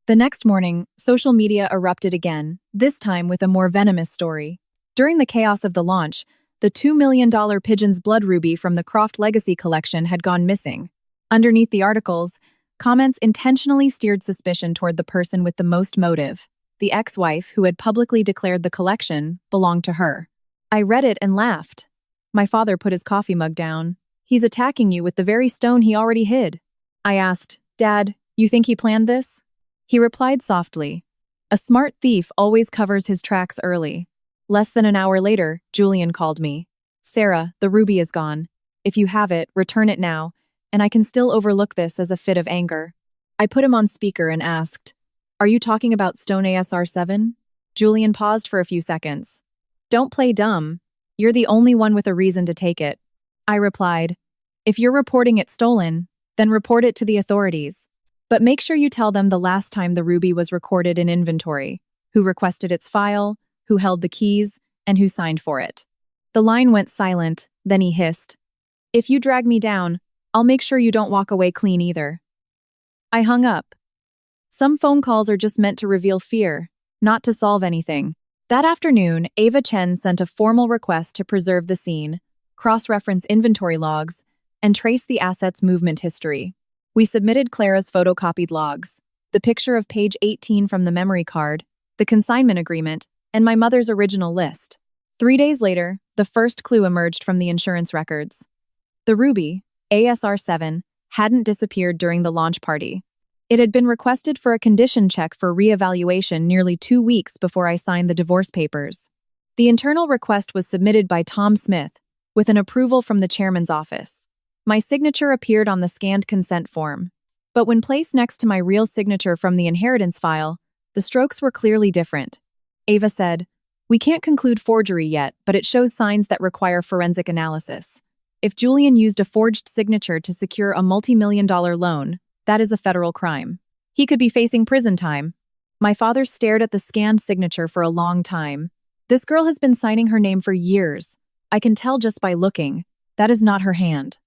A: The next morning, social media erupted again, this time with a more venomous story. During the chaos of the launch, the $2 million Pigeon's Blood ruby from the Croft Legacy collection had gone missing. Underneath the articles, comments intentionally steered suspicion toward the person with the most motive. The ex-wife who had publicly declared the collection belonged to her. I read it and laughed. My father put his coffee mug down. He's attacking you with the very stone he already hid. I asked, Dad, you think he planned this? He replied softly, a smart thief always covers his tracks early. Less than an hour later, Julian called me. Sarah, the ruby is gone. If you have it, return it now, and I can still overlook this as a fit of anger. I put him on speaker and asked, Are you talking about Stone ASR7? Julian paused for a few seconds. Don't play dumb. You're the only one with a reason to take it. I replied, If you're reporting it stolen, then report it to the authorities. But make sure you tell them the last time the ruby was recorded in inventory, who requested its file, who held the keys, and who signed for it. The line went silent, then he hissed, If you drag me down, I'll make sure you don't walk away clean either. I hung up. Some phone calls are just meant to reveal fear, not to solve anything. That afternoon, Ava Chen sent a formal request to preserve the scene, cross-reference inventory logs, and trace the asset's movement history. We submitted Clara's photocopied logs, the picture of page 18 from the memory card, the consignment agreement, and my mother's original list. 3 days later, the first clue emerged from the insurance records. The ruby, ASR7, hadn't disappeared during the launch party. It had been requested for a condition check for reevaluation nearly 2 weeks before I signed the divorce papers. The internal request was submitted by Tom Smith, with an approval from the chairman's office. My signature appeared on the scanned consent form. But when placed next to my real signature from the inheritance file, the strokes were clearly different. Ava said, We can't conclude forgery yet, but it shows signs that require forensic analysis. If Julian used a forged signature to secure a multi-million-dollar loan, that is a federal crime. He could be facing prison time. My father stared at the scanned signature for a long time. This girl has been signing her name for years. I can tell just by looking. That is not her hand.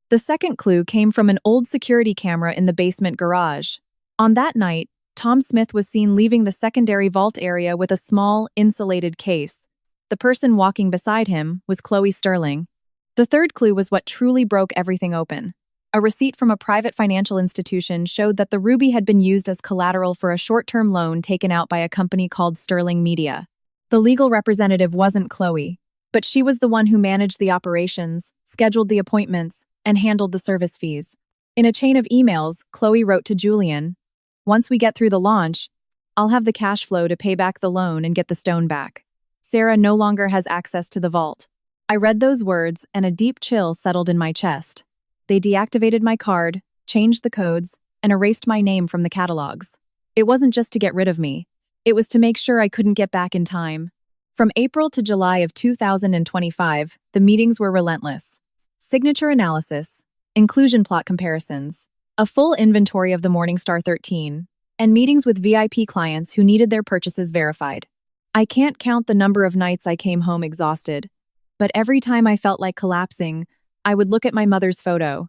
A: The second clue came from an old security camera in the basement garage. On that night, Tom Smith was seen leaving the secondary vault area with a small, insulated case. The person walking beside him was Chloe Sterling. The third clue was what truly broke everything open. A receipt from a private financial institution showed that the ruby had been used as collateral for a short-term loan taken out by a company called Sterling Media. The legal representative wasn't Chloe, but she was the one who managed the operations, scheduled the appointments, and handled the service fees. In a chain of emails, Chloe wrote to Julian, Once we get through the launch, I'll have the cash flow to pay back the loan and get the stone back. Sarah no longer has access to the vault. I read those words and a deep chill settled in my chest. They deactivated my card, changed the codes, and erased my name from the catalogs. It wasn't just to get rid of me. It was to make sure I couldn't get back in time. From April to July of 2025, the meetings were relentless. Signature analysis, inclusion plot comparisons, a full inventory of the Morningstar 13, and meetings with VIP clients who needed their purchases verified. I can't count the number of nights I came home exhausted, but every time I felt like collapsing, I would look at my mother's photo.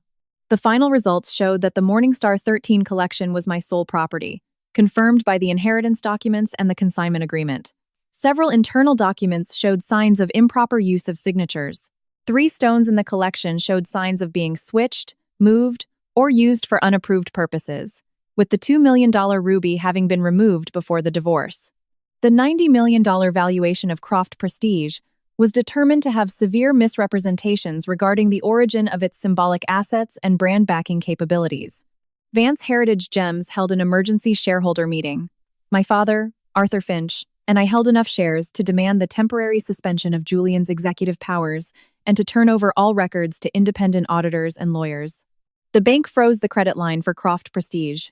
A: The final results showed that the Morningstar 13 collection was my sole property, confirmed by the inheritance documents and the consignment agreement. Several internal documents showed signs of improper use of signatures. 3 stones in the collection showed signs of being switched, moved, or used for unapproved purposes, with the $2 million ruby having been removed before the divorce. The $90 million valuation of Croft Prestige was determined to have severe misrepresentations regarding the origin of its symbolic assets and brand backing capabilities. Vance Heritage Gems held an emergency shareholder meeting. My father, Arthur Finch, and I held enough shares to demand the temporary suspension of Julian's executive powers and to turn over all records to independent auditors and lawyers. The bank froze the credit line for Croft Prestige.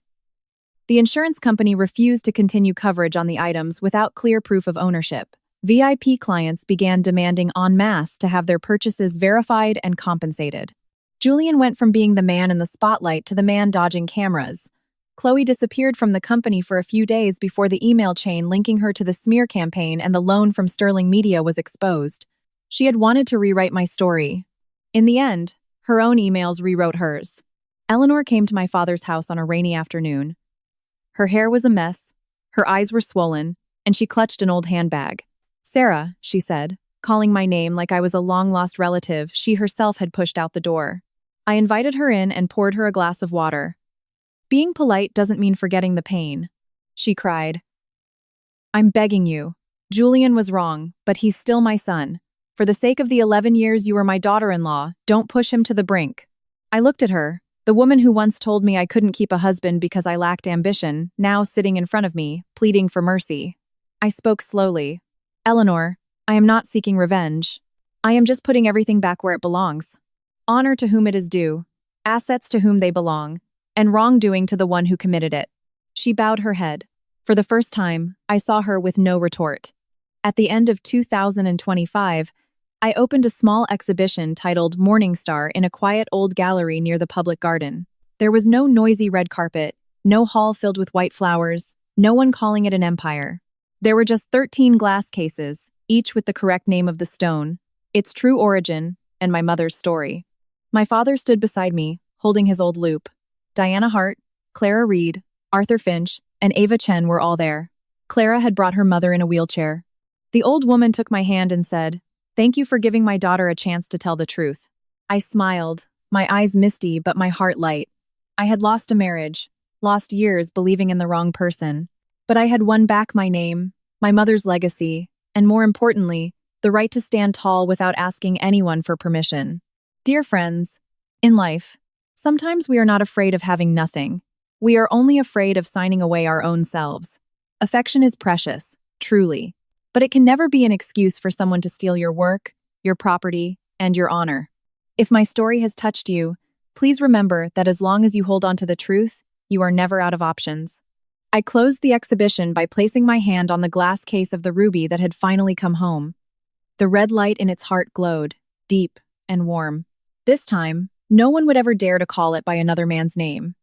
A: The insurance company refused to continue coverage on the items without clear proof of ownership. VIP clients began demanding en masse to have their purchases verified and compensated. Julian went from being the man in the spotlight to the man dodging cameras. Chloe disappeared from the company for a few days before the email chain linking her to the smear campaign and the loan from Sterling Media was exposed. She had wanted to rewrite my story. In the end, her own emails rewrote hers. Eleanor came to my father's house on a rainy afternoon. Her hair was a mess, her eyes were swollen, and she clutched an old handbag. "Sarah," she said, calling my name like I was a long-lost relative she herself had pushed out the door. I invited her in and poured her a glass of water. "Being polite doesn't mean forgetting the pain," she cried. "I'm begging you. Julian was wrong, but he's still my son. For the sake of the 11 years you were my daughter-in-law, don't push him to the brink." I looked at her, the woman who once told me I couldn't keep a husband because I lacked ambition, now sitting in front of me, pleading for mercy. I spoke slowly. "Eleanor, I am not seeking revenge. I am just putting everything back where it belongs. Honor to whom it is due, assets to whom they belong, and wrongdoing to the one who committed it." She bowed her head. For the first time, I saw her with no retort. At the end of 2025, I opened a small exhibition titled Morning Star in a quiet old gallery near the public garden. There was no noisy red carpet, no hall filled with white flowers, no one calling it an empire. There were just 13 glass cases, each with the correct name of the stone, its true origin, and my mother's story. My father stood beside me, holding his old loupe. Diana Hart, Clara Reed, Arthur Finch, and Ava Chen were all there. Clara had brought her mother in a wheelchair. The old woman took my hand and said, "Thank you for giving my daughter a chance to tell the truth." I smiled, my eyes misty but my heart light. I had lost a marriage, lost years believing in the wrong person. But I had won back my name, my mother's legacy, and more importantly, the right to stand tall without asking anyone for permission. Dear friends, in life, sometimes we are not afraid of having nothing. We are only afraid of signing away our own selves. Affection is precious, truly, but it can never be an excuse for someone to steal your work, your property, and your honor. If my story has touched you, please remember that as long as you hold on to the truth, you are never out of options. I closed the exhibition by placing my hand on the glass case of the ruby that had finally come home. The red light in its heart glowed, deep and warm. This time, no one would ever dare to call it by another man's name.